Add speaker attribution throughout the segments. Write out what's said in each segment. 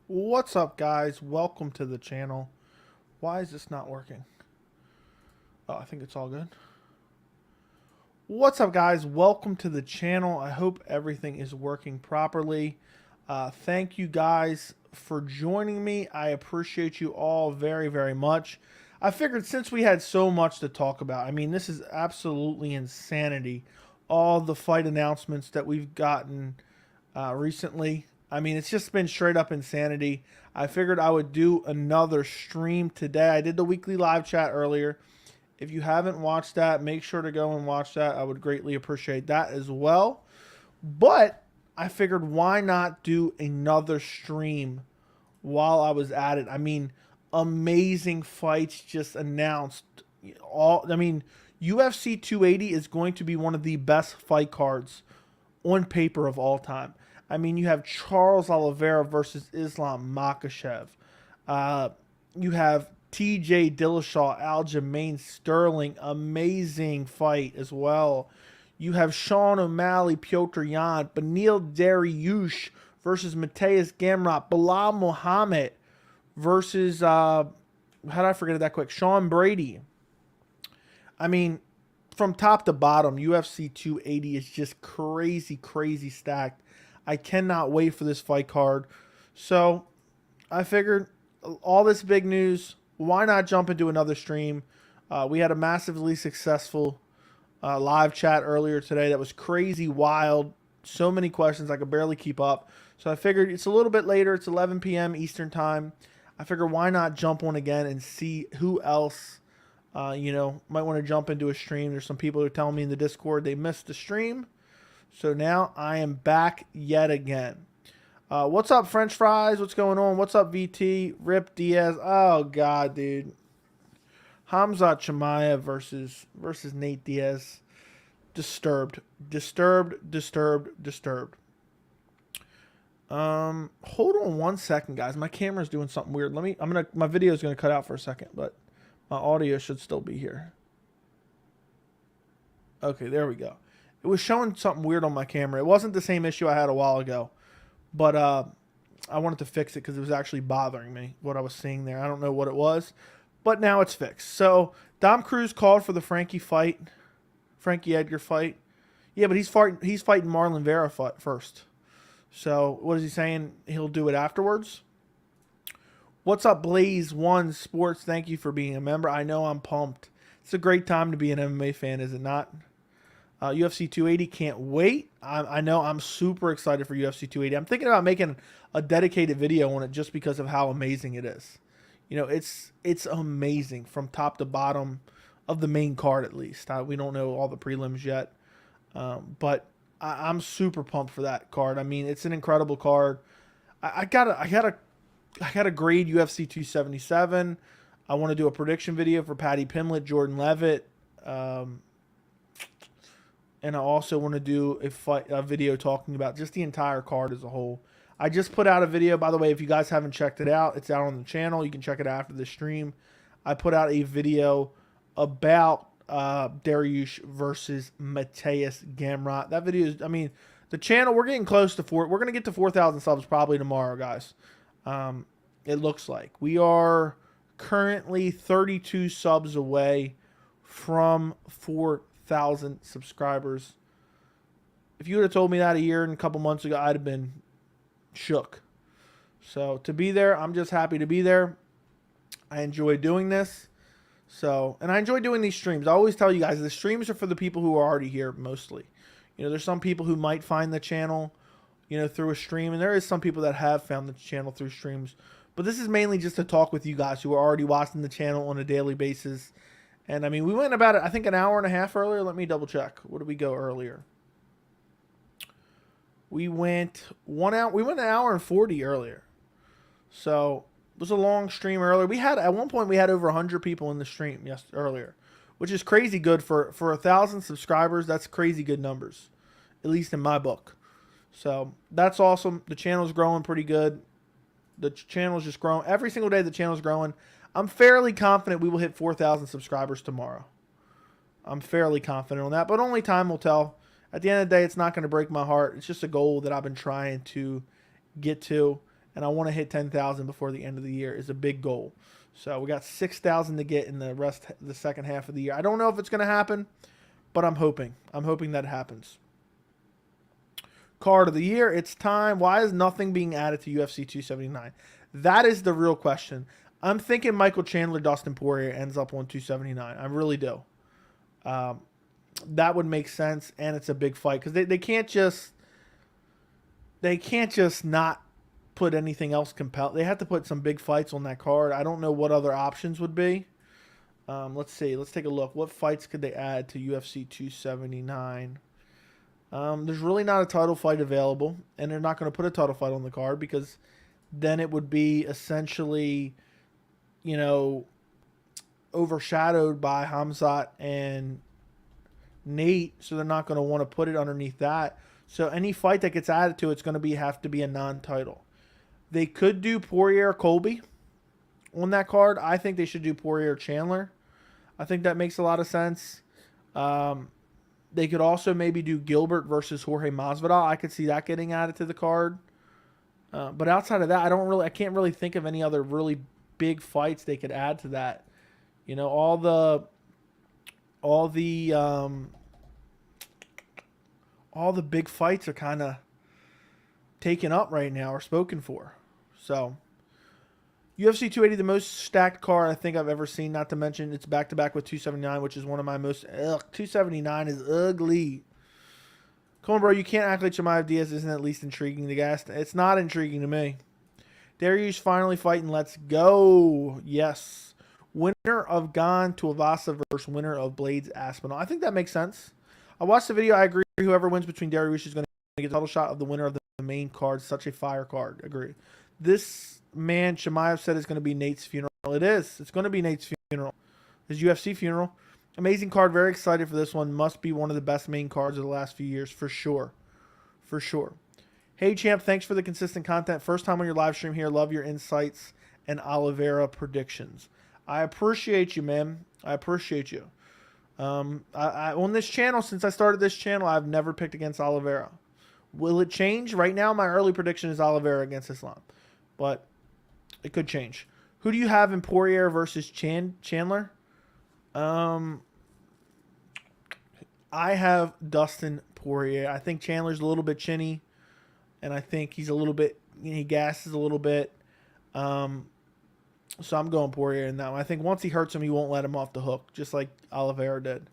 Speaker 1: What's up, guys? Welcome to the channel. Why is this not working? Oh, I think it's all good. What's up, guys? Welcome to the channel. I hope everything is working properly. Thank you guys for joining me. I appreciate you all very, very much. I figured since we had so much to talk about, I mean, this is absolutely insanity. All the fight announcements that we've gotten recently. I mean, it's just been straight up insanity. I figured I would do another stream today. I did the weekly live chat earlier. If you haven't watched that, make sure to go and watch that. I would greatly appreciate that as well. But I figured why not do another stream while I was at it? I mean, amazing fights just announced. UFC 280 is going to be one of the best fight cards on paper of all time. I mean, you have Charles Oliveira versus Islam Makhachev. You have TJ Dillashaw, Aljamain Sterling. Amazing fight as well. You have Sean O'Malley, Petr Yan, Beneil Dariush versus Mateusz Gamrot. Belal Muhammad versus, how did I forget it that quick? Sean Brady. I mean, from top to bottom, UFC 280 is just crazy, crazy stacked. I cannot wait for this fight card. So I figured all this big news, why not jump into another stream? We had a massively successful live chat earlier today that was crazy wild. So many questions, I could barely keep up. So I figured it's a little bit later. It's 11 p.m. Eastern time. I figured why not jump on again and see who else, might want to jump into a stream. There's some people who are telling me in the Discord they missed the stream. So now I am back yet again. What's up, French fries? What's going on? What's up, VT? Rip Diaz. Oh, God, dude. Khamzat Chimaev versus Nate Diaz. Disturbed. Hold on one second, guys. My camera's doing something weird. My video's gonna cut out for a second, but my audio should still be here. Okay, there we go. It was showing something weird on my camera. It wasn't the same issue I had a while ago, but I wanted to fix it because it was actually bothering me, what I was seeing there. I don't know what it was, but now it's fixed. So Dom Cruz called for the Frankie Edgar fight. Yeah, but he's fighting Marlon Vera first. So what is he saying? He'll do it afterwards? What's up, Blaze One Sports? Thank you for being a member. I know I'm pumped. It's a great time to be an MMA fan, is it not? UFC 280, can't wait. I know I'm super excited for UFC 280. I'm thinking about making a dedicated video on it just because of how amazing it is. You know, it's amazing from top to bottom of the main card, at least. We don't know all the prelims yet, but I'm super pumped for that card. I mean, it's an incredible card. I gotta grade UFC 277. I want to do a prediction video for Paddy Pimblett, Jordan Levitt. And I also want to do a video talking about just the entire card as a whole. I just put out a video, by the way, if you guys haven't checked it out, it's out on the channel. You can check it out after the stream. I put out a video about Dariush versus Mateusz Gamrot. That video is, I mean, the channel, we're getting close to we're going to get to 4,000 subs probably tomorrow, guys. It looks like. We are currently 32 subs away from 4,000 subscribers. If you would have told me that a year and a couple months ago, I'd have been shook. So to be there, I'm just happy to be there. I enjoy doing this. So, and I enjoy doing these streams. I always tell you guys, the streams are for the people who are already here mostly. You know, there's some people who might find the channel, you know, through a stream, and there is some people that have found the channel through streams. But this is mainly just to talk with you guys who are already watching the channel on a daily basis. And I mean, we went about, I think, an hour and a half earlier. Let me double check. What did we go earlier? We went 1 hour. We went an hour and 40 earlier. So it was a long stream earlier. We had, at one point, we had over 100 people in the stream earlier, which is crazy good for 1,000 subscribers. That's crazy good numbers, at least in my book. So that's awesome. The channel's growing pretty good. The channel's just growing. Every single day the channel's growing. I'm fairly confident we will hit 4,000 subscribers tomorrow. I'm fairly confident on that, but only time will tell. At the end of the day, it's not going to break my heart. It's just a goal that I've been trying to get to. and I want to hit 10,000 before the end of the year is a big goal. So we got 6,000 to get in the second half of the year. I don't know if it's going to happen, but I'm hoping. I'm hoping that happens. Card of the year, it's time. Why is nothing being added to UFC 279? That is the real question. I'm thinking Michael Chandler, Dustin Poirier ends up on 279. I really do. That would make sense, and it's a big fight because they can't just not put anything else compelled. They have to put some big fights on that card. I don't know what other options would be. Let's see. Let's take a look. What fights could they add to UFC 279? There's really not a title fight available, and they're not going to put a title fight on the card because then it would be essentially, overshadowed by Khamzat and Nate, so they're not going to want to put it underneath that. So any fight that gets added to it's going to have to be a non-title. They could do Poirier-Colby on that card. I think they should do Poirier-Chandler. I think that makes a lot of sense. They could also maybe do Gilbert versus Jorge Masvidal. I could see that getting added to the card. But outside of that, I can't really think of any other really big fights they could add to that. All the big fights are kind of taken up right now or spoken for. So UFC 280, the most stacked card I think I've ever seen, not to mention it's back-to-back with 279, which is one of my most... 279 is ugly. Come on, bro, you can't act like Chimaev Diaz isn't at least intriguing to guys. It's not intriguing to me. Dariush finally fighting. Let's go. Yes. Winner of Gan Tuivasa versus winner of Blaydes Aspinall. I think that makes sense. I watched the video. I agree. Whoever wins between Dariush is going to get a title shot of the winner of the main card. Such a fire card. Agree. This man, Chimaev, said is going to be Nate's funeral. It is. It's going to be Nate's funeral. His UFC funeral. Amazing card. Very excited for this one. Must be one of the best main cards of the last few years. For sure. For sure. Hey, champ. Thanks for the consistent content. First time on your live stream here. Love your insights and Oliveira predictions. I appreciate you, man. I appreciate you. On this channel, since I started this channel, I've never picked against Oliveira. Will it change? Right now, my early prediction is Oliveira against Islam. But it could change. Who do you have in Poirier versus Chandler? I have Dustin Poirier. I think Chandler's a little bit chinny. And I think he's a little bit, he gasses a little bit. So I'm going Poirier in that one. I think once he hurts him, he won't let him off the hook, just like Oliveira did.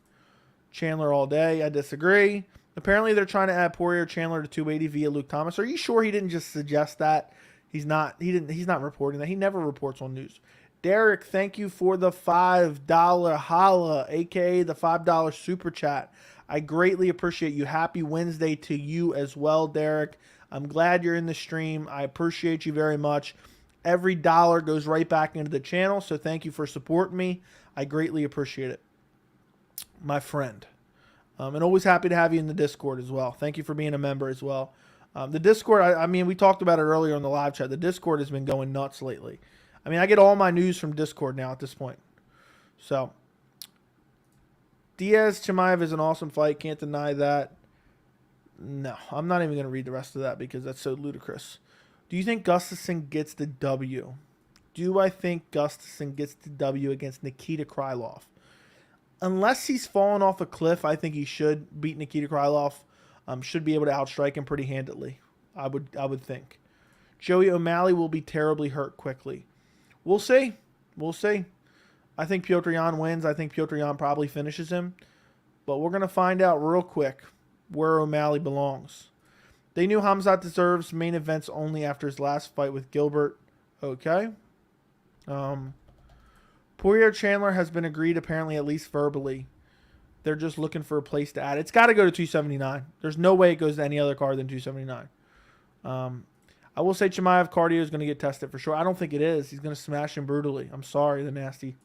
Speaker 1: Chandler all day. I disagree. Apparently, they're trying to add Poirier Chandler to 280 via Luke Thomas. Are you sure he didn't just suggest that? He's not reporting that. He never reports on news. Derek, thank you for the $5 holla, aka the $5 super chat. I greatly appreciate you. Happy Wednesday to you as well, Derek. I'm glad you're in the stream. I appreciate you very much. Every dollar goes right back into the channel, so thank you for supporting me. I greatly appreciate it, my friend. And always happy to have you in the Discord as well. Thank you for being a member as well. The Discord, I mean, we talked about it earlier in the live chat. The Discord has been going nuts lately. I mean, I get all my news from Discord now at this point. So, Diaz-Chimaev is an awesome fight. Can't deny that. No, I'm not even going to read the rest of that because that's so ludicrous. Do you think Gustafsson gets the W? Do I think Gustafsson gets the W against Nikita Krylov? Unless he's fallen off a cliff, I think he should beat Nikita Krylov. Should be able to outstrike him pretty handily. I would think. Joey O'Malley will be terribly hurt quickly. We'll see. We'll see. I think Petr Yan wins. I think Petr Yan probably finishes him. But we're going to find out real quick where O'Malley belongs. They knew Khamzat deserves main events only after his last fight with Gilbert. Okay. Poirier Chandler has been agreed, apparently, at least verbally. They're just looking for a place to add. It's got to go to 279. There's no way it goes to any other card than 279. I will say Chimaev cardio is going to get tested for sure. I don't think it is. He's going to smash him brutally. I'm sorry, the nasty.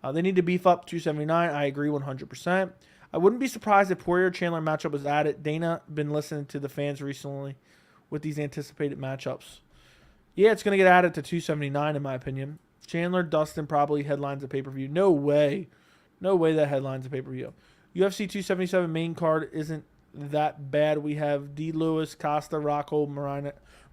Speaker 1: They need to beef up 279. I agree 100%. I wouldn't be surprised if Poirier-Chandler matchup was added. Dana been listening to the fans recently with these anticipated matchups. Yeah, it's going to get added to 279 in my opinion. Chandler, Dustin probably headlines a pay-per-view. No way. No way that headlines a pay-per-view. UFC 277 main card isn't that bad. We have D. Lewis, Costa, Rocco,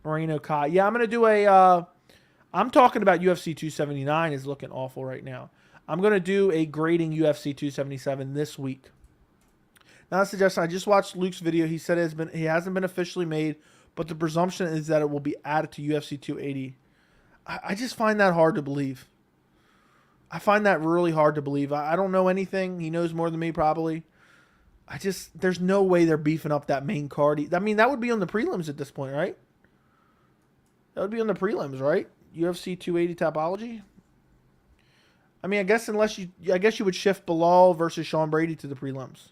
Speaker 1: Moreno Kai. Yeah, I'm going to do I'm talking about UFC 279 is looking awful right now. I'm going to do a grading UFC 277 this week. Not a suggestion. I just watched Luke's video. He said he hasn't been officially made, but the presumption is that it will be added to UFC 280. I just find that hard to believe. I find that really hard to believe. I don't know anything. He knows more than me probably. There's no way they're beefing up that main card. I mean, that would be on the prelims at this point, right? That would be on the prelims, right? UFC 280 Topology. I mean, I guess you would shift Bilal versus Sean Brady to the prelims.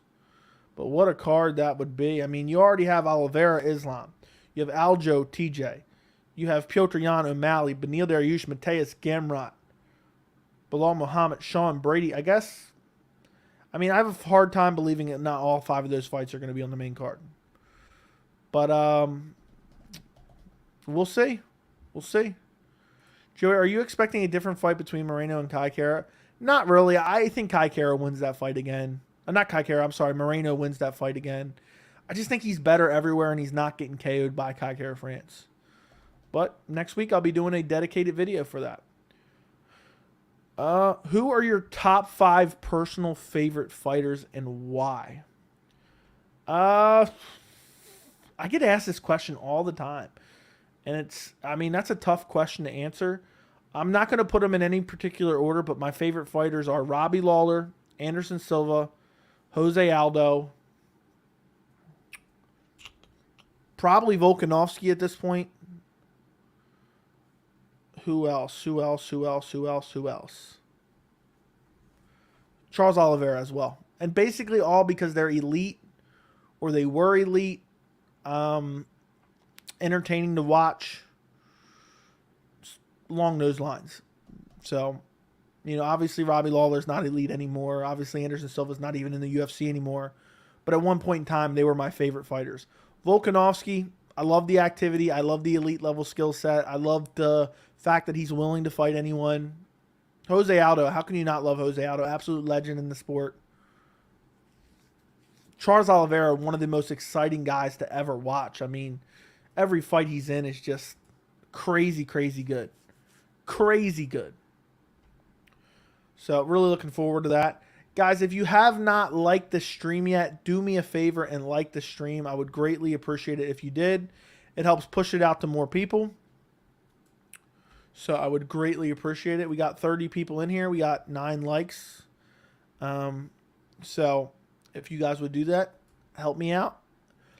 Speaker 1: But what a card that would be. I mean, you already have Oliveira, Islam. You have Aljo, TJ. You have Petr Yan, O'Malley, Beneil Dariush, Mateusz Gamrot, Bilal Muhammad, Sean Brady. I mean, I have a hard time believing that not all 5 of those fights are going to be on the main card. But we'll see. We'll see. Joey, are you expecting a different fight between Moreno and Kai Kara? Not really. I think Kai Kara wins that fight again. Not Kai Kara, I'm sorry. Moreno wins that fight again. I just think he's better everywhere, and he's not getting KO'd by Kai Kara France. But next week, I'll be doing a dedicated video for that. Who are your top 5 personal favorite fighters and why? I get asked this question all the time. And that's a tough question to answer. I'm not going to put them in any particular order, but my favorite fighters are Robbie Lawler, Anderson Silva, Jose Aldo, probably Volkanovski at this point. Who else? Charles Oliveira as well. And basically all because they're elite or they were elite. Entertaining to watch. Along those lines. So, obviously Robbie Lawler's not elite anymore. Obviously Anderson Silva's not even in the UFC anymore. But at one point in time, they were my favorite fighters. Volkanovski, I love the activity. I love the elite level skill set. I love the fact that he's willing to fight anyone. Jose Aldo, how can you not love Jose Aldo? Absolute legend in the sport. Charles Oliveira, one of the most exciting guys to ever watch. I mean, every fight he's in is just crazy, crazy good. Crazy good. So really looking forward to that. Guys, if you have not liked the stream yet, do me a favor and like the stream. I would greatly appreciate it if you did. It helps push it out to more people. So I would greatly appreciate it. We got 30 people in here. We got 9 likes. So if you guys would do that, help me out.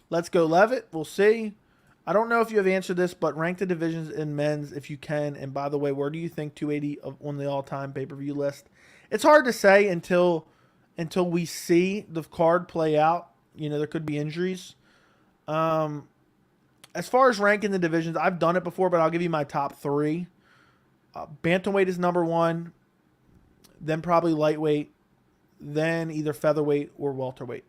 Speaker 1: Let's go Levitt. We'll see. I don't know if you have answered this, but rank the divisions in men's if you can. And by the way, where do you think 280 on the all-time pay-per-view list? It's hard to say until we see the card play out. There could be injuries. As far as ranking the divisions, I've done it before, but I'll give you my top 3. Bantamweight is number 1, then probably lightweight, then either featherweight or welterweight.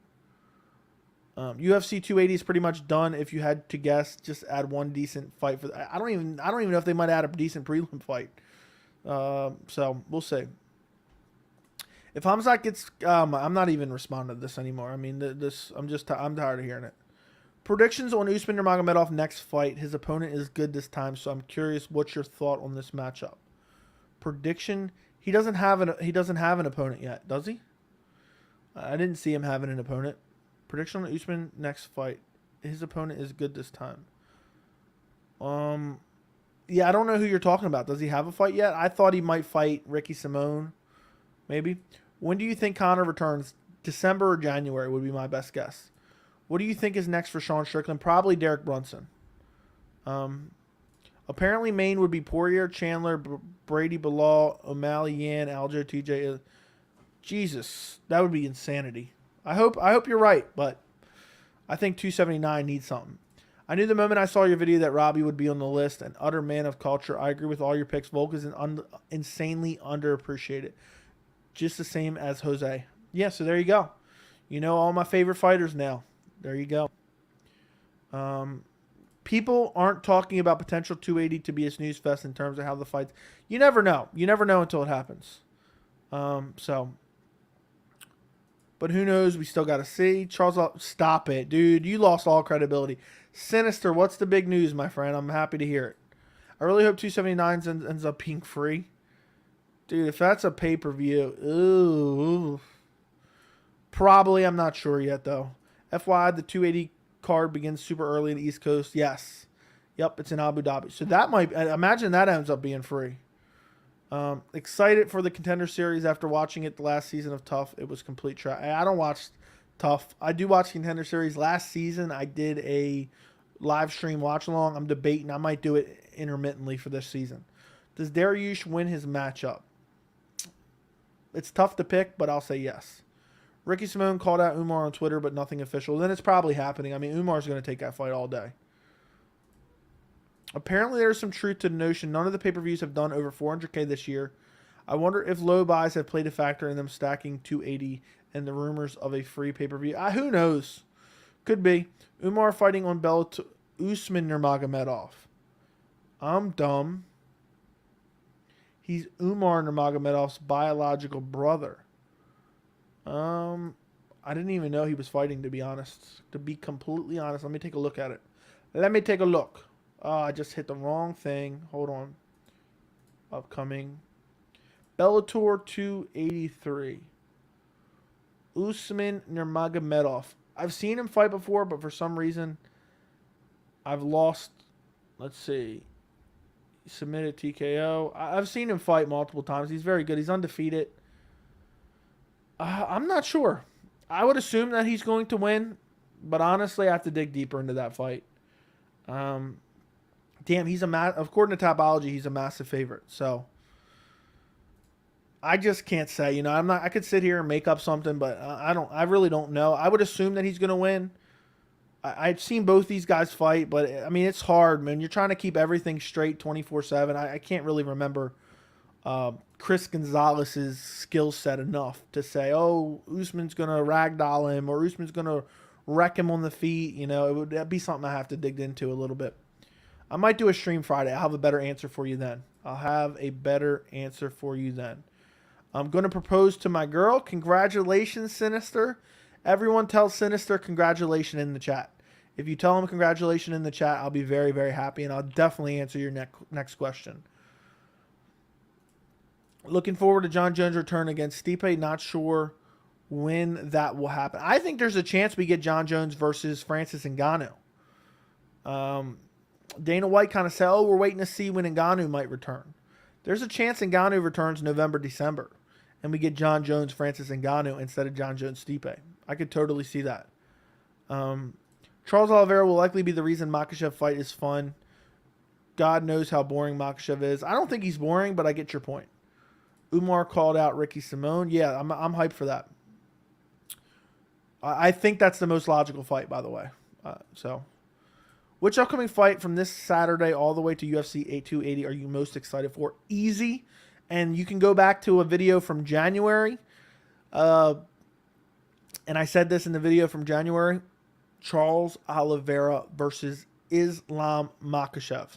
Speaker 1: UFC 280 is pretty much done. If you had to guess, just add one decent fight for. I don't even know if they might add a decent prelim fight. So we'll see. If Khamzat gets, I'm not even responding to this anymore. I mean, I'm tired of hearing it. Predictions on Usman Nurmagomedov next fight. His opponent is good this time, so I'm curious. What's your thought on this matchup? Prediction: he doesn't have an opponent yet, does he? I didn't see him having an opponent. Prediction on Usman next fight. His opponent is good this time. Yeah, I don't know who you're talking about. Does he have a fight yet? I thought he might fight Ricky Simone. Maybe. When do you think Conor returns? December or January would be my best guess. What do you think is next for Sean Strickland? Probably Derek Brunson. Apparently Maine would be Poirier, Chandler, Brady, Bilal, O'Malley, Yan, Aljo, TJ. Jesus, that would be insanity. I hope you're right, but I think 279 needs something. I knew the moment I saw your video that Robbie would be on the list. An utter man of culture. I agree with all your picks. Volk is insanely underappreciated. Just the same as Jose. Yeah, so there you go. You know all my favorite fighters now. There you go. People aren't talking about potential 280 to be a snooze fest in terms of how the fights. You never know. You never know until it happens. So But who knows? We still got to see. Stop it, dude. You lost all credibility. Sinister, what's the big news, my friend? I'm happy to hear it. I really hope 279 ends up being free. Dude, if that's a pay-per-view, ooh. Probably, I'm not sure yet, though. FYI, the 280 card begins super early in the East Coast. Yes. Yep, it's in Abu Dhabi. So that might, imagine that ends up being free. Excited for the Contender Series after watching it the last season of Tough. It was complete trash. I don't watch Tough. I do watch Contender Series. Last season, I did a live stream watch along. I'm debating. I might do it intermittently for this season. Does Dariush win his matchup? It's tough to pick, but I'll say yes. Ricky Simone called out Umar on Twitter, but nothing official. Then it's probably happening. I mean, Umar's going to take that fight all day. Apparently, there's some truth to the notion none of the pay-per-views have done over 400K this year. I wonder if low buys have played a factor in them stacking 280 and the rumors of a free pay-per-view. Who knows? Could be. Umar fighting on Bellator. Usman Nurmagomedov. I'm dumb. He's Umar Nurmagomedov's biological brother. I didn't even know he was fighting, to be honest. To be completely honest, let me take a look at it. Let me take a look. Oh, I just hit the wrong thing. Hold on. Upcoming. Bellator 283. Usman Nurmagomedov. I've seen him fight before, but for some reason, I've lost. Let's see. He submitted TKO. I've seen him fight multiple times. He's very good. He's undefeated. I'm not sure. I would assume that he's going to win, but honestly, I have to dig deeper into that fight. Damn, he's according to Tapology, he's a massive favorite. So I just can't say. You know, I could sit here and make up something, but I really don't know. I would assume that he's going to win. I've seen both these guys fight, but I mean, it's hard, man. You're trying to keep everything straight 24/7. I can't really remember Chris Gonzalez's skill set enough to say, oh, Usman's going to ragdoll him or Usman's going to wreck him on the feet. You know, that'd be something I have to dig into a little bit. I might do a stream Friday. I'll have a better answer for you then. I'm going to propose to my girl. Congratulations, Sinister. Everyone tell Sinister congratulations in the chat. If you tell him congratulations in the chat, I'll be very, very happy, and I'll definitely answer your next question. Looking forward to John Jones' return against Stipe. Not sure when that will happen. I think there's a chance we get John Jones versus Francis Ngannou. Dana White kind of said, oh, we're waiting to see when Ngannou might return. There's a chance Ngannou returns November, December, and we get John Jones, Francis Ngannou instead of John Jones, Stipe. I could totally see that. Charles Oliveira will likely be the reason Makhachev fight is fun. God knows how boring Makhachev is. I don't think he's boring, but I get your point. Umar called out Ricky Simone. Yeah, I'm hyped for that. I think that's the most logical fight, by the way. Which upcoming fight from this Saturday all the way to UFC 280 are you most excited for? Easy. And you can go back to a video from January. And I said this in the video from January. Charles Oliveira versus Islam Makhachev.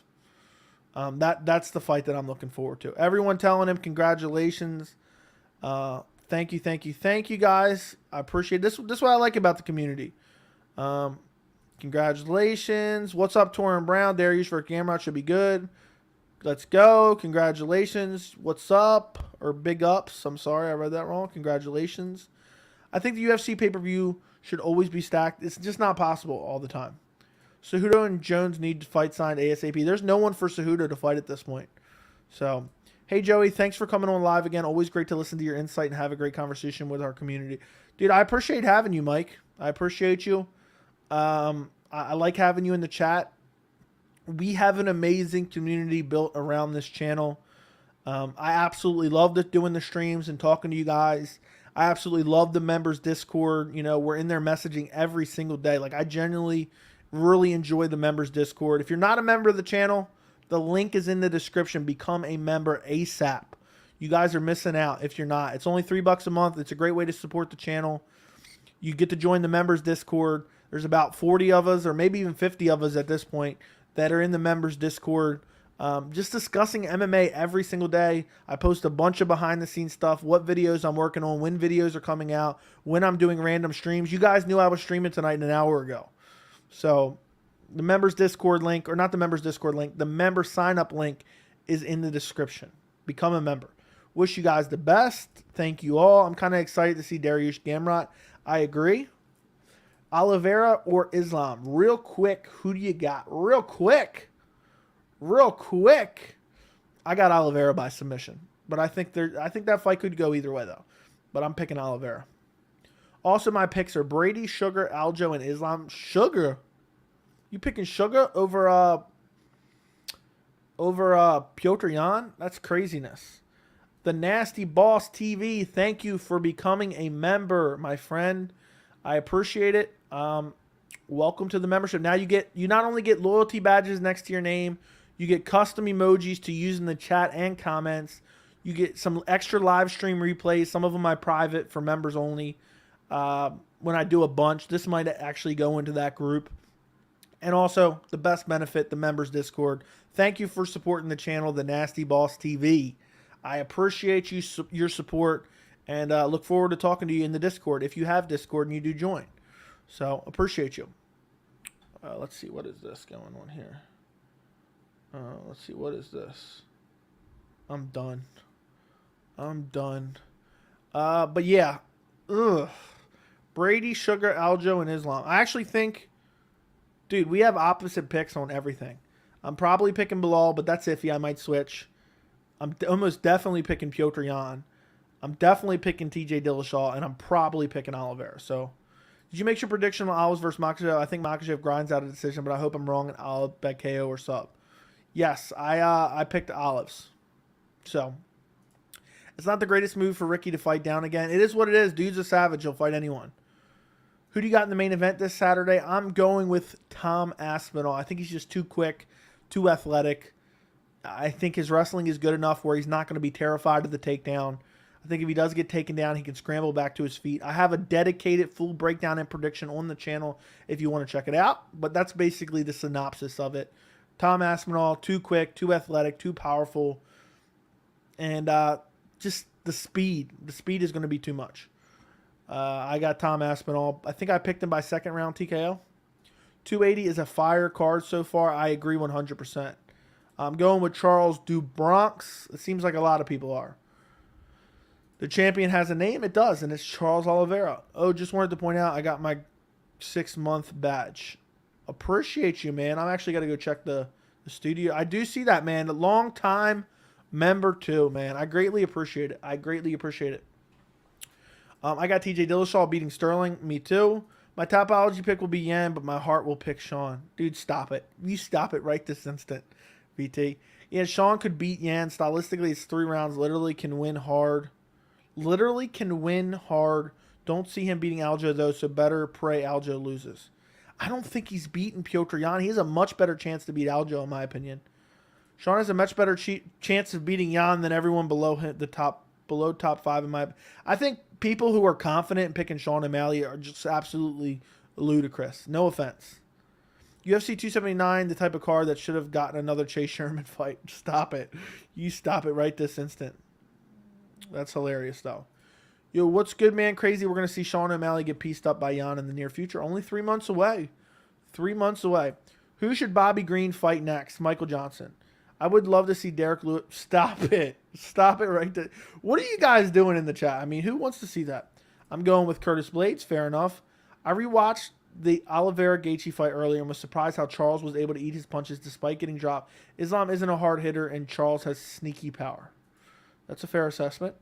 Speaker 1: That's the fight that I'm looking forward to. Everyone telling him congratulations. Thank you, guys. I appreciate this. This is what I like about the community. Congratulations. What's up, Torin Brown? Dariush for Gamrot should be good. Let's go. Congratulations. What's up? Or big ups. I'm sorry, I read that wrong. Congratulations. I think the UFC pay-per-view should always be stacked. It's just not possible all the time. Cejudo and Jones need to fight signed ASAP. There's no one for Cejudo to fight at this point. So, hey, Joey, thanks for coming on live again. Always great to listen to your insight and have a great conversation with our community. Dude, I appreciate having you, Mike. I appreciate you. I like having you in the chat. We have an amazing community built around this channel. I absolutely love doing the streams and talking to you guys. I absolutely love the members Discord. You know, we're in there messaging every single day. Like, I genuinely really enjoy the members Discord. If you're not a member of the channel, the link is in the description. Become a member ASAP. You guys are missing out if you're not. It's only $3 a month. It's a great way to support the channel. You get to join the members Discord. There's about 40 of us, or maybe even 50 of us at this point, that are in the members Discord. Just discussing MMA every single day. I post a bunch of behind-the-scenes stuff, what videos I'm working on, when videos are coming out, when I'm doing random streams. You guys knew I was streaming tonight an hour ago. So the members Discord link, or not the members Discord link, the member sign-up link is in the description. Become a member. Wish you guys the best. Thank you all. I'm kind of excited to see Dariush Gamrot. I agree. Oliveira or Islam? Real quick, who do you got? Real quick. I got Oliveira by submission. But I think that fight could go either way, though. But I'm picking Oliveira. Also, my picks are Brady, Sugar, Aljo, and Islam. Sugar? You picking Sugar over Petr Yan? That's craziness. The Nasty Boss TV, thank you for becoming a member, my friend. I appreciate it. Welcome to the membership. Now you not only get loyalty badges next to your name, you get custom emojis to use in the chat and comments. You get some extra live stream replays. Some of them are private for members only. When I do a bunch, this might actually go into that group. And also, the best benefit, the members Discord. Thank you for supporting the channel, the Nasty Boss TV. I appreciate your support, and look forward to talking to you in the Discord if you have Discord and you do join. So, appreciate you. Let's see, what is this going on here? Let's see, what is this? I'm done. But yeah. Ugh. Brady, Sugar, Aljo, and Islam. I actually think, dude, we have opposite picks on everything. I'm probably picking Bilal, but that's iffy. I might switch. I'm almost definitely picking Petr Yan. I'm definitely picking TJ Dillashaw, and I'm probably picking Oliveira. So, did you make your prediction on Olives versus Makhachev? I think Makhachev grinds out a decision, but I hope I'm wrong and I'll bet KO or sub. Yes, I picked Olives. So, it's not the greatest move for Ricky to fight down again. It is what it is. Dude's a savage. He'll fight anyone. Who do you got in the main event this Saturday? I'm going with Tom Aspinall. I think he's just too quick, too athletic. I think his wrestling is good enough where he's not going to be terrified of the takedown. I think if he does get taken down, he can scramble back to his feet. I have a dedicated full breakdown and prediction on the channel if you want to check it out. But that's basically the synopsis of it. Tom Aspinall, too quick, too athletic, too powerful. And just the speed. The speed is going to be too much. I got Tom Aspinall. I think I picked him by second round TKO. 280 is a fire card so far. I agree 100%. I'm going with Charles DuBronx. It seems like a lot of people are. The champion has a name? It does, and it's Charles Oliveira. Oh, just wanted to point out I got my 6-month badge. Appreciate you, man. I'm actually got to go check the studio. I do see that, man. A long time member too, man. I greatly appreciate it. I got TJ Dillashaw beating Sterling. Me too. My topology pick will be Yan, but my heart will pick Sean. Dude, stop it. You stop it right this instant, VT. Yeah, Sean could beat Yan. Stylistically, it's 3 rounds. Literally can win hard. Don't see him beating Aljo, though, so better pray Aljo loses. I don't think he's beaten Petr Yan. He has a much better chance to beat Aljo, in my opinion. Sean has a much better chance of beating Yan than everyone below him, below top 5 in my opinion. I think people who are confident in picking Sean O'Malley are just absolutely ludicrous. No offense. UFC 279, the type of card that should have gotten another Chase Sherman fight. Stop it. You stop it right this instant. That's hilarious, though. Yo, what's good, man? Crazy. We're going to see Sean O'Malley get pieced up by Yan in the near future. Only 3 months away. 3 months away. Who should Bobby Green fight next? Michael Johnson. I would love to see Derek Lewis. Stop it. Stop it right there. What are you guys doing in the chat? I mean, who wants to see that? I'm going with Curtis Blaydes. Fair enough. I rewatched the Oliveira-Gaethje fight earlier and was surprised how Charles was able to eat his punches despite getting dropped. Islam isn't a hard hitter, and Charles has sneaky power. That's a fair assessment.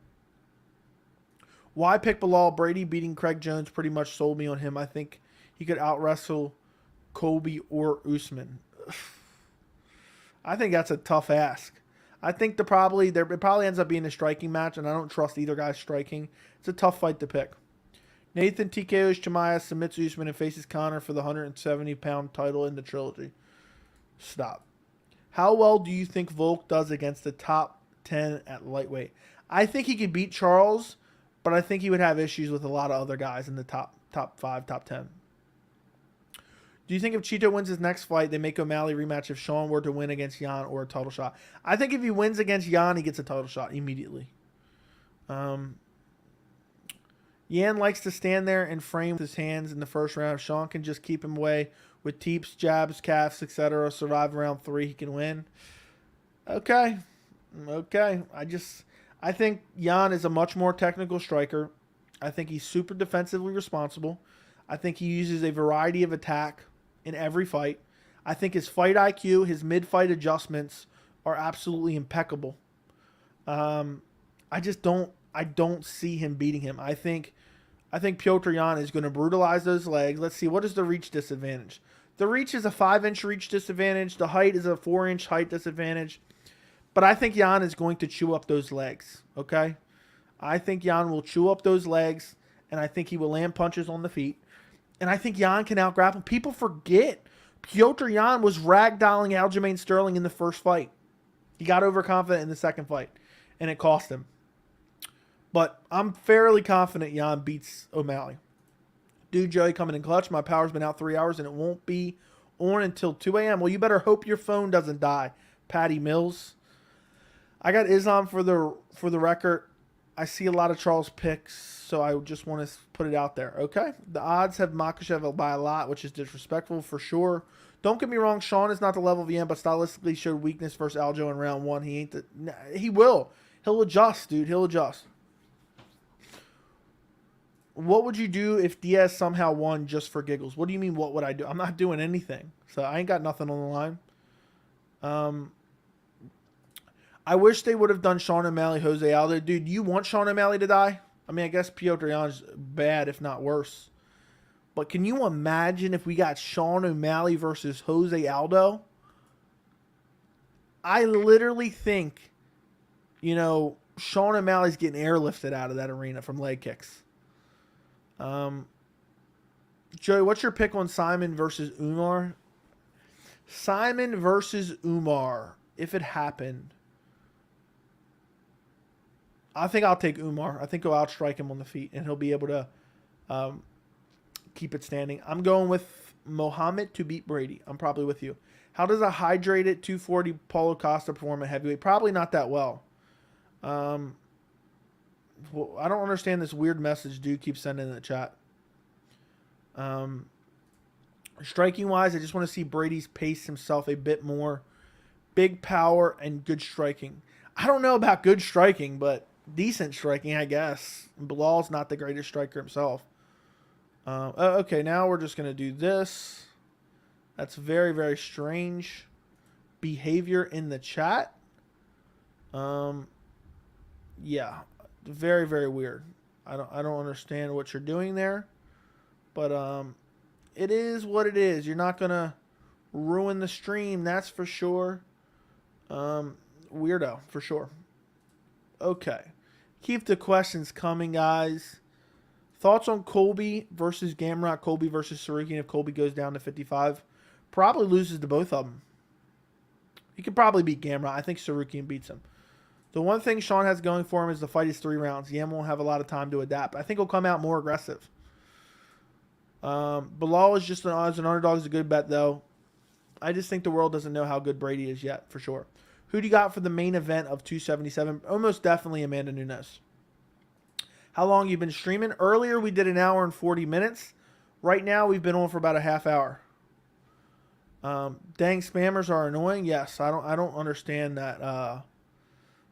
Speaker 1: Why pick Bilal? Brady beating Craig Jones pretty much sold me on him. I think he could out-wrestle Kobe or Usman. I think that's a tough ask. I think it probably ends up being a striking match, and I don't trust either guy striking. It's a tough fight to pick. Nathan TKO's Chimaev submits Usman and faces Conor for the 170-pound title in the trilogy. Stop. How well do you think Volk does against the top 10 at lightweight? I think he could beat Charles, but I think he would have issues with a lot of other guys in the top 5, top 10. Do you think if Chito wins his next fight, they make O'Malley rematch if Sean were to win against Yan or a title shot? I think if he wins against Yan, he gets a title shot immediately. Yan likes to stand there and frame with his hands in the first round. If Sean can just keep him away with teeps, jabs, calves, etc., survive round 3, he can win. Okay. I think Yan is a much more technical striker. I think he's super defensively responsible. I think he uses a variety of attack in every fight. I think his fight IQ, his mid-fight adjustments are absolutely impeccable. I don't see him beating him. I think Petr Yan is going to brutalize those legs. Let's see, what is the reach disadvantage? The reach is a 5-inch reach disadvantage. The height is a 4-inch height disadvantage. But I think Yan is going to chew up those legs, okay? I think Yan will chew up those legs, and I think he will land punches on the feet. And I think Yan can out-grapple. People forget Petr Yan was ragdolling Aljamain Sterling in the first fight. He got overconfident in the second fight, and it cost him. But I'm fairly confident Yan beats O'Malley. Dude, Joey coming in clutch. My power's been out 3 hours, and it won't be on until 2 a.m. Well, you better hope your phone doesn't die, Patty Mills. I got Islam for the record. I see a lot of Charles picks, so I just want to put it out there. Okay? The odds have Makhachev by a lot, which is disrespectful for sure. Don't get me wrong, Sean is not the level of Yan, but stylistically showed weakness versus Aljo in round 1. He will. He'll adjust, dude. He'll adjust. What would you do if Diaz somehow won just for giggles? What do you mean, what would I do? I'm not doing anything. So I ain't got nothing on the line. I wish they would have done Sean O'Malley, Jose Aldo. Dude, you want Sean O'Malley to die? I mean, I guess Petr Yan's bad, if not worse. But can you imagine if we got Sean O'Malley versus Jose Aldo? I literally think, Sean O'Malley's getting airlifted out of that arena from leg kicks. Joey, what's your pick on Simon versus Umar? Simon versus Umar, if it happened, I think I'll take Umar. I think he'll outstrike him on the feet, and he'll be able to keep it standing. I'm going with Muhammad to beat Brady. I'm probably with you. How does a hydrated 240 Paulo Costa perform at heavyweight? Probably not that well. Well, I don't understand this weird message dude keeps sending in the chat. Striking-wise, I just want to see Brady's pace himself a bit more. Big power and good striking. I don't know about good striking, but decent striking, I guess. Bilal's not the greatest striker himself. Okay, now we're just going to do this. That's very, very strange behavior in the chat. Yeah, very, very weird. I don't understand what you're doing there. But it is what it is. You're not going to ruin the stream, that's for sure. Weirdo, for sure. Okay. Keep the questions coming, guys. Thoughts on Colby versus Gamrot, Colby versus Sarukian if Colby goes down to 55? Probably loses to both of them. He could probably beat Gamrot. I think Sarukian beats him. The one thing Sean has going for him is the fight is 3 rounds. Yan won't have a lot of time to adapt. I think he'll come out more aggressive. Bilal is just as an underdog is a good bet, though. I just think the world doesn't know how good Brady is yet, for sure. Who do you got for the main event of 277? Almost definitely Amanda Nunes. How long you been streaming? Earlier we did an hour and 40 minutes. Right now we've been on for about a half hour. Dang, spammers are annoying. Yes, I don't understand that.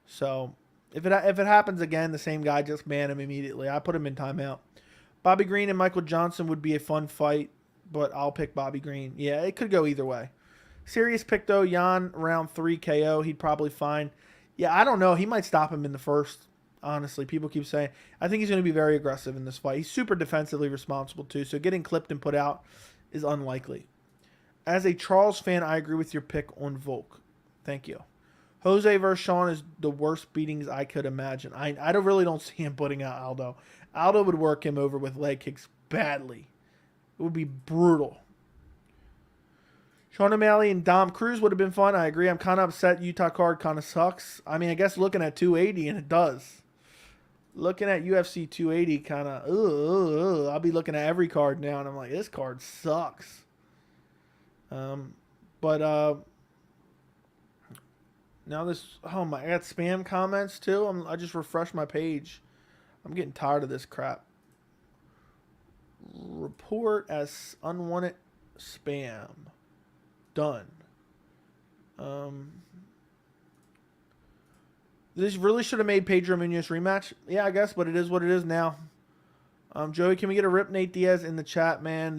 Speaker 1: So if it happens again, the same guy, just ban him immediately. I put him in timeout. Bobby Green and Michael Johnson would be a fun fight, but I'll pick Bobby Green. Yeah, it could go either way. Serious pick, though. Yan, round 3 KO. He'd probably find. Yeah, I don't know. He might stop him in the first, honestly. People keep saying. I think he's going to be very aggressive in this fight. He's super defensively responsible, too, so getting clipped and put out is unlikely. As a Charles fan, I agree with your pick on Volk. Thank you. Jose versus Sean is the worst beatings I could imagine. I really don't see him putting out Aldo. Aldo would work him over with leg kicks badly. It would be brutal. Sean O'Malley and Dom Cruz would have been fun. I agree. I'm kind of upset Utah card kind of sucks. I mean, I guess looking at 280, and it does. Looking at UFC 280 kind of, I'll be looking at every card now, and I'm like, this card sucks. But now this, oh my, I got spam comments too. I just refreshed my page. I'm getting tired of this crap. Report as unwanted spam. Done. This really should have made Pedro Munoz rematch. Yeah, I guess, but it is what it is now. Joey, can we get a rip Nate Diaz in the chat, man?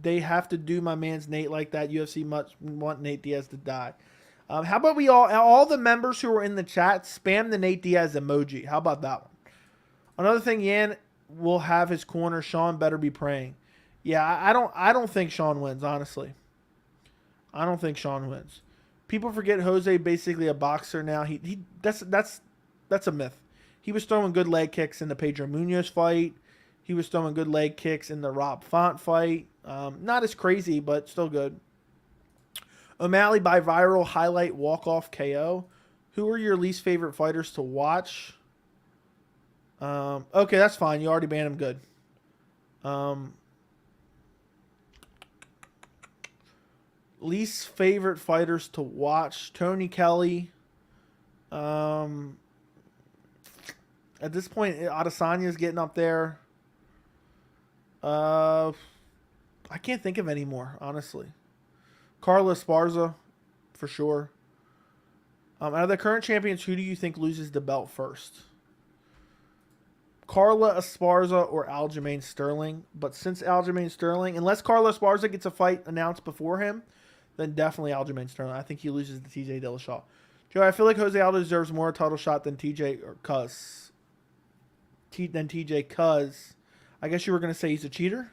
Speaker 1: They have to do my man's Nate like that. UFC must want Nate Diaz to die. How about we all the members who are in the chat, spam the Nate Diaz emoji. How about that one? Another thing, Yan will have his corner. Sean better be praying. Yeah, I don't think Sean wins, honestly. I don't think Sean wins. People forget Jose basically a boxer now. That's a myth. He was throwing good leg kicks in the Pedro Munoz fight. He was throwing good leg kicks in the Rob Font fight. Not as crazy, but still good. O'Malley by viral highlight walk-off KO. Who are your least favorite fighters to watch? Okay, that's fine. You already banned him. Good. Least favorite fighters to watch. Tony Kelly. At this point, Adesanya's getting up there. I can't think of any more, honestly. Carla Esparza, for sure. Out of the current champions, who do you think loses the belt first? Carla Esparza or Aljamain Sterling. But since Aljamain Sterling, unless Carla Esparza gets a fight announced before him, then definitely Aljamain Sterling. I think he loses to TJ Dillashaw. Joe, I feel like Jose Aldo deserves more title shot than TJ or Cuz. Than TJ Cuz. I guess you were going to say he's a cheater.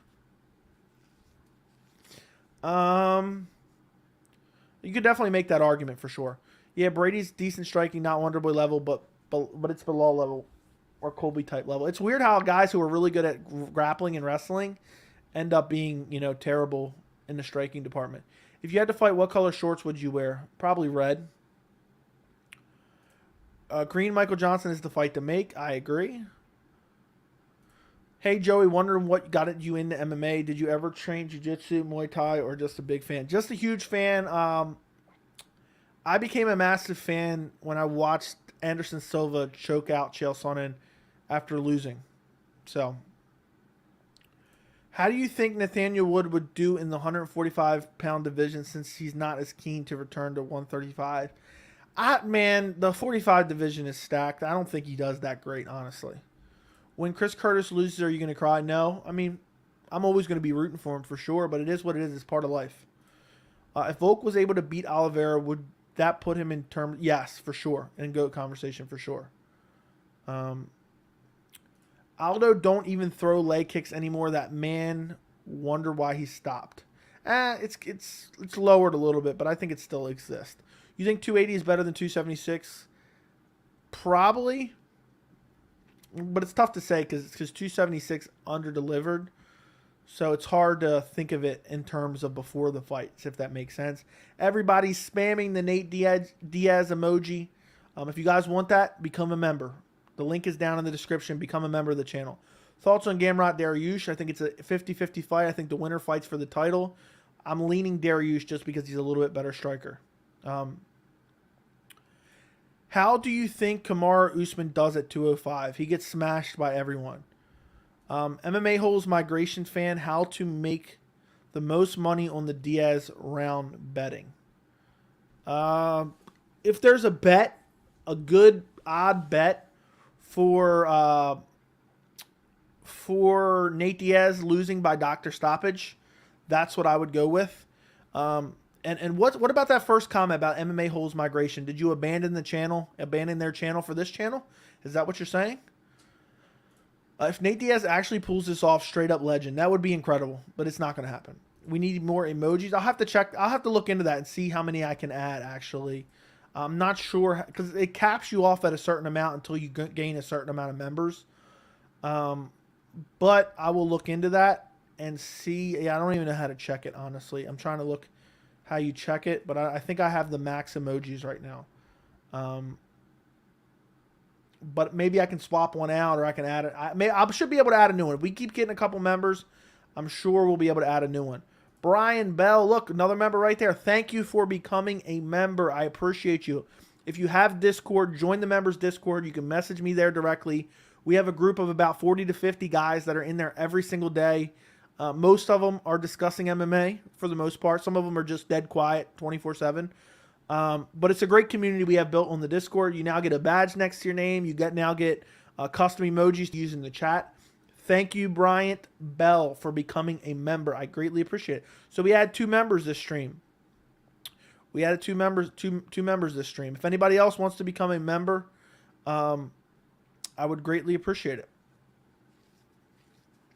Speaker 1: You could definitely make that argument for sure. Yeah, Brady's decent striking, not Wonderboy level, but it's below level or Colby type level. It's weird how guys who are really good at grappling and wrestling end up being, terrible in the striking department. If you had to fight, what color shorts would you wear? Probably red. Green Michael Johnson is the fight to make. I agree. Hey, Joey, wondering what got you into MMA. Did you ever train jiu-jitsu, Muay Thai, or just a big fan? Just a huge fan. I became a massive fan when I watched Anderson Silva choke out Chael Sonnen after losing. So, how do you think Nathaniel Wood would do in the 145-pound division since he's not as keen to return to 135? Man, the 45 division is stacked. I don't think he does that great, honestly. When Chris Curtis loses, are you going to cry? No. I mean, I'm always going to be rooting for him for sure, but it is what it is. It's part of life. If Volk was able to beat Oliveira, would that put him in terms? Yes, for sure. In GOAT conversation, for sure. Aldo don't even throw leg kicks anymore. That man, wonder why he stopped. It's lowered a little bit, but I think it still exists. You think 280 is better than 276? Probably. But it's tough to say because 276 under-delivered. So it's hard to think of it in terms of before the fights, if that makes sense. Everybody's spamming the Nate Diaz emoji. If you guys want that, become a member. The link is down in the description. Become a member of the channel. Thoughts on Gamrot Dariush? I think it's a 50-50 fight. I think the winner fights for the title. I'm leaning Dariush just because he's a little bit better striker. How do you think Kamaru Usman does at 205? He gets smashed by everyone. MMA Holes Migration fan, how to make the most money on the Diaz round betting. If there's a bet, a good odd bet for Nate Diaz losing by doctor stoppage, that's what I would go with. And what about that first comment about MMA Holes Migration? Did you abandon their channel for this channel? Is that what you're saying? If Nate Diaz actually pulls this off, straight up legend, that would be incredible. But it's not going to happen. We need more emojis. I'll have to check. I'll have to look into that and see how many I can add. Actually, I'm not sure because it caps you off at a certain amount until you gain a certain amount of members. But I will look into that and see. Yeah, I don't even know how to check it. Honestly, I'm trying to look how you check it, but I think I have the max emojis right now. But maybe I can swap one out, or I can add it. I should be able to add a new one. If we keep getting a couple members, I'm sure we'll be able to add a new one. Brian Bell, look, another member right there. Thank you for becoming a member. I appreciate you. If you have Discord, join the members Discord. You can message me there directly. We have a group of about 40 to 50 guys that are in there every single day. Most of them are discussing MMA for the most part. Some of them are just dead quiet 24/7. But it's a great community we have built on the Discord. You now get a badge next to your name. You now get custom emojis to use in the chat. Thank you, Bryant Bell, for becoming a member. I greatly appreciate it. So we had 2 members this stream. We added two members this stream. If anybody else wants to become a member, I would greatly appreciate it.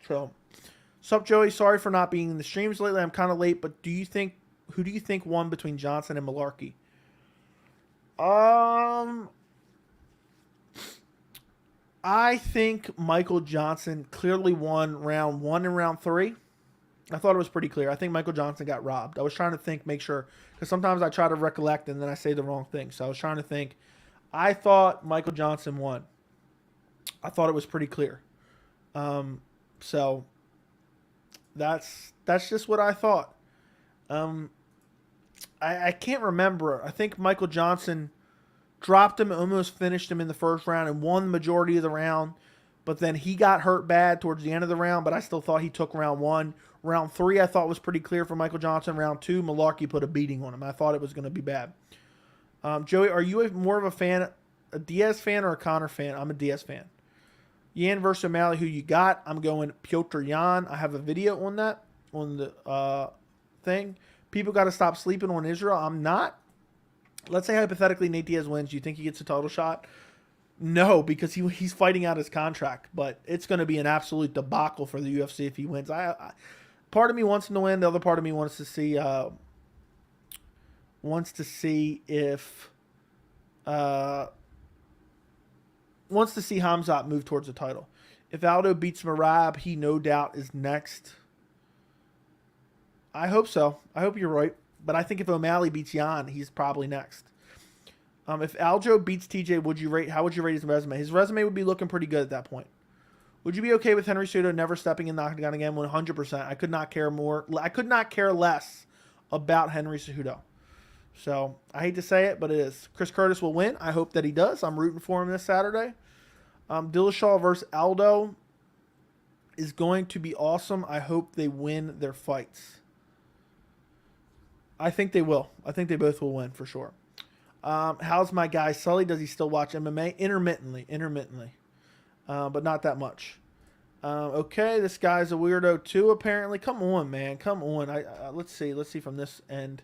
Speaker 1: So, sup, Joey? Sorry for not being in the streams lately. I'm kind of late, but who do you think won between Johnson and Malarkey? I think Michael Johnson clearly won round 1 and round 3. I thought it was pretty clear. I think Michael Johnson got robbed. I was trying to make sure, because sometimes I try to recollect and then I say the wrong thing. So I was trying to think. I thought Michael Johnson won. I thought it was pretty clear. So that's just what I thought. I can't remember. I think Michael Johnson dropped him, almost finished him in the first round and won the majority of the round. But then he got hurt bad towards the end of the round, but I still thought he took round 1. Round 3 I thought was pretty clear for Michael Johnson. Round 2, Malarkey put a beating on him. I thought it was going to be bad. Joey, are you more of a Diaz fan or a Conor fan? I'm a Diaz fan. Yan versus O'Malley, who you got? I'm going Petr Yan. I have a video on that, on the thing. People got to stop sleeping on Israel. I'm not. Let's say hypothetically Nate Diaz wins. Do you think he gets a title shot? No, because he's fighting out his contract. But it's going to be an absolute debacle for the UFC if he wins. Part of me wants him to win. The other part of me wants to see if wants to see Khamzat move towards the title. If Aldo beats Merab, he no doubt is next. I hope so. I hope you're right. But I think if O'Malley beats Yan, he's probably next. If Aljo beats TJ, how would you rate his resume? His resume would be looking pretty good at that point. Would you be okay with Henry Cejudo never stepping in the octagon again? 100%. I could not care more. I could not care less about Henry Cejudo. So I hate to say it, but it is. Chris Curtis will win. I hope that he does. I'm rooting for him this Saturday. Dillashaw versus Aldo is going to be awesome. I hope they win their fights. I think they will. I think they both will win for sure. How's my guy Sully? Does he still watch MMA? Intermittently, but not that much. Okay, this guy's a weirdo too. Apparently, come on, man, come on. Let's see from this end.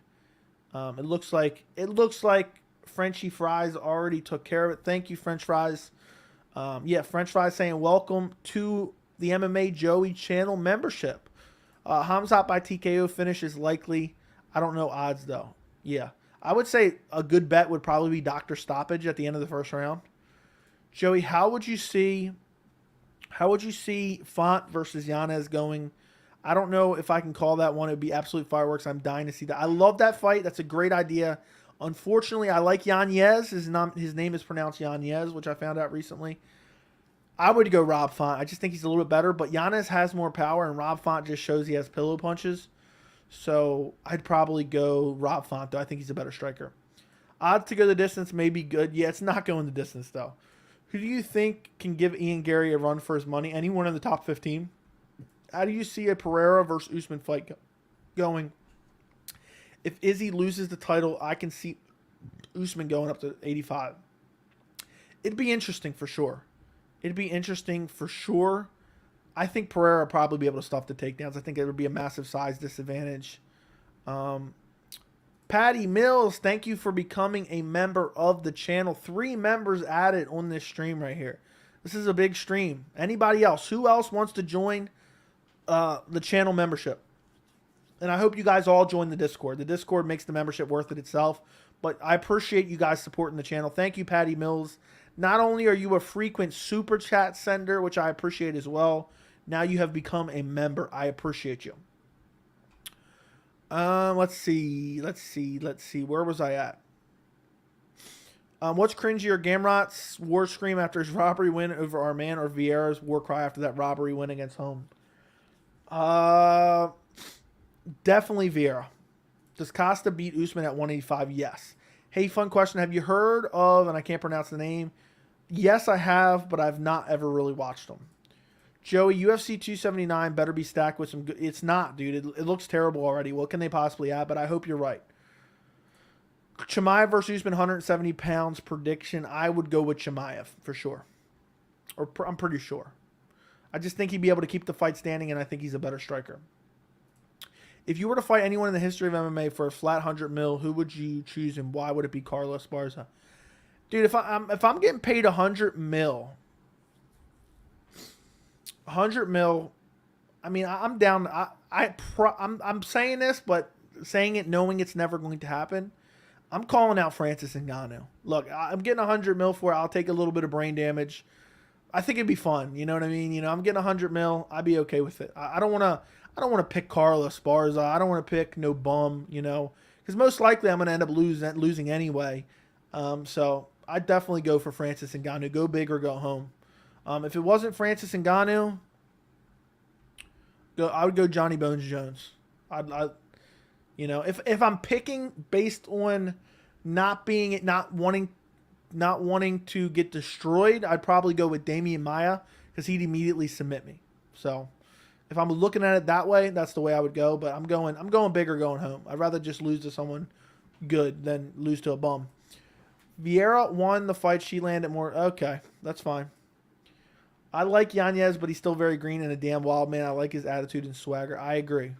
Speaker 1: It looks like Frenchy Fries already took care of it. Thank you, French Fries. Yeah, French Fries saying welcome to the MMA Joey channel membership. Khamzat by TKO finish is likely. I don't know odds though. Yeah. I would say a good bet would probably be Dr. Stoppage at the end of the first round. Joey, how would you see Font versus Yanez going? I don't know if I can call that one. It would be absolute fireworks. I'm dying to see that. I love that fight. That's a great idea. Unfortunately, I like Yanez. His name is pronounced Yanez, which I found out recently. I would go Rob Font. I just think he's a little bit better, but Yanez has more power, and Rob Font just shows he has pillow punches. So I'd probably go Rob Font, though. I think he's a better striker. Odds to go the distance may be good. Yeah, it's not going the distance, though. Who do you think can give Ian Gary a run for his money? Anyone in the top 15? How do you see a Pereira versus Usman fight going? If Izzy loses the title, I can see Usman going up to 85. It'd be interesting for sure. I think Pereira would probably be able to stuff the takedowns. I think it would be a massive size disadvantage. Patty Mills, thank you for becoming a member of the channel. 3 members added on this stream right here. This is a big stream. Anybody else? Who else wants to join the channel membership? And I hope you guys all join the Discord. The Discord makes the membership worth it itself. But I appreciate you guys supporting the channel. Thank you, Patty Mills. Not only are you a frequent super chat sender, which I appreciate as well, now you have become a member. I appreciate you. Let's see. Where was I at? What's cringier, Gamrot's war scream after his robbery win over our man, or Vieira's war cry after that robbery win against home? Definitely Vieira. Does Costa beat Usman at 185? Yes. Hey, fun question. Have you heard of, and I can't pronounce the name. Yes, I have, but I've not ever really watched them. Joey, UFC 279 better be stacked with some good. It's not, dude. It looks terrible already. What can they possibly add? But I hope you're right. Chimaev versus Usman, 170 pounds prediction. I would go with Chimaev for sure. I'm pretty sure. I just think he'd be able to keep the fight standing, and I think he's a better striker. If you were to fight anyone in the history of MMA for a flat 100 mil, who would you choose, and why would it be Carlos Esparza? Dude, if I'm getting paid 100 mil, 100 mil, I mean, I'm down. I'm saying this, but saying it knowing it's never going to happen. I'm calling out Francis Ngannou. Look, I'm getting 100 mil for it. I'll take a little bit of brain damage. I think it'd be fun. You know what I mean? You know, I'm getting 100 mil. I'd be okay with it. I don't want to pick Carlos Esparza. I don't want to pick no bum. You know, because most likely I'm going to end up losing anyway. So I'd definitely go for Francis Ngannou. Go big or go home. If it wasn't Francis Ngannou, I would go Johnny Bones Jones. You know, if I'm picking based on not wanting to get destroyed, I'd probably go with Damian Maia because he'd immediately submit me. So if I'm looking at it that way, that's the way I would go. But I'm going big or going home. I'd rather just lose to someone good than lose to a bum. Vieira won the fight. She landed more. Okay, that's fine. I like Yanez, but he's still very green and a damn wild man. I like his attitude and swagger. I agree.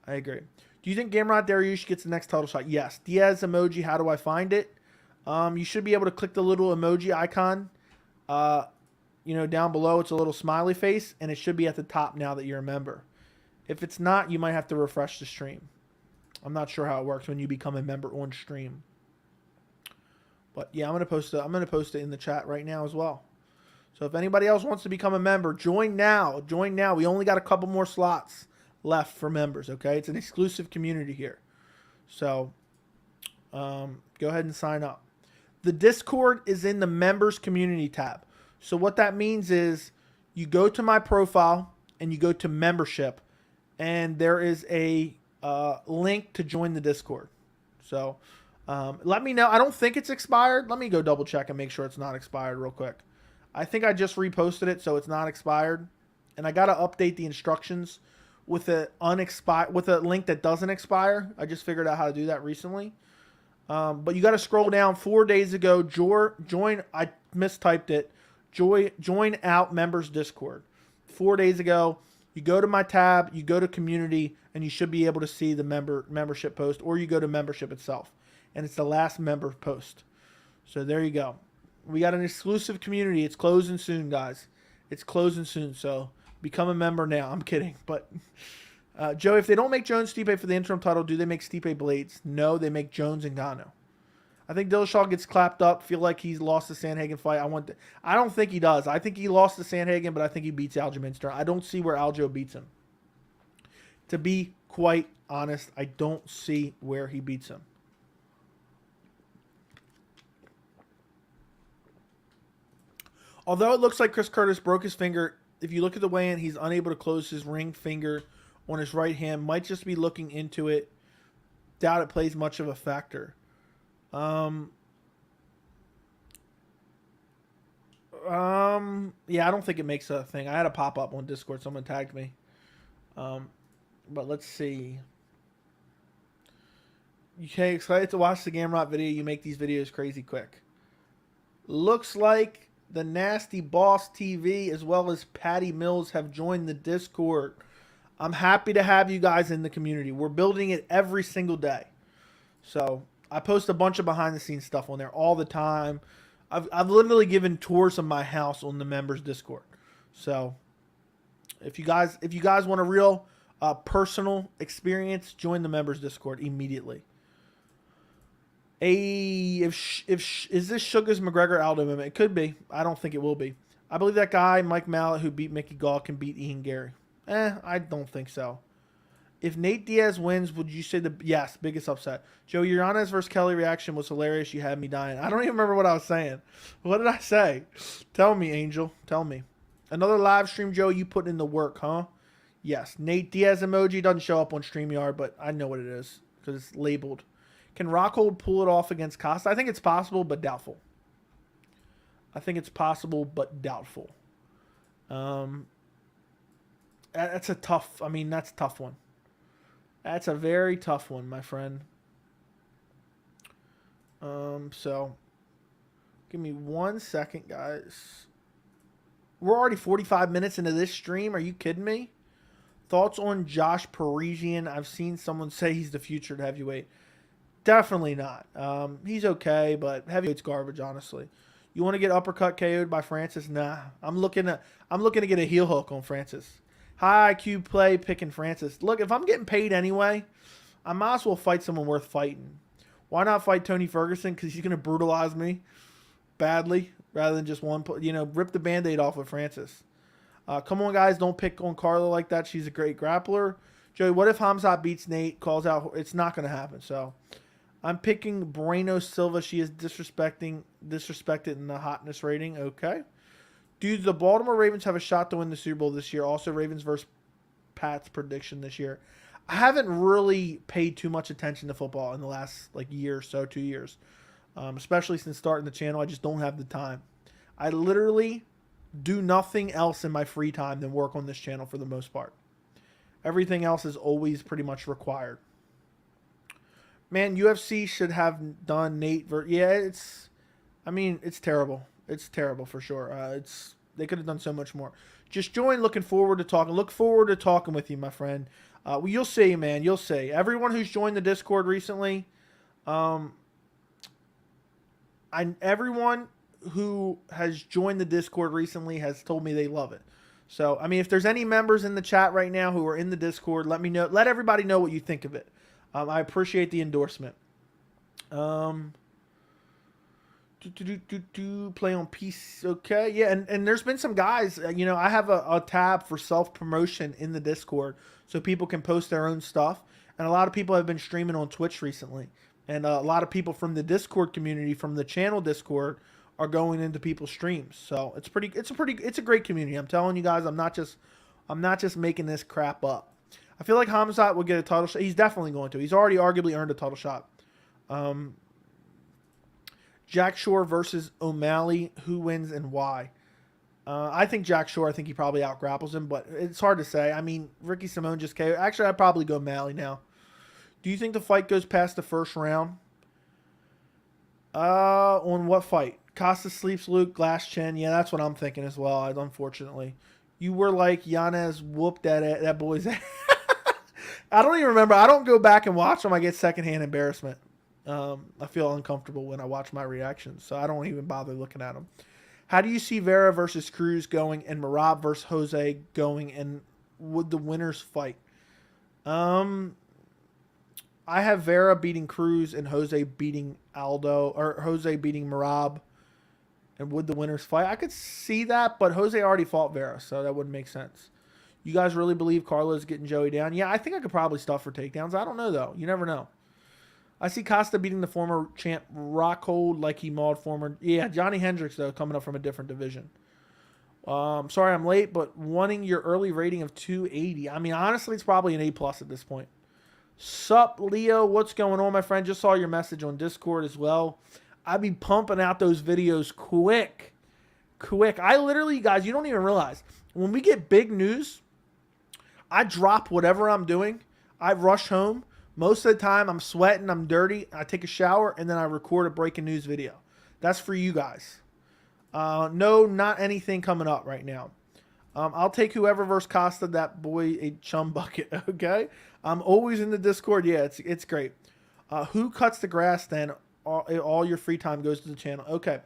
Speaker 1: Do you think Gamrot Dariush gets the next title shot? Yes. Diaz emoji, how do I find it? You should be able to click the little emoji icon. You know, down below, it's a little smiley face, and it should be at the top now that you're a member. If it's not, you might have to refresh the stream. I'm not sure how it works when you become a member on stream. But yeah, I'm gonna post it in the chat right now as well. So if anybody else wants to become a member, join now. Join now. We only got a couple more slots left for members, okay? It's an exclusive community here. So go ahead and sign up. The Discord is in the members community tab. So what that means is you go to my profile and you go to membership, and there is a link to join the Discord. So let me know. I don't think it's expired. Let me go double check and make sure it's not expired real quick. I think I just reposted it, so it's not expired. And I got to update the instructions with a link that doesn't expire. I just figured out how to do that recently. But you got to scroll down 4 days ago. Join. I mistyped it. Join out members Discord. 4 days ago, you go to my tab, you go to community, and you should be able to see the membership post, or you go to membership itself, and it's the last member post. So there you go. We got an exclusive community. It's closing soon, guys. It's closing soon, so become a member now. I'm kidding. But, Joe, if they don't make Jones Stipe for the interim title, do they make Stipe Blaydes? No, they make Jones and Ngannou. I think Dillashaw gets clapped up. Feel like he's lost the Sandhagen fight. I don't think he does. I think he lost to Sandhagen, but I think he beats Aljamain. I don't see where Aljo beats him. To be quite honest, I don't see where he beats him. Although it looks like Chris Curtis broke his finger, if you look at the weigh-in, he's unable to close his ring finger on his right hand. Might just be looking into it. Doubt it plays much of a factor. Yeah, I don't think it makes a thing. I had a pop-up on Discord. Someone tagged me. But let's see. Okay, excited to watch the Gamrot video. You make these videos crazy quick. Looks like the Nasty Boss TV as well as Patty Mills have joined the Discord. I'm happy to have you guys in the community. We're building it every single day. So I post a bunch of behind the scenes stuff on there all the time. I've literally given tours of my house on the members Discord. So if you guys want a real personal experience, join the members Discord immediately. Is this Sugar's McGregor Aldo moment? It could be. I don't think it will be. I believe that guy, Mike Mallet, who beat Mickey Gall, can beat Ian Gary. I don't think so. If Nate Diaz wins, would you say yes, biggest upset? Joe, your Yanez versus Kelly reaction was hilarious. You had me dying. I don't even remember what I was saying. What did I say? Tell me, Angel. Tell me. Another live stream, Joe, you put in the work, huh? Yes, Nate Diaz emoji doesn't show up on StreamYard, but I know what it is because it's labeled. Can Rockhold pull it off against Costa? I think it's possible, but doubtful. That's a tough. I mean, that's a tough one. That's a very tough one, my friend. So give me 1 second, guys. We're already 45 minutes into this stream. Are you kidding me? Thoughts on Josh Parisian? I've seen someone say he's the future at heavyweight. Definitely not. He's okay, but heavyweight's garbage, honestly. You want to get uppercut KO'd by Francis? Nah. I'm looking to get a heel hook on Francis. High IQ play picking Francis. Look, if I'm getting paid anyway, I might as well fight someone worth fighting. Why not fight Tony Ferguson? Because he's going to brutalize me badly rather than just one. Rip the Band-Aid off with Francis. Come on, guys. Don't pick on Carla like that. She's a great grappler. Joey, what if Khamzat beats Nate, calls out? It's not going to happen. So I'm picking Breno Silva. She is disrespected in the hotness rating. Okay. Do the Baltimore Ravens have a shot to win the Super Bowl this year? Also, Ravens versus Pats prediction this year. I haven't really paid too much attention to football in the last year or so, 2 years. Especially since starting the channel. I just don't have the time. I literally do nothing else in my free time than work on this channel for the most part. Everything else is always pretty much required. Man, UFC should have done Nate. It's terrible. It's terrible for sure. They could have done so much more. Just join. Looking forward to talking. Look forward to talking with you, my friend. You'll see, man. You'll see. Everyone who's joined the Discord recently, everyone who has joined the Discord recently has told me they love it. So, I mean, if there's any members in the chat right now who are in the Discord, let me know. Let everybody know what you think of it. I appreciate the endorsement. Play on PC. Okay, yeah, and there's been some guys. I have a tab for self-promotion in the Discord so people can post their own stuff. And a lot of people have been streaming on Twitch recently. And a lot of people from the Discord community, from the channel Discord, are going into people's streams. So it's a great community. I'm telling you guys, I'm not just making this crap up. I feel like Khamzat will get a title shot. He's definitely going to. He's already arguably earned a title shot. Jack Shore versus O'Malley. Who wins and why? I think Jack Shore. I think he probably out-grapples him, but it's hard to say. I mean, Ricky Simone just KO. Actually, I'd probably go O'Malley now. Do you think the fight goes past the first round? On what fight? Costa sleeps Luke, glass chin. Yeah, that's what I'm thinking as well, unfortunately. You were like, Yanez whooped that boy's ass. I don't even remember. I don't go back and watch them. I get secondhand embarrassment. I feel uncomfortable when I watch my reactions, so I don't even bother looking at them. How do you see Vera versus Cruz going and Merab versus Jose going, and would the winners fight? I have Vera beating Cruz and Jose beating Aldo, or Jose beating Merab. And would the winners fight? I could see that, but Jose already fought Vera, so that wouldn't make sense. You guys really believe Carlo's getting Joey down? Yeah, I think I could probably stuff for takedowns. I don't know, though. You never know. I see Costa beating the former champ Rockhold like he mauled former... Yeah, Johnny Hendricks, though, coming up from a different division. Sorry I'm late, but wanting your early rating of 280. I mean, honestly, it's probably an A+ at this point. Sup, Leo? What's going on, my friend? Just saw your message on Discord as well. I be pumping out those videos quick. I literally, guys, you don't even realize. When we get big news, I drop whatever I'm doing. I rush home. Most of the time, I'm sweating, I'm dirty. I take a shower, and then I record a breaking news video. That's for you guys. No, not anything coming up right now. I'll take whoever versus Costa. That boy, a chum bucket, okay? I'm always in the Discord. Yeah, it's great. Who cuts the grass then? All your free time goes to the channel. Okay.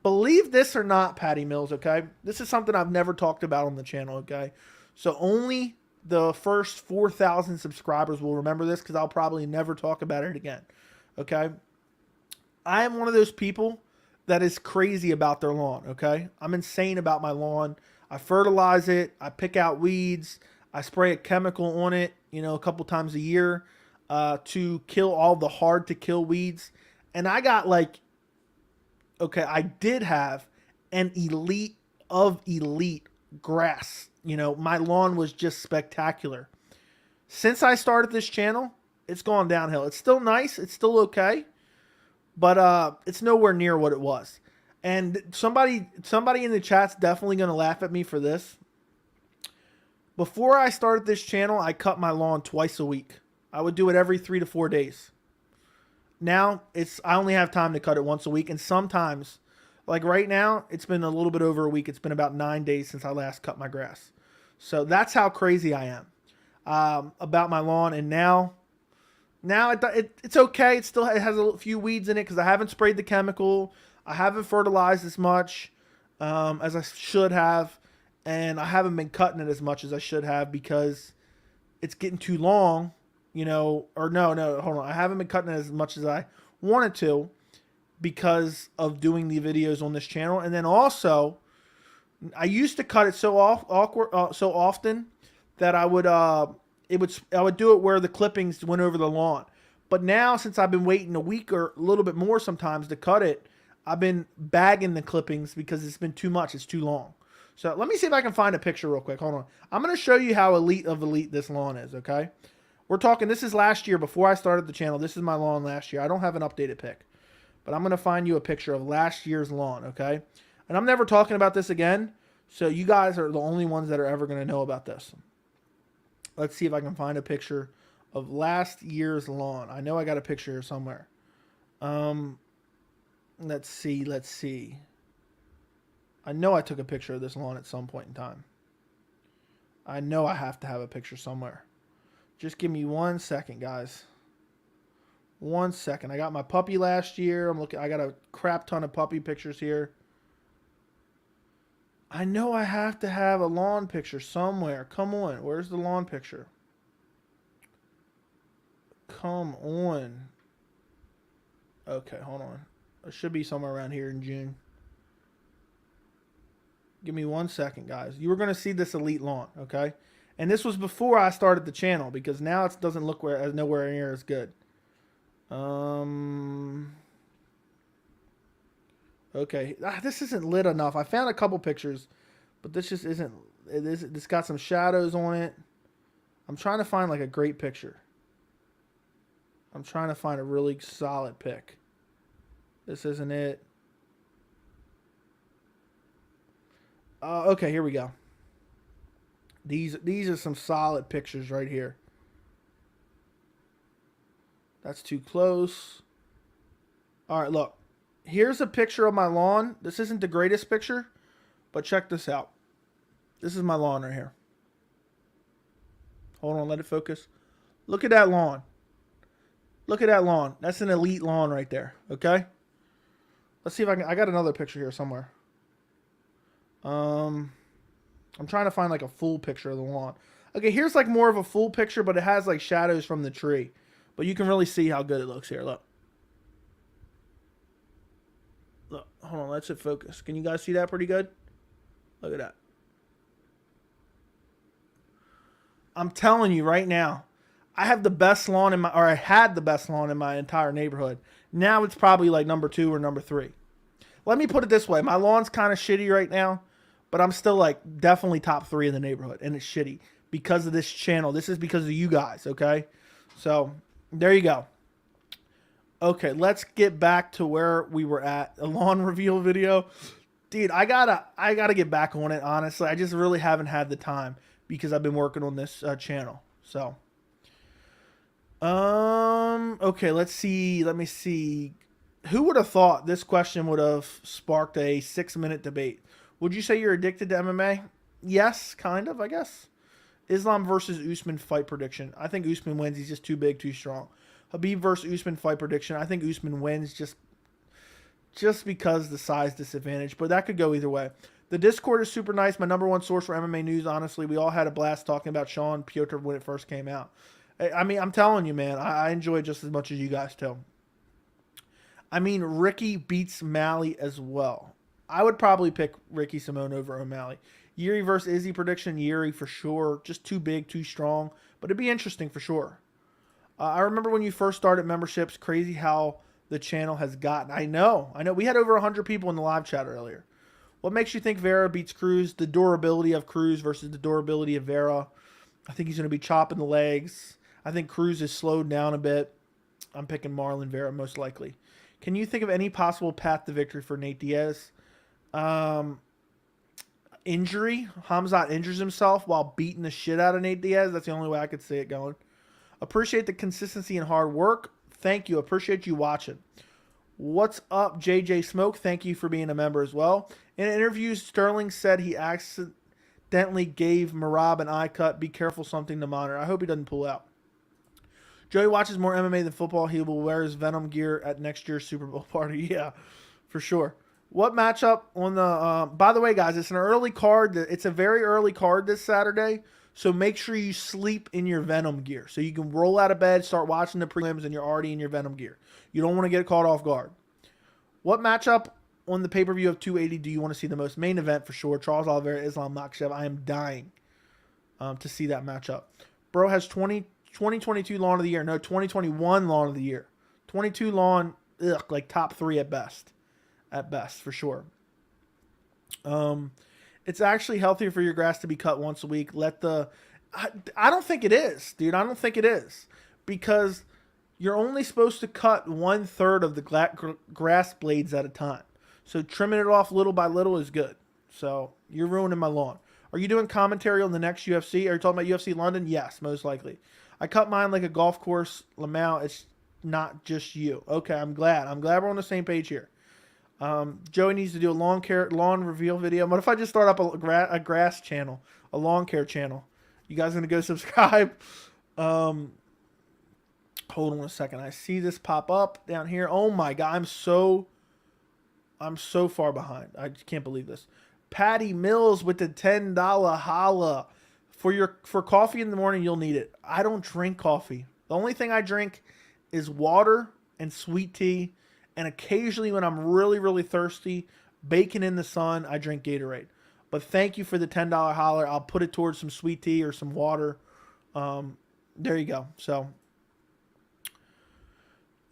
Speaker 1: Believe this or not, Patty Mills, okay? This is something I've never talked about on the channel, okay? So only the first 4,000 subscribers will remember this because I'll probably never talk about it again, okay? I am one of those people that is crazy about their lawn, okay? I'm insane about my lawn. I fertilize it. I pick out weeds. I spray a chemical on it, a couple times a year to kill all the hard-to-kill weeds. And I got I did have an elite of elite grass. You know, my lawn was just spectacular. Since I started this channel, it's gone downhill. It's still nice. It's still okay. But it's nowhere near what it was. And somebody in the chat's definitely going to laugh at me for this. Before I started this channel, I cut my lawn twice a week. I would do it every 3 to 4 days. Now, I only have time to cut it once a week. And sometimes, like right now, it's been a little bit over a week. It's been about 9 days since I last cut my grass. So that's how crazy I am about my lawn. And now it's okay. It has a few weeds in it because I haven't sprayed the chemical. I haven't fertilized as much as I should have. And I haven't been cutting it as much as I should have because it's getting too long, you know. Or no, hold on. I haven't been cutting it as much as I wanted to because of doing the videos on this channel. And then also, I used to cut it so often that I would do it where the clippings went over the lawn. But now, since I've been waiting a week or a little bit more sometimes to cut it, I've been bagging the clippings because it's been too much. It's too long. So let me see if I can find a picture real quick. Hold on. I'm going to show you how elite of elite this lawn is, okay? We're talking, this is last year before I started the channel. This is my lawn last year. I don't have an updated pic. But I'm going to find you a picture of last year's lawn, okay? And I'm never talking about this again. So you guys are the only ones that are ever going to know about this. Let's see if I can find a picture of last year's lawn. I know I got a picture here somewhere. Let's see. I know I took a picture of this lawn at some point in time. I know I have to have a picture somewhere. Just give me 1 second, guys. 1 second. I got my puppy last year. I got a crap ton of puppy pictures here. I know I have to have a lawn picture somewhere. Come on. Where's the lawn picture? Come on. Okay, hold on. It should be somewhere around here in June. Give me 1 second, guys. You were going to see this elite lawn, okay? And this was before I started the channel because now it doesn't look nowhere near as good. Okay, this isn't lit enough. I found a couple pictures, but this just isn't. It's got some shadows on it. I'm trying to find like a great picture. I'm trying to find a really solid pic. This isn't it. Okay, here we go. These are some solid pictures right here. That's too close. All right, look. Here's a picture of my lawn. This isn't the greatest picture, but check this out. This is my lawn right here. Hold on, let it focus. Look at that lawn. Look at that lawn. That's an elite lawn right there, okay? Let's see if I got another picture here somewhere. I'm trying to find like a full picture of the lawn. Okay, here's like more of a full picture, but it has like shadows from the tree. But you can really see how good it looks here. Look. Look, hold on, let's it focus. Can you guys see that pretty good? Look at that. I'm telling you right now, I have the best lawn I had the best lawn in my entire neighborhood. Now it's probably like number 2 or number 3. Let me put it this way. My lawn's kind of shitty right now, but I'm still like definitely top 3 in the neighborhood, and it's shitty because of this channel. This is because of you guys, okay? So there you go. Okay, let's get back to where we were at. A lawn reveal video. Dude, I gotta get back on it, honestly. I just really haven't had the time because I've been working on this channel. So, okay, let's see. Let me see. Who would have thought this question would have sparked a 6-minute debate? Would you say you're addicted to MMA? Yes, kind of, I guess. Islam versus Usman fight prediction. I think Usman wins. He's just too big, too strong. Khabib versus Usman fight prediction. I think Usman wins just because the size disadvantage, but that could go either way. The Discord is super nice. My #1 source for MMA news, honestly. We all had a blast talking about Sean Petr when it first came out. I mean, I'm telling you, man, I enjoy it just as much as you guys do. I mean, Ricky beats Malley as well. I would probably pick Ricky Simone over O'Malley. Yuri versus Izzy prediction. Yuri for sure. Just too big, too strong. But it'd be interesting for sure. I remember when you first started memberships, crazy how the channel has gotten. I know. We had over 100 people in the live chat earlier. What makes you think Vera beats Cruz? The durability of Cruz versus the durability of Vera. I think he's going to be chopping the legs. I think Cruz is slowed down a bit. I'm picking Marlon Vera most likely. Can you think of any possible path to victory for Nate Diaz? Injury. Khamzat injures himself while beating the shit out of Nate Diaz. That's the only way I could see it going. Appreciate the consistency and hard work. Thank you. Appreciate you watching. What's up, JJ Smoke? Thank you for being a member as well. In an interview, Sterling said he accidentally gave Merab an eye cut. Be careful, something to monitor. I hope he doesn't pull out. Joey watches more MMA than football. He will wear his Venom gear at next year's Super Bowl party. Yeah, for sure. What matchup on the... by the way, guys, it's an early card. It's a very early card this Saturday. So make sure you sleep in your Venom gear. So you can roll out of bed, start watching the prelims, and you're already in your Venom gear. You don't want to get caught off guard. What matchup on the pay-per-view of 280 do you want to see the most? Main event for sure. Charles Oliveira, Islam Makhachev. I am dying to see that matchup. Bro has 2022 Lawn of the Year. No, 2021 Lawn of the Year. 22 Lawn, like top 3 at best. At best, for sure. It's actually healthier for your grass to be cut once a week. I don't think it is, dude. I don't think it is. Because you're only supposed to cut 1/3 of the grass blades at a time. So trimming it off little by little is good. So you're ruining my lawn. Are you doing commentary on the next UFC? Are you talking about UFC London? Yes, most likely. I cut mine like a golf course, Lamau. It's not just you. Okay, I'm glad. I'm glad we're on the same page here. Joey needs to do a lawn reveal video. What if I just start up a grass channel, a lawn care channel? You guys gonna go subscribe? Hold on a second. I see this pop up down here. Oh my god, I'm so far behind. I can't believe this. Patty Mills with the $10 holla. For coffee in the morning, you'll need it. I don't drink coffee. The only thing I drink is water and sweet tea. And occasionally when I'm really, really thirsty, baking in the sun, I drink Gatorade. But thank you for the $10 holler. I'll put it towards some sweet tea or some water. There you go. So,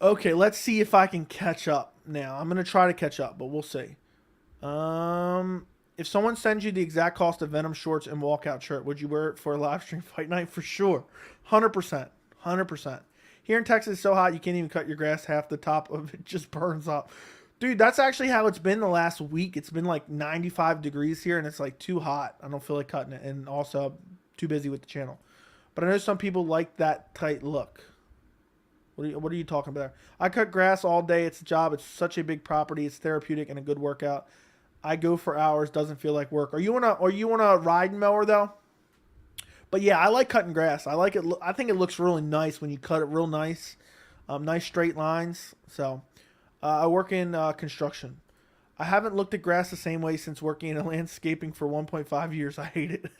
Speaker 1: okay, let's see if I can catch up now. I'm going to try to catch up, but we'll see. If someone sends you the exact cost of Venom shorts and walkout shirt, would you wear it for a live stream fight night? For sure. 100%. 100%. Here in Texas, it's so hot you can't even cut your grass. Half the top of it just burns up. Dude, that's actually how it's been the last week. It's been like 95 degrees here, and it's like too hot. I don't feel like cutting it, and also I'm too busy with the channel. But I know some people like that tight look. What are you talking about? I cut grass all day. It's a job. It's such a big property. It's therapeutic and a good workout. I go for hours. Doesn't feel like work. Are you on a riding mower though? But yeah, I like cutting grass. I like it. I think it looks really nice when you cut it real nice. Nice straight lines. So I work in construction. I haven't looked at grass the same way since working in landscaping for 1.5 years. I hate it.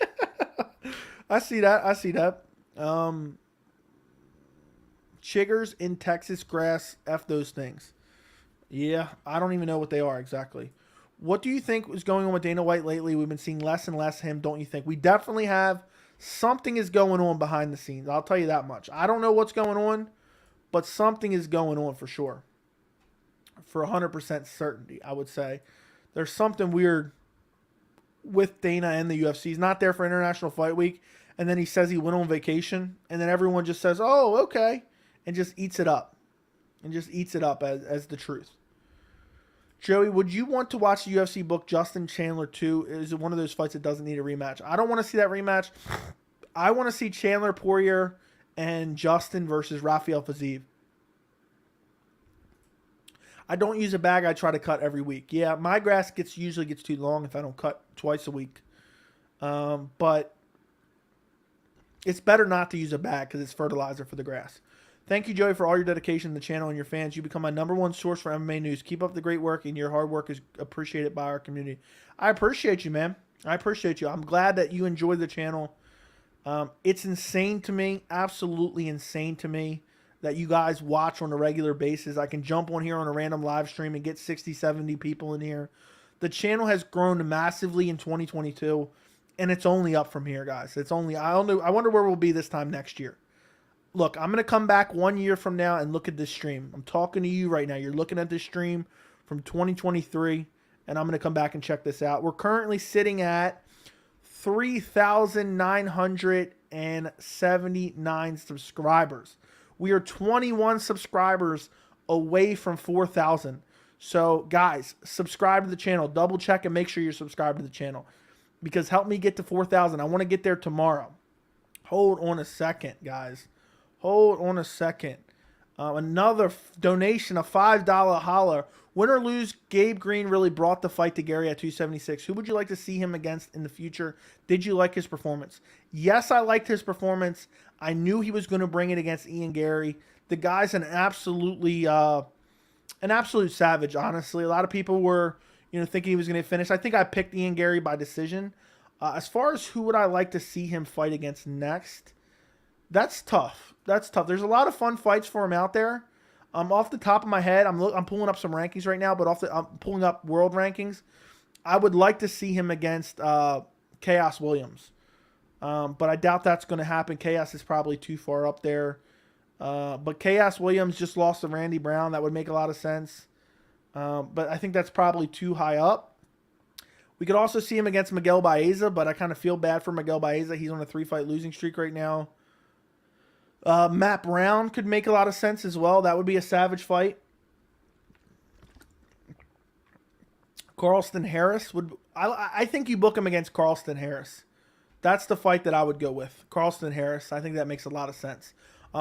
Speaker 1: I see that. Chiggers in Texas grass. F those things. Yeah, I don't even know what they are exactly. What do you think is going on with Dana White lately? We've been seeing less and less of him, don't you think? We definitely have. Something is going on behind the scenes. I'll tell you that much. I don't know what's going on, but something is going on for sure. For 100% certainty, I would say. There's something weird with Dana and the UFC. He's not there for International Fight Week, and then he says he went on vacation, and then everyone just says, oh, okay, and just eats it up. And just eats it up as the truth. Joey, would you want to watch the UFC book Justin Chandler 2? Is it one of those fights that doesn't need a rematch? I don't want to see that rematch. I want to see Chandler Poirier and Justin versus Rafael Fiziev. I don't use a bag. I try to cut every week. Yeah, my grass usually gets too long if I don't cut twice a week. But it's better not to use a bag because it's fertilizer for the grass. Thank you, Joey, for all your dedication to the channel and your fans. You become my #1 source for MMA news. Keep up the great work, and your hard work is appreciated by our community. I appreciate you, man. I appreciate you. I'm glad that you enjoy the channel. It's insane to me, absolutely insane to me, that you guys watch on a regular basis. I can jump on here on a random live stream and get 60, 70 people in here. The channel has grown massively in 2022, and it's only up from here, guys. It's only, I wonder where we'll be this time next year. Look, I'm going to come back 1 year from now and look at this stream. I'm talking to you right now. You're looking at this stream from 2023, and I'm going to come back and check this out. We're currently sitting at 3,979 subscribers. We are 21 subscribers away from 4,000. So, guys, subscribe to the channel. Double check and make sure you're subscribed to the channel, because help me get to 4,000. I want to get there tomorrow. Hold on a second, guys. Hold on a second. Another donation, a $5 holler. Win or lose, Gabe Green really brought the fight to Gary at 276. Who would you like to see him against in the future? Did you like his performance? Yes, I liked his performance. I knew he was going to bring it against Ian Gary. The guy's an absolute savage, honestly. A lot of people were, thinking he was going to finish. I think I picked Ian Gary by decision. As far as who would I like to see him fight against next, that's tough. That's tough. There's a lot of fun fights for him out there. Off the top of my head, I'm pulling up some rankings right now, but I'm pulling up world rankings. I would like to see him against Chaos Williams, but I doubt that's going to happen. Chaos is probably too far up there. But Chaos Williams just lost to Randy Brown. That would make a lot of sense. But I think that's probably too high up. We could also see him against Miguel Baeza, but I kind of feel bad for Miguel Baeza. He's on a 3-fight losing streak right now. Matt Brown could make a lot of sense as well. That would be a savage fight. Carlston Harris would. I think you book him against Carlston Harris. That's the fight that I would go with. Carlston Harris. I think that makes a lot of sense.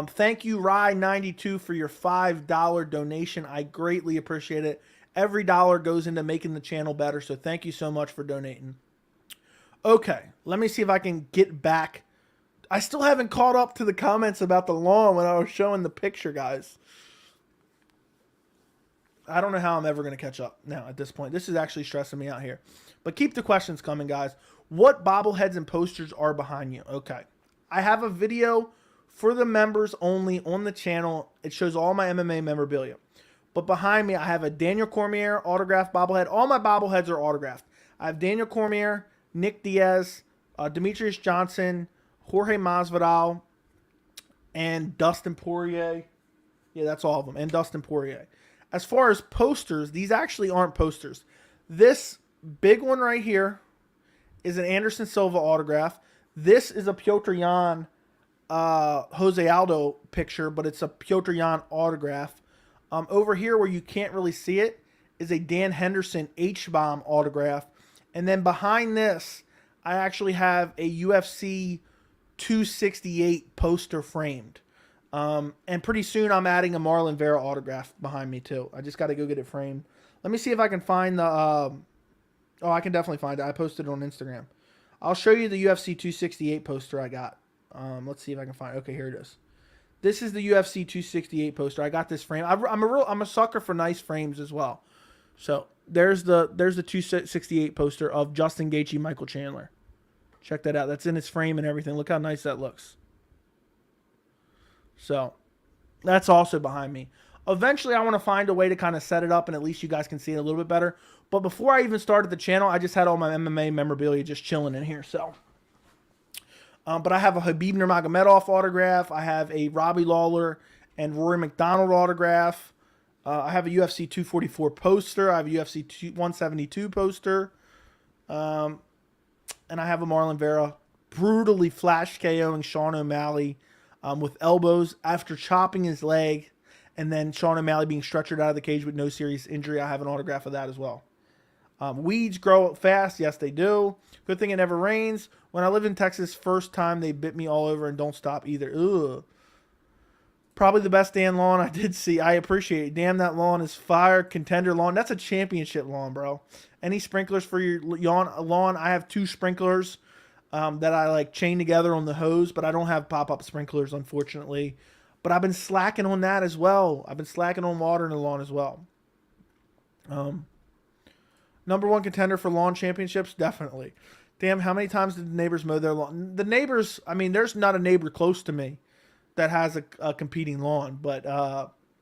Speaker 1: Thank you, Rye92, for your $5 donation. I greatly appreciate it. Every dollar goes into making the channel better, so thank you so much for donating. Okay, let me see if I can get back. I still haven't caught up to the comments about the lawn when I was showing the picture, guys. I don't know how I'm ever going to catch up now at this point. This is actually stressing me out here. But keep the questions coming, guys. What bobbleheads and posters are behind you? Okay. I have a video for the members only on the channel. It shows all my MMA memorabilia. But behind me, I have a Daniel Cormier autographed bobblehead. All my bobbleheads are autographed. I have Daniel Cormier, Nate Diaz, Demetrius Johnson, Jorge Masvidal, and Dustin Poirier. Yeah, that's all of them. And Dustin Poirier. As far as posters, these actually aren't posters. This big one right here is an Anderson Silva autograph. This is a Petr Yan Jose Aldo picture, but it's a Petr Yan autograph. Over here where you can't really see it is a Dan Henderson H-Bomb autograph. And then behind this, I actually have a UFC 268 poster framed. And pretty soon I'm adding a Marlon Vera autograph behind me too. I just got to go get it framed. Let me see if I can find the... oh, I can definitely find it. I posted it on Instagram. I'll show you the UFC 268 poster I got. Let's see if I can find it. Okay, here it is. This is the UFC 268 poster. I got this frame. I'm a sucker for nice frames as well. So there's the 268 poster of Justin Gaethje, Michael Chandler. Check that out. That's in its frame and everything. Look how nice that looks. So that's also behind me. Eventually, I want to find a way to kind of set it up and at least you guys can see it a little bit better. But before I even started the channel, I just had all my MMA memorabilia just chilling in here. So, but I have a Khabib Nurmagomedov autograph. I have a Robbie Lawler and Rory McDonald autograph. I have a UFC 244 poster. I have a UFC 172 poster. And I have a Marlon Vera brutally flash KOing Sean O'Malley with elbows after chopping his leg. And then Sean O'Malley being stretchered out of the cage with no serious injury. I have an autograph of that as well. Weeds grow fast. Yes, they do. Good thing it never rains. When I lived in Texas, first time they bit me all over and don't stop either. Ugh. Probably the best damn lawn I did see. I appreciate it. Damn, that lawn is fire. Contender lawn. That's a championship lawn, bro. Any sprinklers for your lawn? I have 2 sprinklers that I like chain together on the hose, but I don't have pop-up sprinklers, unfortunately. But I've been slacking on that as well. I've been slacking on water in the lawn as well. Number 1 contender for lawn championships? Definitely. Damn, how many times did the neighbors mow their lawn? The neighbors, I mean, there's not a neighbor close to me that has a competing lawn. But,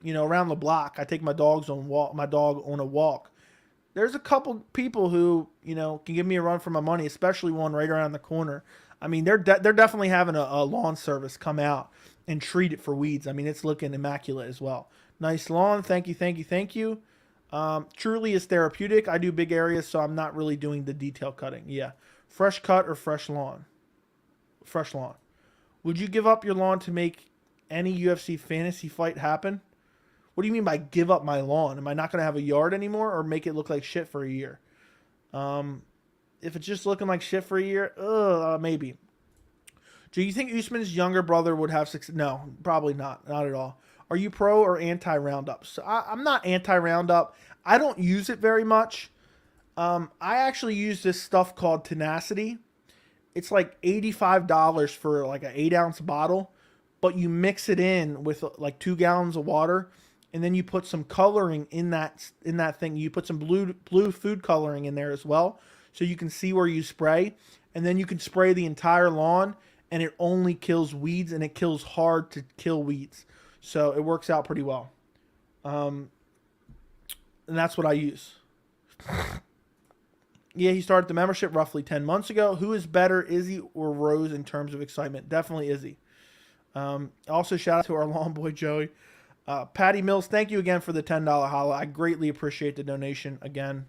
Speaker 1: you know, around the block, I take my dog on a walk. There's a couple people who, you know, can give me a run for my money, especially one right around the corner. I mean, they're definitely having a lawn service come out and treat it for weeds. I mean, it's looking immaculate as well. Nice lawn. Thank you, thank you, thank you. Truly is therapeutic. I do big areas, so I'm not really doing the detail cutting. Yeah. Fresh cut or fresh lawn? Fresh lawn. Would you give up your lawn to make any UFC fantasy fight happen? What do you mean by give up my lawn? Am I not going to have a yard anymore or make it look like shit for a year? If it's just looking like shit for a year, maybe. Do you think Usman's younger brother would have success? No, probably not. Not at all. Are you pro or anti-Roundup? So I'm not anti-Roundup. I don't use it very much. I actually use this stuff called Tenacity. It's like $85 for like an 8-ounce bottle, but you mix it in with like 2 gallons of water, and then you put some coloring in that thing. You put some blue food coloring in there as well, so you can see where you spray, and then you can spray the entire lawn, and it only kills weeds, and it kills hard to kill weeds. So it works out pretty well. And that's what I use. Yeah, he started the membership roughly 10 months ago. Who is better, Izzy or Rose, in terms of excitement? Definitely Izzy. Also, shout out to our lawn boy, Joey. Patty Mills, thank you again for the $10 holla. I greatly appreciate the donation again.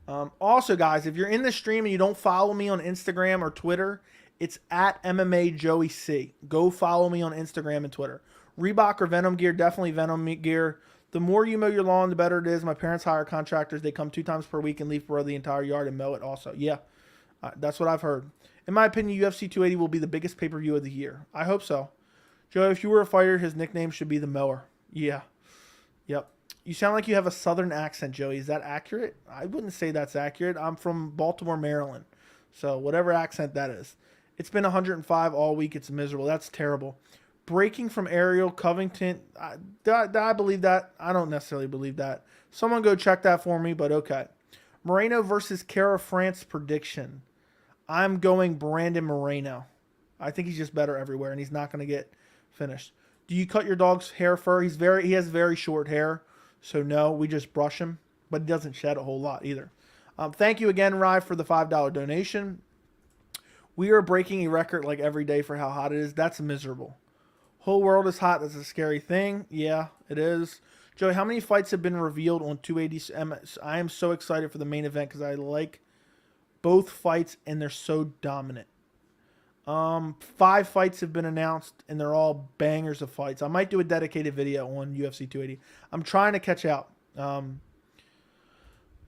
Speaker 1: Also, guys, if you're in the stream and you don't follow me on Instagram or Twitter, it's at MMA Joey C. Go follow me on Instagram and Twitter. Reebok or Venom gear, definitely Venom gear. The more you mow your lawn, the better it is. My parents hire contractors. They come 2 times per week and leaf row the entire yard and mow it also. Yeah, that's what I've heard. In my opinion, UFC 280 will be the biggest pay-per-view of the year. I hope so. Joe, if you were a fighter, his nickname should be the Mower. Yeah. Yep. You sound like you have a southern accent, Joey. Is that accurate? I wouldn't say that's accurate. I'm from Baltimore, Maryland. So whatever accent that is. It's been 105 all week. It's miserable. That's terrible. Breaking from Ariel Covington. I believe that. I don't necessarily believe that. Someone go check that for me, but okay. Moreno versus Kara France prediction. I'm going Brandon Moreno. I think he's just better everywhere, and he's not going to get finished. Do you cut your dog's hair fur? He has very short hair, so no, we just brush him, but he doesn't shed a whole lot either. Thank you again, Rye, for the $5 donation. We are breaking a record like every day for how hot it is. That's miserable. Whole world is hot. That's a scary thing. Yeah, it is. Joey, how many fights have been revealed on 280? I am so excited for the main event because I like both fights and they're so dominant. 5 fights have been announced and they're all bangers of fights. I might do a dedicated video on UFC 280. I'm trying to catch out.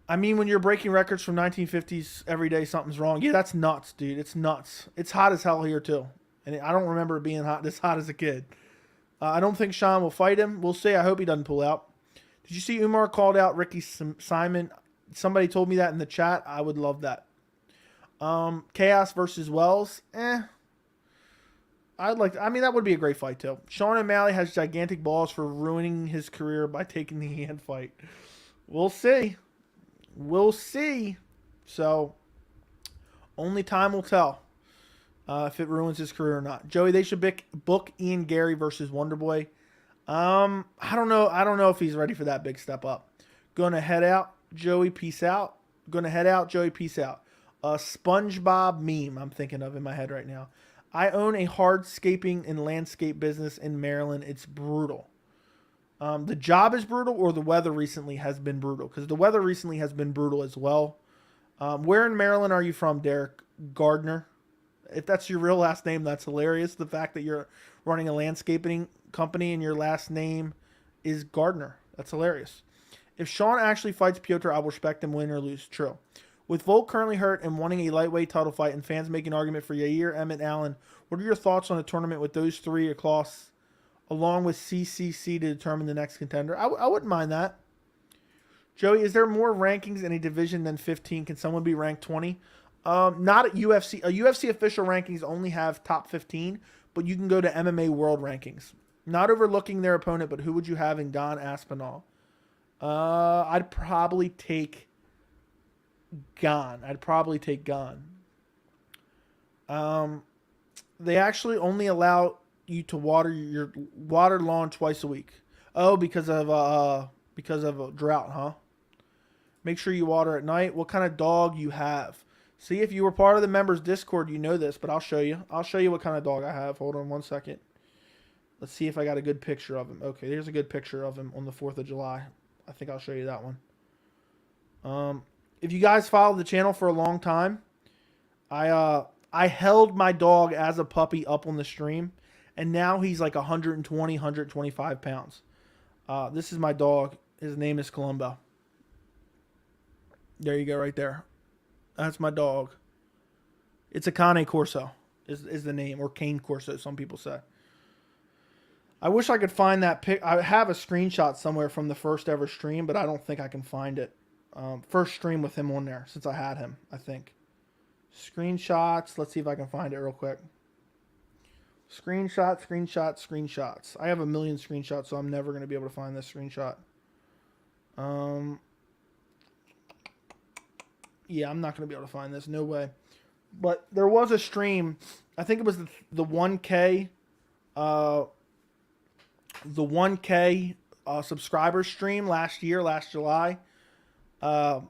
Speaker 1: I mean, when you're breaking records from 1950s every day, something's wrong. Yeah, that's nuts, dude. It's nuts. It's hot as hell here, too. And I don't remember it being this hot as a kid. I don't think Sean will fight him. We'll see. I hope he doesn't pull out. Did you see Umar called out Ricky Simon? Somebody told me that in the chat. I would love that. Chaos versus Wells. That would be a great fight, too. Sean O'Malley has gigantic balls for ruining his career by taking the hand fight. We'll see. We'll see. So, only time will tell if it ruins his career or not. Joey, they should book Ian Gary versus Wonderboy. I don't know. I don't know if he's ready for that big step up. Gonna head out, Joey. Peace out. Gonna head out, Joey. Peace out. A SpongeBob meme I'm thinking of in my head right now. I own a hardscaping and landscape business in Maryland. It's brutal. The job is brutal, or the weather recently has been brutal? Because the weather recently has been brutal as well. Where in Maryland are you from, Derek Gardner? If that's your real last name, that's hilarious. The fact that you're running a landscaping company and your last name is Gardner. That's hilarious. If Sean actually fights Petr, I will respect him, win or lose. True. With Volk currently hurt and wanting a lightweight title fight and fans making an argument for Yair, Emmett, Allen, what are your thoughts on a tournament with those 3 across, along with CCC to determine the next contender? I wouldn't mind that. Joey, is there more rankings in a division than 15? Can someone be ranked 20? Not at UFC. UFC official rankings only have top 15, but you can go to MMA World Rankings. Not overlooking their opponent, but who would you have in Don Aspinall? I'd probably take Gon. They actually only allow you to water your lawn twice a week. Oh, because of a drought, huh? Make sure you water at night. What kind of dog you have? See, if you were part of the members Discord, you know this, but I'll show you. I'll show you what kind of dog I have. Hold on one second. Let's see if I got a good picture of him. Okay, here's a good picture of him on the 4th of July. I think I'll show you that one. If you guys follow the channel for a long time, I held my dog as a puppy up on the stream, and now he's like 120, 125 pounds. This is my dog. His name is Columbo. There you go, right there. That's my dog. It's a Cane Corso is the name, or Cane Corso, some people say. I wish I could find that pic. I have a screenshot somewhere from the first ever stream, but I don't think I can find it. First stream with him on there since I had him, I think. Screenshots. Let's see if I can find it real quick. Screenshots. I have a million screenshots, so I'm never going to be able to find this screenshot. Yeah, I'm not going to be able to find this. No way. But there was a stream. I think it was the 1K. The 1K subscriber stream last July. I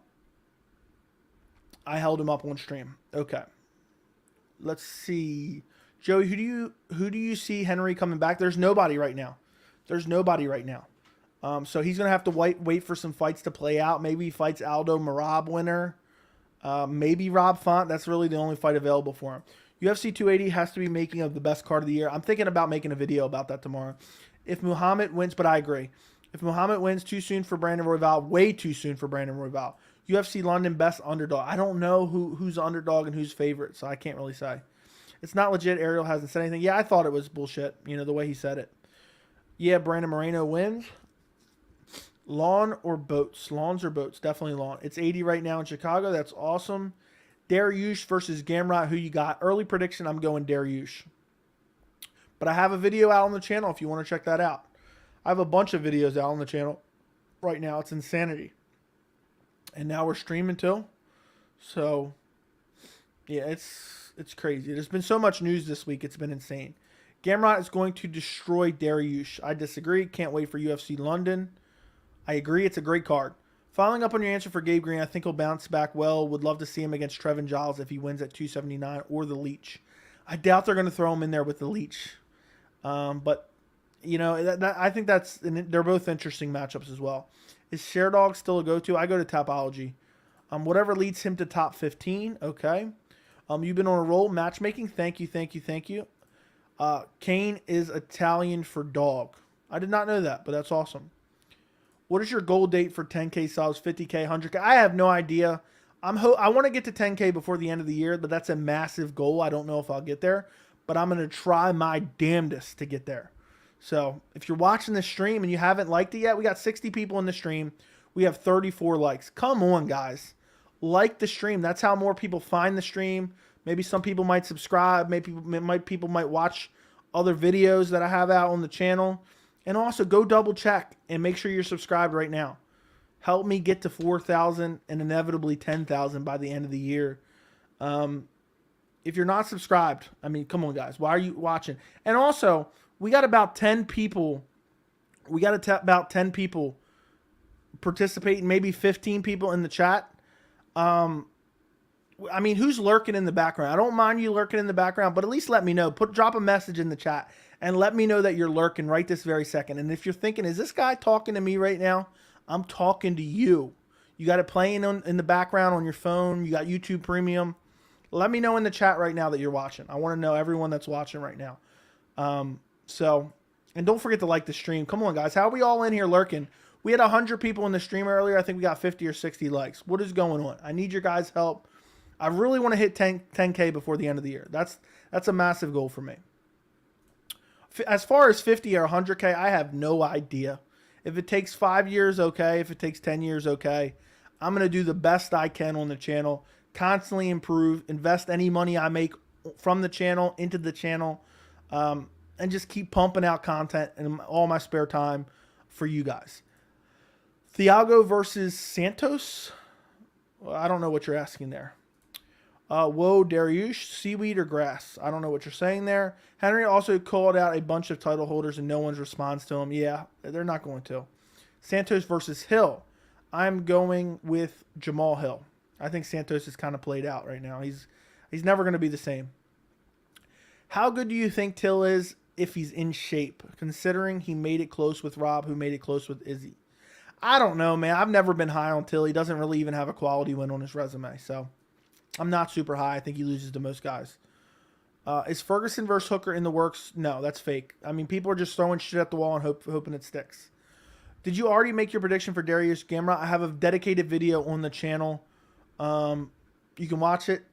Speaker 1: held him up on stream. Okay. Let's see. Joey, who do you see Henry coming back? There's nobody right now. So he's going to have to wait for some fights to play out. Maybe he fights Aldo Marab winner. Maybe Rob Font. That's really the only fight available for him. UFC 280 has to be making of the best card of the year. I'm thinking about making a video about that tomorrow. If Muhammad wins, but I agree. If Muhammad wins, too soon for Brandon Royval. Way too soon for Brandon Royval. UFC London, best underdog. I don't know who's the underdog and who's favorite, so I can't really say. It's not legit. Ariel hasn't said anything. Yeah, I thought it was bullshit, the way he said it. Yeah, Brandon Moreno wins. Lawn or boats? Lawns or boats? Definitely lawn. It's 80 right now in Chicago. That's awesome. Dariush versus Gamrot. Who you got? Early prediction, I'm going Dariush. But I have a video out on the channel if you want to check that out. I have a bunch of videos out on the channel right now. It's insanity. And now we're streaming too. So, yeah, it's crazy. There's been so much news this week. It's been insane. Gamrot is going to destroy Dariush. I disagree. Can't wait for UFC London. I agree. It's a great card. Following up on your answer for Gabe Green, I think he'll bounce back well. Would love to see him against Trevin Giles if he wins at 279 or the Leech. I doubt they're going to throw him in there with the Leech. But, I think they're both interesting matchups as well. Is Sherdog still a go-to? I go to Topology. Whatever leads him to top 15. Okay. You've been on a roll. Matchmaking. Thank you. Kane is Italian for dog. I did not know that, but that's awesome. What is your goal date for 10K subs, 50K, 100K? I have no idea. I want to get to 10K before the end of the year, but that's a massive goal. I don't know if I'll get there, but I'm going to try my damnedest to get there. So if you're watching this stream and you haven't liked it yet, we got 60 people in the stream. We have 34 likes. Come on, guys. Like the stream. That's how more people find the stream. Maybe some people might subscribe. Maybe people might watch other videos that I have out on the channel. And also go double check and make sure you're subscribed right now. Help me get to 4,000 and inevitably 10,000 by the end of the year. If you're not subscribed, come on, guys. Why are you watching? And also, we got about 10 people. We got about 10 people participating, maybe 15 people in the chat. Who's lurking in the background? I don't mind you lurking in the background, but at least let me know. Drop a message in the chat and let me know that you're lurking right this very second. And if you're thinking, is this guy talking to me right now? I'm talking to you. You got it playing in the background on your phone. You got YouTube Premium. Let me know in the chat right now that you're watching. I want to know everyone that's watching right now. And don't forget to like the stream. Come on, guys. How are we all in here lurking? We had 100 people in the stream earlier. I think we got 50 or 60 likes. What is going on? I need your guys' help. I really want to hit 10K before the end of the year. That's a massive goal for me. As far as 50 or 100K, I have no idea. If it takes 5 years, okay. If it takes 10 years, okay. I'm going to do the best I can on the channel, constantly improve, invest any money I make from the channel into the channel, and just keep pumping out content in all my spare time for you guys. Thiago versus Santos? Well, I don't know what you're asking there. Whoa, Dariush, seaweed or grass? I don't know what you're saying there. Henry also called out a bunch of title holders and no one responds to him. Yeah, they're not going to. Santos versus Hill. I'm going with Jamal Hill. I think Santos is kind of played out right now. He's never going to be the same. How good do you think Till is if he's in shape, considering he made it close with Rob, who made it close with Izzy? I don't know, man. I've never been high on Till. He doesn't really even have a quality win on his resume, so I'm not super high. I think he loses to most guys. Is Ferguson versus Hooker in the works? No, that's fake. I mean, people are just throwing shit at the wall and hoping it sticks. Did you already make your prediction for Dariush Gamrot? I have a dedicated video on the channel. You can watch it.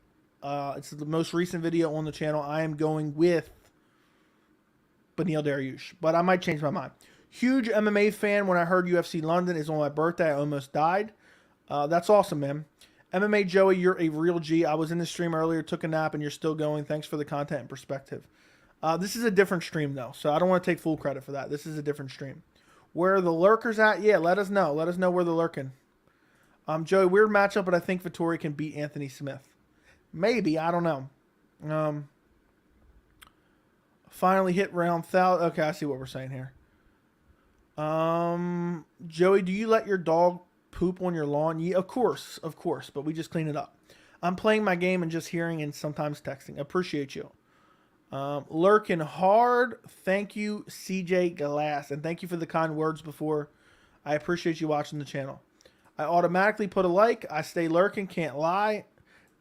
Speaker 1: It's the most recent video on the channel. I am going with Beneil Dariush, but I might change my mind. Huge MMA fan. When I heard UFC London is on my birthday, I almost died. That's awesome, man. MMA Joey, you're a real G. I was in the stream earlier, took a nap, and you're still going. Thanks for the content and perspective. This is a different stream, though, so I don't want to take full credit for that. This is a different stream. Where are the lurkers at? Yeah, let us know. Let us know where they're lurking. Joey, weird matchup, but I think Vettori can beat Anthony Smith. Maybe. I don't know. Finally hit round 1,000. Okay, I see what we're saying here. Joey, do you let your dog poop on your lawn? Yeah, of course, but we just clean it up. I'm playing my game and just hearing and sometimes texting. Appreciate you. Lurking hard. Thank you, CJ Glass, and thank you for the kind words before. I appreciate you watching the channel. I automatically put a like. I stay lurking, can't lie.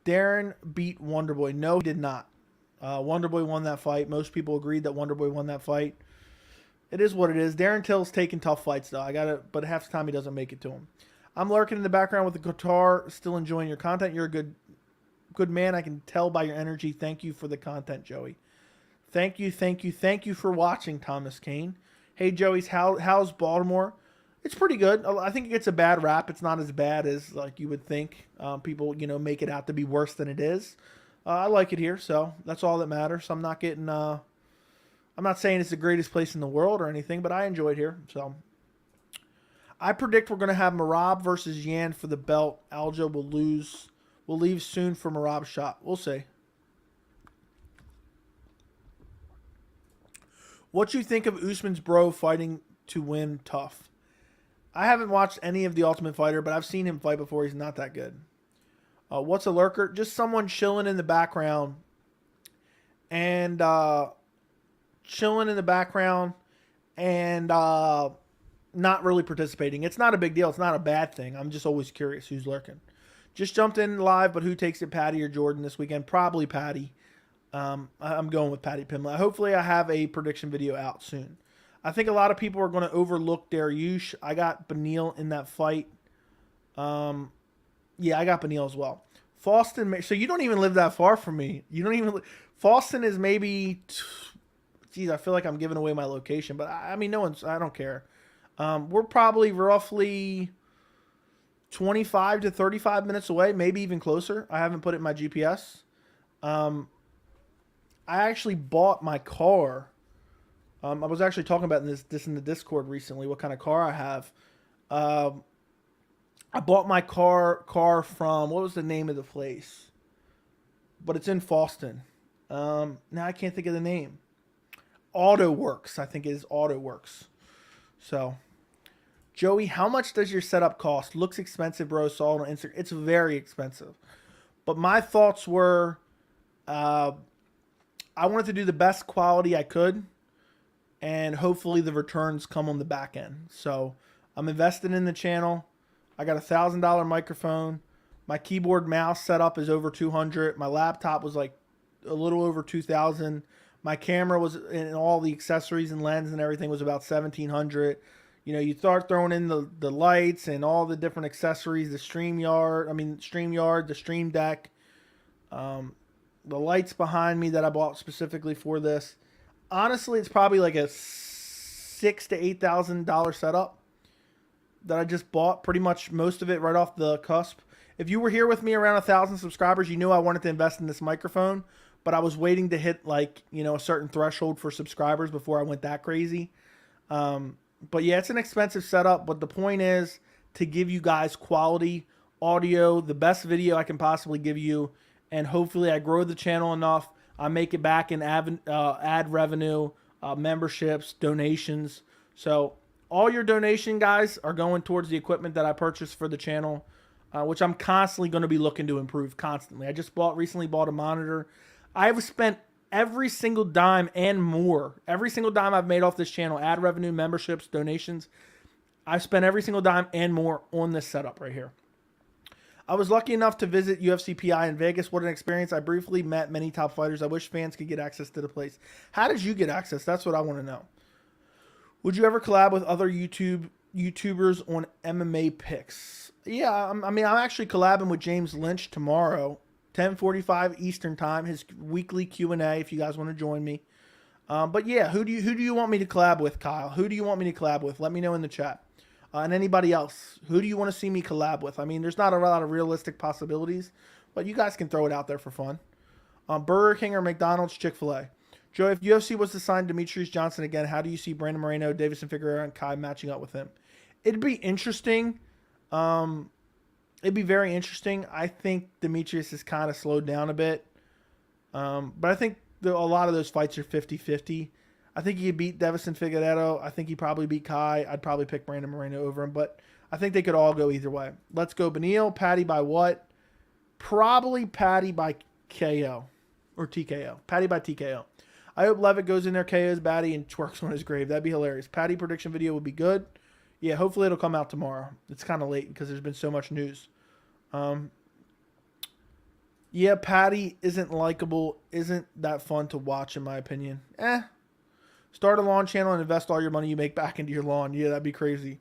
Speaker 1: Darren beat Wonderboy. No, he did not. Wonderboy won that fight. Most people agreed that Wonderboy won that fight. It is what it is. Darren Till's taking tough fights, though. But half the time he doesn't make it to him. I'm lurking in the background with the guitar, still enjoying your content. You're a good man. I can tell by your energy. Thank you for the content, Joey. Thank you for watching, Thomas Kane. Hey, Joey's, how's Baltimore? It's pretty good. I think it gets a bad rap. It's not as bad as like you would think. People, make it out to be worse than it is. I like it here, so that's all that matters. I'm not getting. I'm not saying it's the greatest place in the world or anything, but I enjoy it here. So I predict we're going to have Merab versus Yan for the belt. Aljo will lose. Will leave soon for Merab's shot. We'll see. What you think of Usman's bro fighting to win tough? I haven't watched any of The Ultimate Fighter, but I've seen him fight before. He's not that good. What's a lurker? Just someone chilling in the background and not really participating. It's not a big deal. It's not a bad thing. I'm just always curious who's lurking. Just jumped in live, but who takes it, Patty or Jordan this weekend? Probably Patty. I'm going with Patty Pimblett. Hopefully I have a prediction video out soon. I think a lot of people are going to overlook Dariush. I got Beneil in that fight. Yeah, I got Beneil as well. Foston, so you don't even live that far from me. You don't even. Foston is maybe. Geez, I feel like I'm giving away my location, but I mean, I don't care. We're probably roughly 25 to 35 minutes away, maybe even closer. I haven't put it in my GPS. I actually bought my car. I was actually talking about this in the Discord recently, what kind of car I have. I bought my car from, what was the name of the place? But it's in Foston. Now I can't think of the name. AutoWorks, I think it is AutoWorks. So, Joey, how much does your setup cost? Looks expensive, bro. Saw it on Instagram. It's very expensive. But my thoughts were, I wanted to do the best quality I could, and hopefully the returns come on the back end. So I'm investing in the channel. I got a $1,000 microphone. My keyboard mouse setup is over $200. My laptop was like a little over $2,000. My camera was, and all the accessories and lens and everything was about $1,700. You start throwing in the lights and all the different accessories, the StreamYard, the Stream Deck, the lights behind me that I bought specifically for this. Honestly, it's probably like a $6,000 to $8,000 setup that I just bought, pretty much most of it right off the cusp. If you were here with me around 1,000 subscribers, you knew I wanted to invest in this microphone, but I was waiting to hit a certain threshold for subscribers before I went that crazy. But yeah, it's an expensive setup, but the point is to give you guys quality audio, the best video I can possibly give you, and hopefully I grow the channel enough, I make it back in ad revenue, memberships, donations. So all your donation, guys, are going towards the equipment that I purchased for the channel, which I'm constantly going to be looking to improve constantly. I just recently bought a monitor. I have spent every single dime and more. Every single dime I've made off this channel, ad revenue, memberships, donations, I spent every single dime and more on this setup right here. I was lucky enough to visit UFC PI in Vegas. What an experience. I briefly met many top fighters. I wish fans could get access to the place. How did you get access? That's what I want to know. Would you ever collab with other YouTubers on MMA picks? Yeah, I'm actually collabing with James Lynch tomorrow, 10:45 Eastern time, his weekly Q&A if you guys want to join me. But yeah, who do you want me to collab with, Kyle? Who do you want me to collab with? Let me know in the chat. And anybody else, who do you want to see me collab with? I mean, there's not a lot of realistic possibilities, but you guys can throw it out there for fun. Burger King or McDonald's, Chick-fil-A. Joe, if UFC was to sign Demetrius Johnson again, how do you see Brandon Moreno, Davison Figueroa, and Kai matching up with him? It'd be interesting. It'd be very interesting. I think Demetrius has kind of slowed down a bit. But I think a lot of those fights are 50-50. I think he could beat Davison Figueiredo. I think he probably beat Kai. I'd probably pick Brandon Moreno over him, but I think they could all go either way. Let's go Beneil. Patty by what? Probably Patty by KO or TKO. Patty by TKO. I hope Levitt goes in there, KOs Batty, and twerks on his grave. That'd be hilarious. Patty prediction video would be good. Yeah, hopefully it'll come out tomorrow. It's kind of late because there's been so much news. Yeah, Patty isn't likable. Isn't that fun to watch, in my opinion. Start a lawn channel and invest all your money you make back into your lawn. Yeah, that'd be crazy.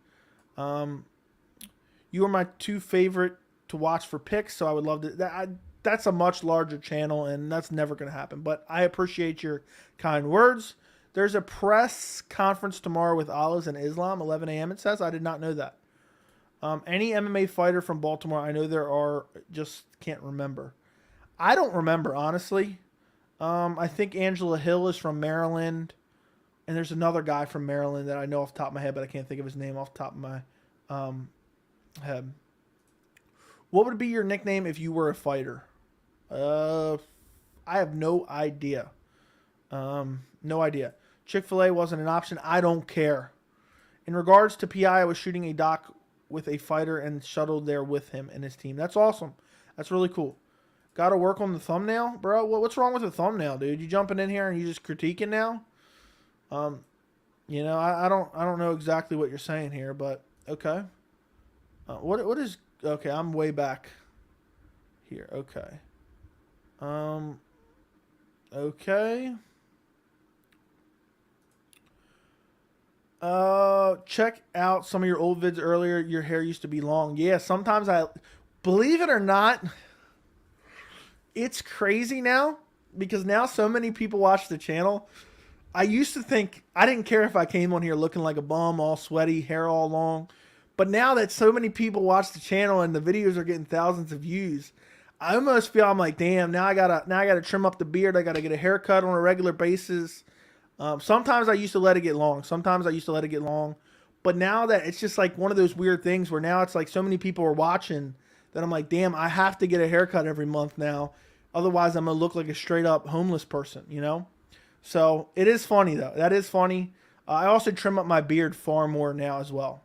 Speaker 1: You are my two favorite to watch for picks, so I would love to. That's a much larger channel, and that's never going to happen. But I appreciate your kind words. There's a press conference tomorrow with Olives and Islam, 11 a.m. It says. I did not know that. Any MMA fighter from Baltimore? I know there are, just can't remember. I don't remember, honestly. I think Angela Hill is from Maryland. And there's another guy from Maryland that I know off the top of my head, but I can't think of his name off the top of my head. What would be your nickname if you were a fighter? I have no idea. No idea. Chick-fil-A wasn't an option. I don't care. In regards to PI, I was shooting a doc with a fighter and shuttled there with him and his team. That's awesome. That's really cool. Got to work on the thumbnail? Bro, what's wrong with the thumbnail, dude? You jumping in here and you just critiquing now? I don't know exactly what you're saying here, but okay. What is okay? I'm way back here. Okay. Okay. Check out some of your old vids earlier. Your hair used to be long. Yeah, sometimes believe it or not, it's crazy now because now so many people watch the channel. I used to think I didn't care if I came on here looking like a bum, all sweaty, hair all long. But now that so many people watch the channel and the videos are getting thousands of views, I almost feel I'm like, damn, now I gotta trim up the beard. I gotta get a haircut on a regular basis. Sometimes I used to let it get long. But now that it's just like one of those weird things where now it's like so many people are watching that I'm like, damn, I have to get a haircut every month now. Otherwise, I'm gonna look like a straight up homeless person, you know? So it is funny though. That is funny. I also trim up my beard far more now as well.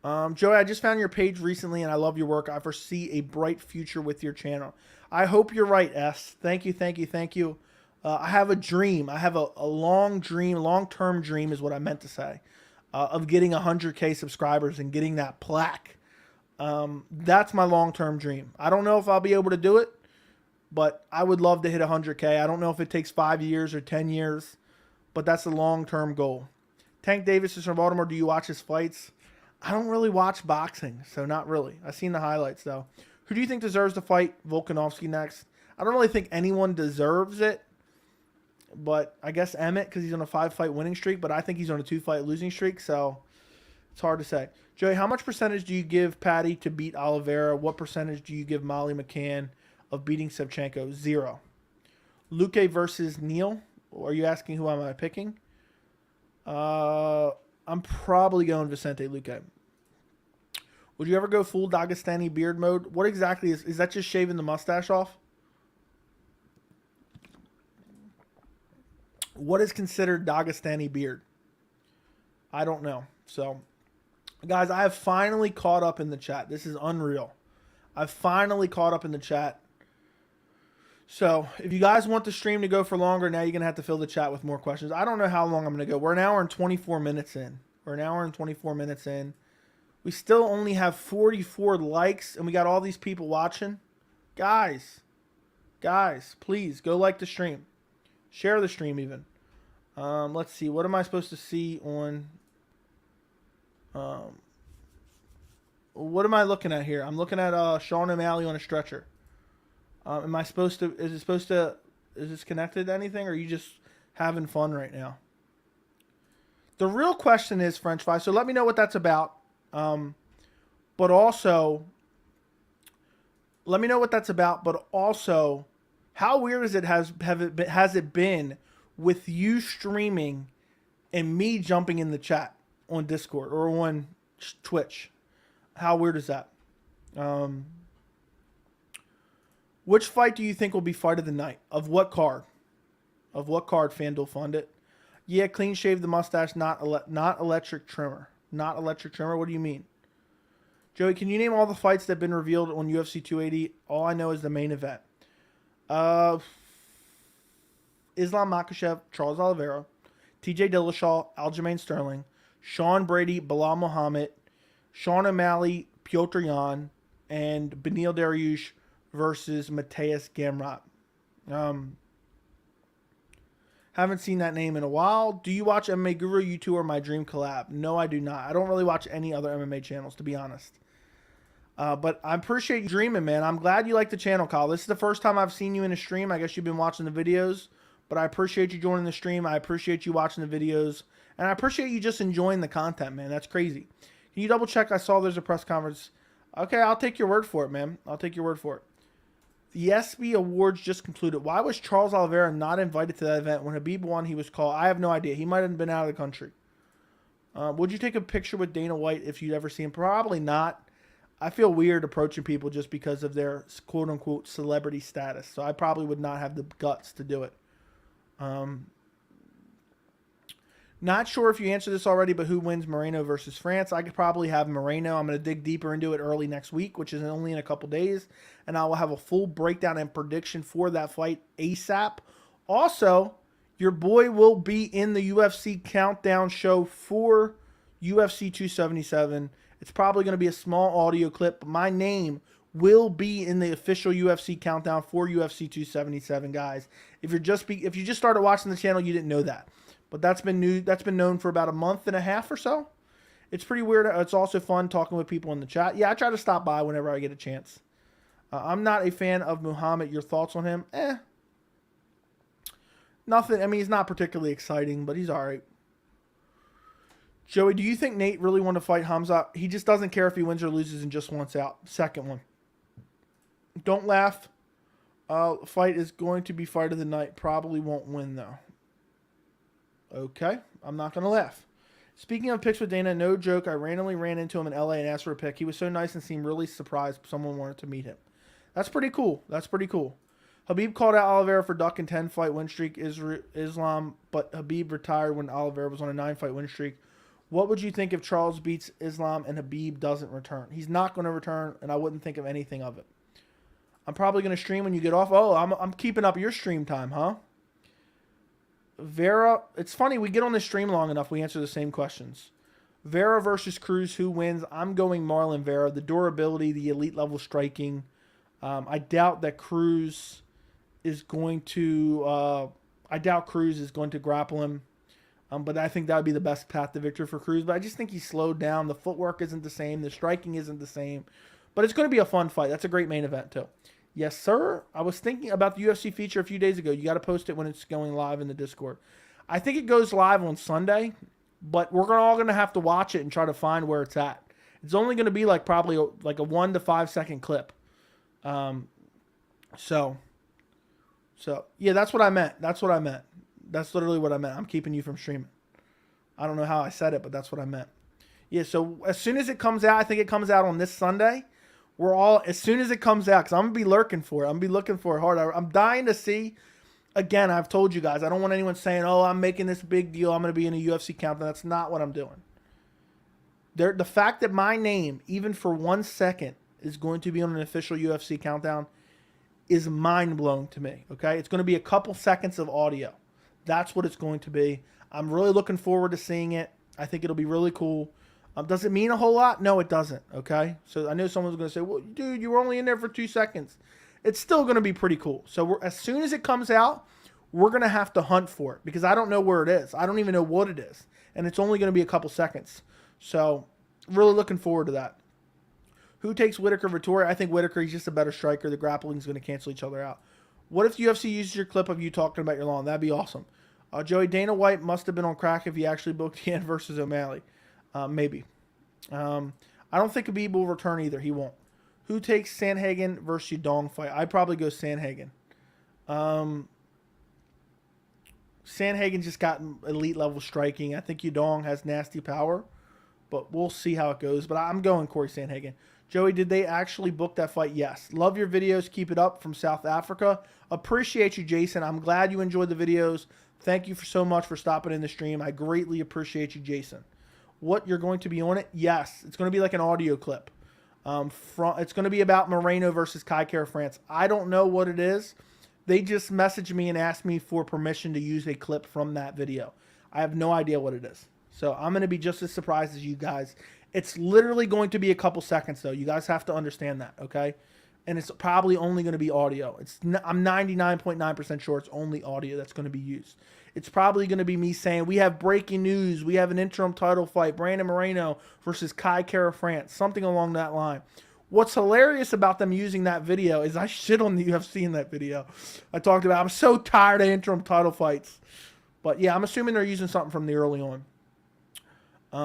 Speaker 1: Joey, I just found your page recently and I love your work. I foresee a bright future with your channel. I hope you're right, S. Thank you. I have a dream. I have a long-term dream is what I meant to say, of getting 100K subscribers and getting that plaque. That's my long-term dream. I don't know if I'll be able to do it, but I would love to hit 100K. I don't know if it takes 5 years or 10 years, but that's a long-term goal. Tank Davis is from Baltimore. Do you watch his fights? I don't really watch boxing, so not really. I've seen the highlights, though. Who do you think deserves to fight Volkanovski next? I don't really think anyone deserves it, but I guess Emmett because he's on a 5-fight winning streak, but I think he's on a 2-fight losing streak, so it's hard to say. Joey, how much percentage do you give Patty to beat Oliveira? What percentage do you give Molly McCann of beating Shevchenko? 0. Luque versus Neal. Are you asking who am I picking? I'm probably going Vicente Luque. Would you ever go full Dagestani beard mode? What exactly is that just shaving the mustache off? What is considered Dagestani beard? I don't know. So, guys, I have finally caught up in the chat. This is unreal. I've finally caught up in the chat. So, if you guys want the stream to go for longer, now you're going to have to fill the chat with more questions. I don't know how long I'm going to go. We're an hour and 24 minutes in. We're an hour and 24 minutes in. We still only have 44 likes, and we got all these people watching. Guys, please go like the stream. Share the stream even. Let's see. What am I supposed to see on... what am I looking at here? I'm looking at Sean O'Malley on a stretcher. Am I supposed to... Is this connected to anything, or are you just having fun right now? The real question is French fries. So let me know what that's about. But also, let me know what that's about. But also, how weird is it has it been with you streaming and me jumping in the chat on Discord or on Twitch? How weird is that? Which fight do you think will be fight of the night? Of what card? Of what card FanDuel fund it? Yeah, clean shave the mustache, not electric trimmer. Not electric trimmer? What do you mean? Joey, can you name all the fights that have been revealed on UFC 280? All I know is the main event. Islam Makhachev, Charles Oliveira, TJ Dillashaw, Aljamain Sterling, Sean Brady, Bilal Muhammad, Sean O'Malley, Petr Yan, and Beneil Dariush versus Mateusz Gamrot. Haven't seen that name in a while. Do you watch MMA Guru? You two are my dream collab. No, I do not. I don't really watch any other MMA channels, to be honest. But I appreciate you dreaming, man. I'm glad you like the channel, Kyle. This is the first time I've seen you in a stream. I guess you've been watching the videos. But I appreciate you joining the stream. I appreciate you watching the videos. And I appreciate you just enjoying the content, man. That's crazy. Can you double check? I saw there's a press conference. Okay, I'll take your word for it, man. I'll take your word for it. The ESPY Awards just concluded. Why was Charles Oliveira not invited to that event? When Khabib won, he was called. I have no idea. He might have been out of the country. Would you take a picture with Dana White if you'd ever see him? Probably not. I feel weird approaching people just because of their quote-unquote celebrity status. So I probably would not have the guts to do it. Not sure if you answered this already, but who wins Moreno versus France? I could probably have Moreno. I'm going to dig deeper into it early next week, which is only in a couple days. And I will have a full breakdown and prediction for that fight ASAP. Also, your boy will be in the UFC Countdown show for UFC 277. It's probably going to be a small audio clip, but my name will be in the official UFC Countdown for UFC 277, guys. If you just started watching the channel, you didn't know that. But that's been new. That's been known for about a month and a half or so. It's pretty weird. It's also fun talking with people in the chat. Yeah, I try to stop by whenever I get a chance. I'm not a fan of Muhammad. Your thoughts on him? Nothing. I mean, he's not particularly exciting, but he's all right. Joey, do you think Nate really want to fight Khamzat? He just doesn't care if he wins or loses and just wants out. Second one. Don't laugh. Fight is going to be fight of the night. Probably won't win, though. Okay, I'm not going to laugh. Speaking of picks with Dana, no joke, I randomly ran into him in LA and asked for a pick. He was so nice and seemed really surprised someone wanted to meet him. That's pretty cool. That's pretty cool. Khabib called out Oliveira for ducking 10-fight win streak, Islam, but Khabib retired when Oliveira was on a 9-fight win streak. What would you think if Charles beats Islam and Khabib doesn't return? He's not going to return, and I wouldn't think of anything of it. I'm probably going to stream when you get off. Oh, I'm keeping up your stream time, huh? Vera, it's funny, we get on the stream long enough, we answer the same questions. Vera versus Cruz, who wins? I'm going Marlon Vera. The durability, the elite level striking. I doubt that Cruz is going to grapple him. But I think that would be the best path to victory for Cruz. But I just think he's slowed down. The footwork isn't the same. The striking isn't the same. But it's going to be a fun fight. That's a great main event, too. Yes, sir. I was thinking about the UFC feature a few days ago. You got to post it when it's going live in the Discord. I think it goes live on Sunday, but we're all going to have to watch it and try to find where it's at. It's only going to be probably a 1 to 5 second clip. So yeah, that's what I meant. That's literally what I meant. I'm keeping you from streaming. I don't know how I said it, but that's what I meant. Yeah, so as soon as it comes out, I think it comes out on this Sunday. As soon as it comes out, because I'm going to be lurking for it. I'm going to be looking for it hard. I'm dying to see. Again, I've told you guys, I don't want anyone saying, oh, I'm making this big deal. I'm going to be in a UFC countdown. That's not what I'm doing. The fact that my name, even for 1 second, is going to be on an official UFC countdown is mind-blowing to me, okay? It's going to be a couple seconds of audio. That's what it's going to be. I'm really looking forward to seeing it. I think it'll be really cool. Does it mean a whole lot? No, it doesn't. Okay. So I know someone's going to say, well, dude, you were only in there for 2 seconds. It's still going to be pretty cool. So as soon as it comes out, we're going to have to hunt for it because I don't know where it is. I don't even know what it is. And it's only going to be a couple seconds. So really looking forward to that. Who takes Whitaker Vettori? I think Whitaker, he's just a better striker. The grappling is going to cancel each other out. What if the UFC uses your clip of you talking about your lawn? That'd be awesome. Joey, Dana White must have been on crack if he actually booked Yan versus O'Malley. Maybe. I don't think Khabib will return either. He won't. Who takes Sandhagen versus Yudong fight? I'd probably go Sandhagen. Sandhagen just got elite level striking. I think Yudong has nasty power, but we'll see how it goes. But I'm going Corey Sandhagen. Joey, did they actually book that fight? Yes. Love your videos. Keep it up from South Africa. Appreciate you, Jason. I'm glad you enjoyed the videos. Thank you so much for stopping in the stream. I greatly appreciate you, Jason. What, you're going to be on it? Yes. It's going to be like an audio clip. It's going to be about Moreno versus Kai Kara France. I don't know what it is. They just messaged me and asked me for permission to use a clip from that video. I have no idea what it is. So I'm going to be just as surprised as you guys. It's literally going to be a couple seconds, though. You guys have to understand that, okay? And it's probably only going to be audio. I'm 99.9% sure it's only audio that's going to be used. It's probably going to be me saying, we have breaking news. We have an interim title fight. Brandon Moreno versus Kai Kara France. Something along that line. What's hilarious about them using that video is I shit on the UFC in that video. I talked about I'm so tired of interim title fights. But, yeah, I'm assuming they're using something from the early on.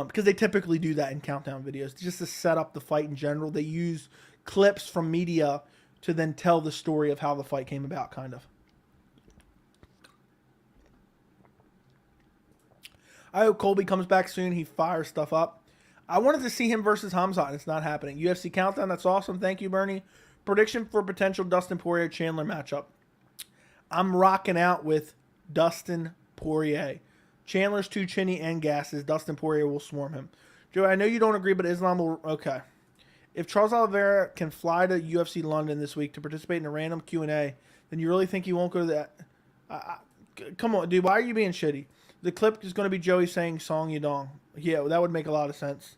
Speaker 1: Because they typically do that in countdown videos. Just to set up the fight in general. They use clips from media to then tell the story of how the fight came about, kind of. I hope Colby comes back soon. He fires stuff up. I wanted to see him versus Khamzat, and it's not happening. UFC Countdown, that's awesome. Thank you, Bernie. Prediction for potential Dustin Poirier-Chandler matchup. I'm rocking out with Dustin Poirier. Chandler's too chinny and gases. Dustin Poirier will swarm him. Joe, I know you don't agree, but Islam will... Okay. If Charles Oliveira can fly to UFC London this week to participate in a random Q&A, then you really think he won't go to that? Come on, dude. Why are you being shitty? The clip is going to be Joey saying Song Yudong. Yeah, that would make a lot of sense.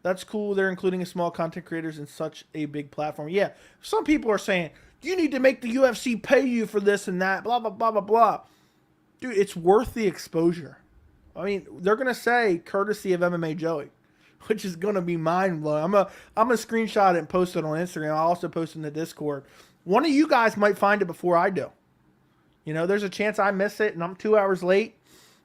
Speaker 1: That's cool. They're including a small content creators in such a big platform. Yeah, some people are saying, you need to make the UFC pay you for this and that, blah, blah, blah, blah, blah. Dude, it's worth the exposure. I mean, they're going to say courtesy of MMA Joey, which is going to be mind-blowing. I'm gonna screenshot it and post it on Instagram. I'll also post it in the Discord. One of you guys might find it before I do. You know, there's a chance I miss it and I'm 2 hours late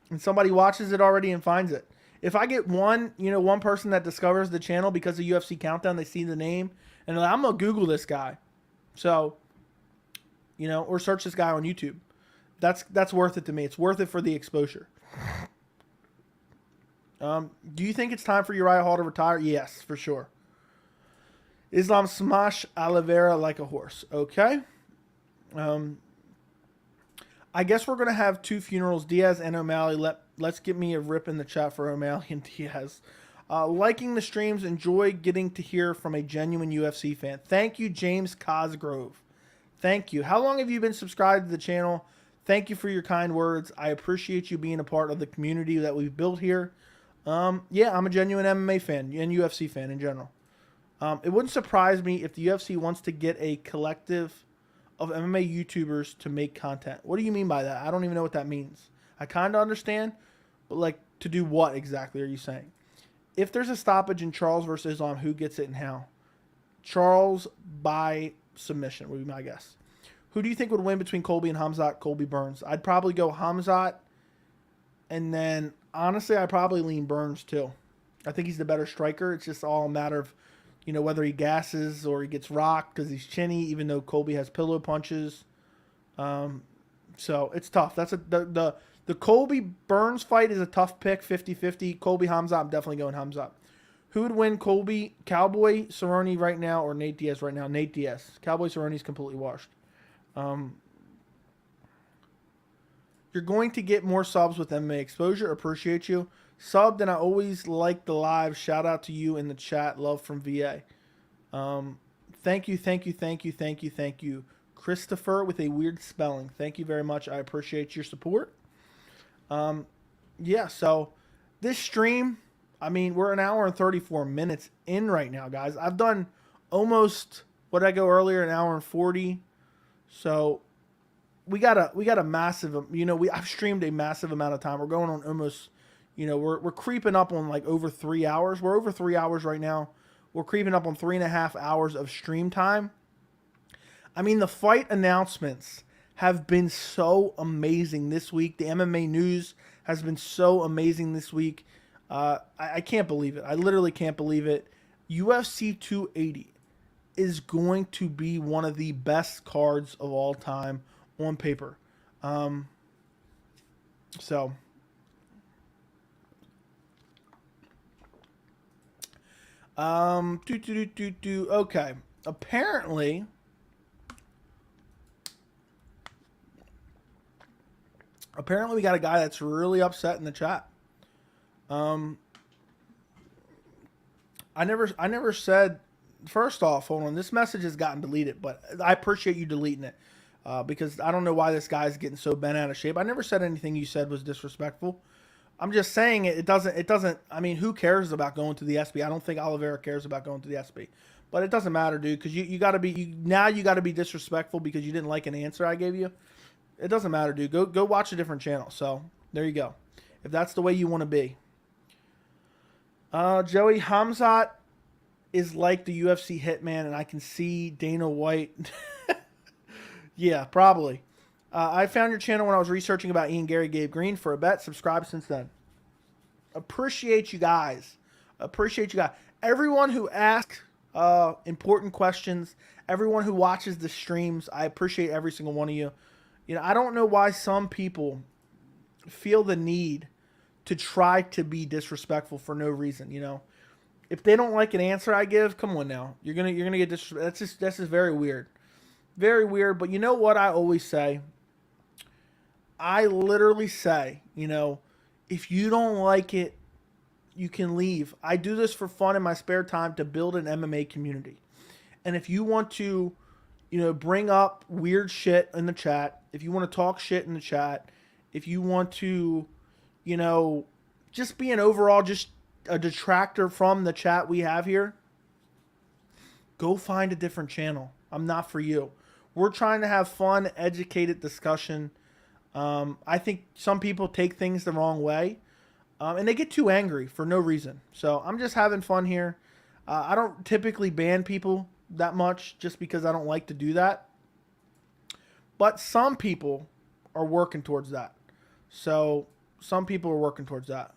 Speaker 1: and somebody watches it already and finds it. If I get one person that discovers the channel because of UFC Countdown, they see the name, and they're like, I'm going to Google this guy. So, or search this guy on YouTube. That's worth it to me. It's worth it for the exposure. Do you think it's time for Uriah Hall to retire? Yes, for sure. Islam smash Oliveira like a horse. Okay. I guess we're going to have 2 funerals, Diaz and O'Malley. Let's get me a rip in the chat for O'Malley and Diaz. Liking the streams, enjoy getting to hear from a genuine UFC fan. Thank you, James Cosgrove. Thank you. How long have you been subscribed to the channel? Thank you for your kind words. I appreciate you being a part of the community that we've built here. Yeah, I'm a genuine MMA fan and UFC fan in general. It wouldn't surprise me if the UFC wants to get a collective of MMA YouTubers to make content. What do you mean by that? I don't even know what that means. I kind of understand, but like, to do what exactly are you saying? If there's a stoppage in Charles versus Islam, who gets it and how? Charles by submission would be my guess. Who do you think would win between Colby and Khamzat, Colby Burns? I'd probably go Khamzat, and then honestly, I'd probably lean Burns too. I think he's the better striker. It's just all a matter of, whether he gasses or he gets rocked because he's chinny, even though Colby has pillow punches. So it's tough. That's the Colby Burns fight is a tough pick, 50-50. Colby Khamzat, I'm definitely going Khamzat. Who would win, Colby, Cowboy Cerrone right now, or Nate Diaz right now? Nate Diaz. Cowboy Cerrone's completely washed. You're going to get more subs with MMA exposure. Appreciate you. Subbed, and I always like the live. Shout out to you in the chat. Love from VA. Thank you. Christopher with a weird spelling. Thank you very much. I appreciate your support. Yeah, so this stream, I mean, we're an hour and 34 minutes in right now, guys. I've done almost, what did I go earlier, an hour and 40. So we got a massive, I've streamed a massive amount of time. We're going on almost, we're creeping up on like over 3 hours. We're over 3 hours right now. We're creeping up on 3.5 hours of stream time. I mean, the fight announcements have been so amazing this week. The MMA news has been so amazing this week. I can't believe it. I literally can't believe it. UFC 280 is going to be one of the best cards of all time on paper. Okay. Apparently, we got a guy that's really upset in the chat. I never said. First off, hold on. This message has gotten deleted, but I appreciate you deleting it because I don't know why this guy's getting so bent out of shape. I never said anything you said was disrespectful. I'm just saying it doesn't. I mean, who cares about going to the SB? I don't think Oliveira cares about going to the SB, but it doesn't matter, dude. Because you got to be you got to be disrespectful because you didn't like an answer I gave you. It doesn't matter, dude. Go watch a different channel. So there you go. If that's the way you want to be. Joey, Khamzat is like the UFC hitman, and I can see Dana White. Yeah, probably. I found your channel when I was researching about Ian Gary Gabe Green for a bet. Subscribe since then. Appreciate you guys. Everyone who asks important questions, everyone who watches the streams, I appreciate every single one of you. I don't know why some people feel the need to try to be disrespectful for no reason. If they don't like an answer I give, come on now. You're gonna get disrespectful. That's just very weird. Very weird. But you know what I always say? I literally say, if you don't like it, you can leave. I do this for fun in my spare time to build an MMA community. And if you want to, bring up weird shit in the chat, if you want to talk shit in the chat, if you want to, just be an overall, just a detractor from the chat we have here, go find a different channel. I'm not for you. We're trying to have fun, educated discussion. I think some people take things the wrong way, and they get too angry for no reason. So I'm just having fun here. I don't typically ban people that much just because I don't like to do that. But some people are working towards that. So some people are working towards that.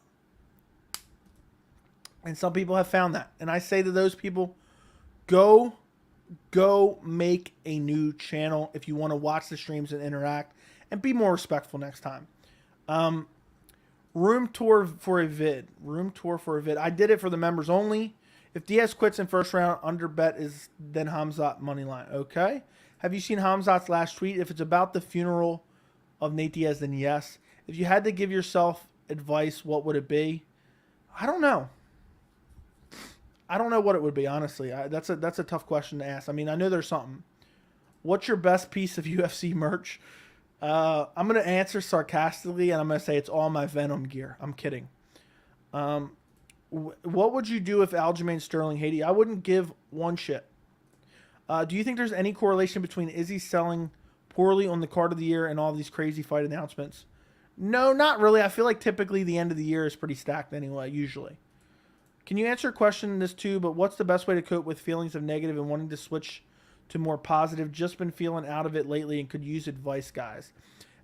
Speaker 1: And some people have found that. And I say to those people, go make a new channel if you want to watch the streams and interact and be more respectful next time. Room tour for a vid. I did it for the members only. If Diaz quits in first round, under bet is then Khamzat money line. Okay. Have you seen Khamzat's last tweet? If it's about the funeral of Nate Diaz, then yes. If you had to give yourself advice, what would it be? I don't know. I don't know what it would be, honestly. That's a tough question to ask. I mean, I know there's something. What's your best piece of UFC merch? I'm going to answer sarcastically, and I'm going to say it's all my Venom gear. I'm kidding. What would you do if Aljamain Sterling hated you? I wouldn't give one shit. Do you think there's any correlation between Izzy selling poorly on the card of the year and all these crazy fight announcements? No, not really. I feel like typically the end of the year is pretty stacked anyway, usually. Can you answer a question in this too? But what's the best way to cope with feelings of negative and wanting to switch to more positive? Just been feeling out of it lately and could use advice, guys.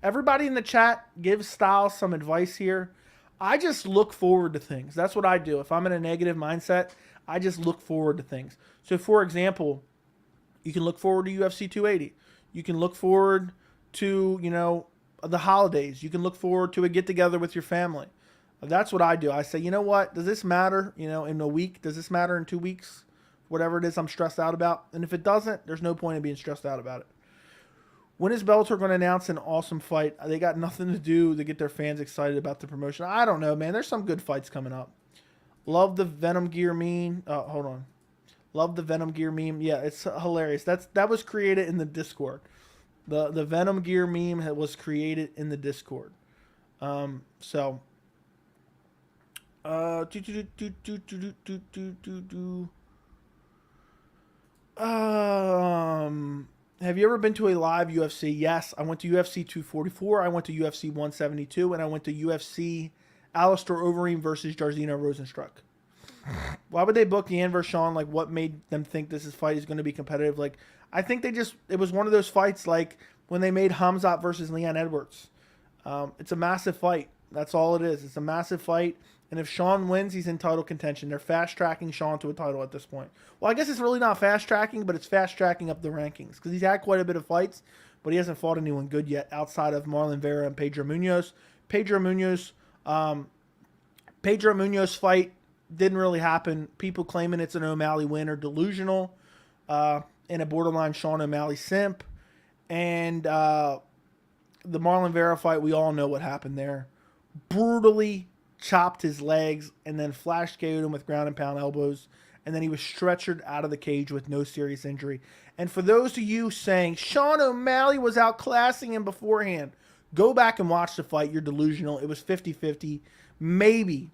Speaker 1: Everybody in the chat, give Styles some advice here. I just look forward to things. That's what I do. If I'm in a negative mindset, I just look forward to things. So, for example, you can look forward to UFC 280. You can look forward to, the holidays. You can look forward to a get-together with your family. That's what I do. I say, you know what? Does this matter, in a week? Does this matter in 2 weeks? Whatever it is I'm stressed out about. And if it doesn't, there's no point in being stressed out about it. When is Bellator going to announce an awesome fight? They got nothing to do to get their fans excited about the promotion. I don't know, man. There's some good fights coming up. Love the Venom gear meme. Hold on. Love the Venom gear meme. Yeah, it's hilarious. That was created in the Discord. The Venom gear meme was created in the Discord. So Do, do, do, do, do, do, do, do, do. Have you ever been to a live UFC? Yes, I went to UFC 244. I went to UFC 172, and I went to UFC Alistair Overeem versus Jairzinho Rozenstruik. Why would they book Yan versus Sean? Like, what made them think this fight is going to be competitive? Like, I think it was one of those fights like when they made Khamzat versus Leon Edwards. It's a massive fight. That's all it is. It's a massive fight. And if Sean wins, he's in title contention. They're fast-tracking Sean to a title at this point. Well, I guess it's really not fast-tracking, but it's fast-tracking up the rankings because he's had quite a bit of fights, but he hasn't fought anyone good yet outside of Marlon Vera and Pedro Munoz. Pedro Munoz fight didn't really happen. People claiming it's an O'Malley win are delusional and a borderline Sean O'Malley simp. And the Marlon Vera fight, we all know what happened there. Brutally chopped his legs and then flash KO'd him with ground and pound elbows. And then he was stretchered out of the cage with no serious injury. And for those of you saying Sean O'Malley was outclassing him beforehand, go back and watch the fight. You're delusional. It was 50-50. Maybe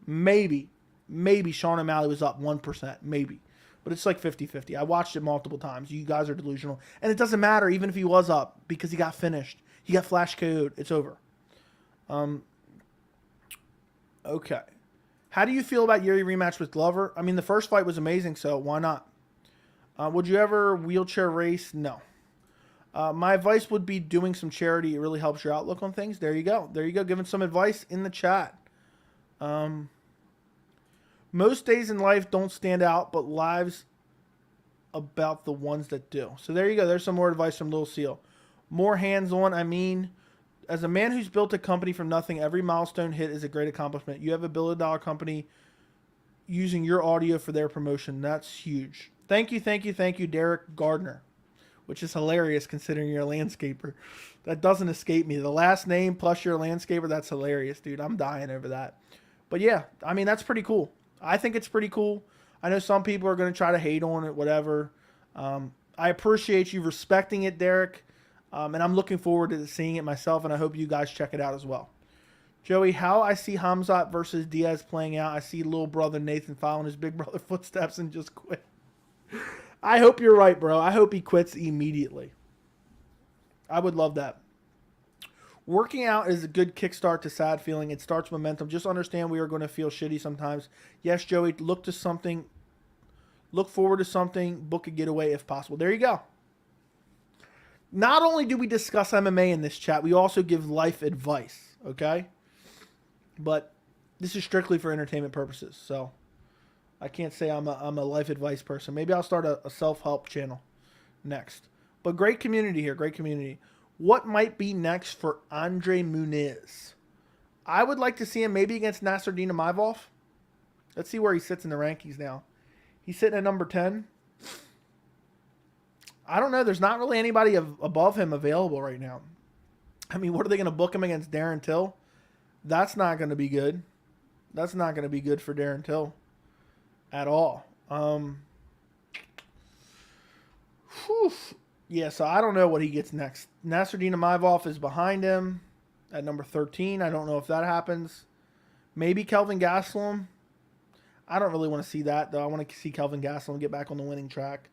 Speaker 1: Sean O'Malley was up 1%. Maybe. But it's like 50-50. I watched it multiple times. You guys are delusional. And it doesn't matter even if he was up because he got finished. He got flash KO'd. It's over. Okay. How do you feel about Yuri rematch with Glover? I mean, the first fight was amazing, so why not? Would you ever wheelchair race? No. My advice would be doing some charity. It really helps your outlook on things. There you go. There you go. Giving some advice in the chat. Most days in life don't stand out, but lives about the ones that do. So there you go. There's some more advice from Lil Seal. More hands-on. I mean, as a man who's built a company from nothing, every milestone hit is a great accomplishment. You have a billion-dollar company using your audio for their promotion. That's huge. Thank you, Derek Gardner, which is hilarious considering you're a landscaper. That doesn't escape me. The last name plus you're a landscaper, that's hilarious, dude. I'm dying over that. But yeah, I mean, that's pretty cool. I think it's pretty cool. I know some people are going to try to hate on it, whatever. I appreciate you respecting it, Derek. And I'm looking forward to seeing it myself, and I hope you guys check it out as well. Joey, how I see Khamzat versus Diaz playing out, I see little brother Nathan following his big brother footsteps and just quit. I hope you're right, bro. I hope he quits immediately. I would love that. Working out is a good kickstart to sad feeling. It starts momentum. Just understand we are going to feel shitty sometimes. Yes, Joey, look to something. Look forward to something. Book a getaway if possible. There you go. Not only do we discuss MMA in this chat, we also give life advice, okay? But this is strictly for entertainment purposes, so I can't say I'm a life advice person. Maybe I'll start a self-help channel next. But great community here, great community. What might be next for Andre Muniz? I would like to see him maybe against Nasruddin Imavov. Let's see where he sits in the rankings now. He's sitting at number 10. I don't know. There's not really anybody above him available right now. I mean, what are they going to book him against Darren Till? That's not going to be good. That's not going to be good for Darren Till at all. Yeah, so I don't know what he gets next. Nasruddin Imavov is behind him at number 13. I don't know if that happens. Maybe Kelvin Gastelum. I don't really want to see that, though. I want to see Kelvin Gastelum get back on the winning track.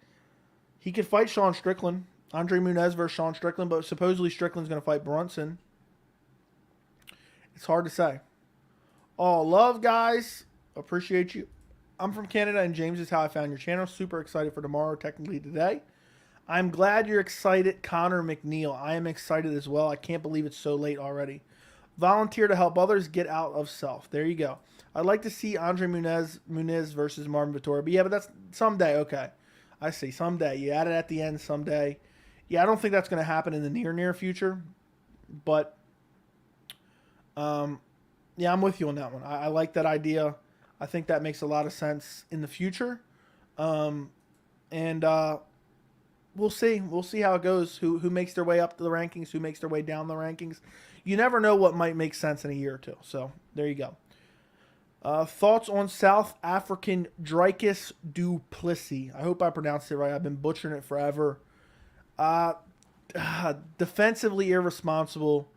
Speaker 1: He could fight Sean Strickland. Andre Muniz versus Sean Strickland, but supposedly Strickland's going to fight Brunson. It's hard to say. Oh, love, guys. Appreciate you. I'm from Canada, and James is how I found your channel. Super excited for tomorrow, technically today. I'm glad you're excited, Connor McNeil. I am excited as well. I can't believe it's so late already. Volunteer to help others get out of self. There you go. I'd like to see Andre Muniz versus Marvin Vettori. But yeah, but that's someday. Okay. I see. Someday. You add it at the end someday. Yeah, I don't think that's going to happen in the near future. But, yeah, I'm with you on that one. I like that idea. I think that makes a lot of sense in the future. We'll see. We'll see how it goes. Who makes their way up the rankings, who makes their way down the rankings. You never know what might make sense in a year or two. So, there you go. Thoughts on South African Dricus du Plessis. I hope I pronounced it right. I've been butchering it forever. Defensively irresponsible.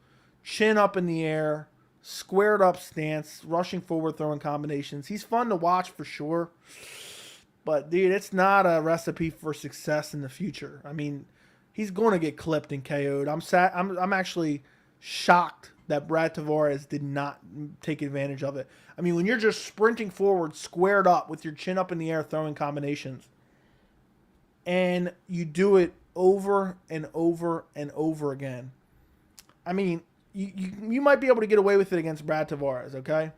Speaker 1: Chin up in the air. squared up stance, rushing forward, throwing combinations. He's fun to watch for sure. But, dude, it's not a recipe for success in the future. I mean, he's going to get clipped and KO'd. I'm actually shocked that Brad Tavares did not take advantage of it. I mean, when you're just sprinting forward, squared up, with your chin up in the air, throwing combinations, and you do it over and over and over again. I mean, you might be able to get away with it against Brad Tavares, okay?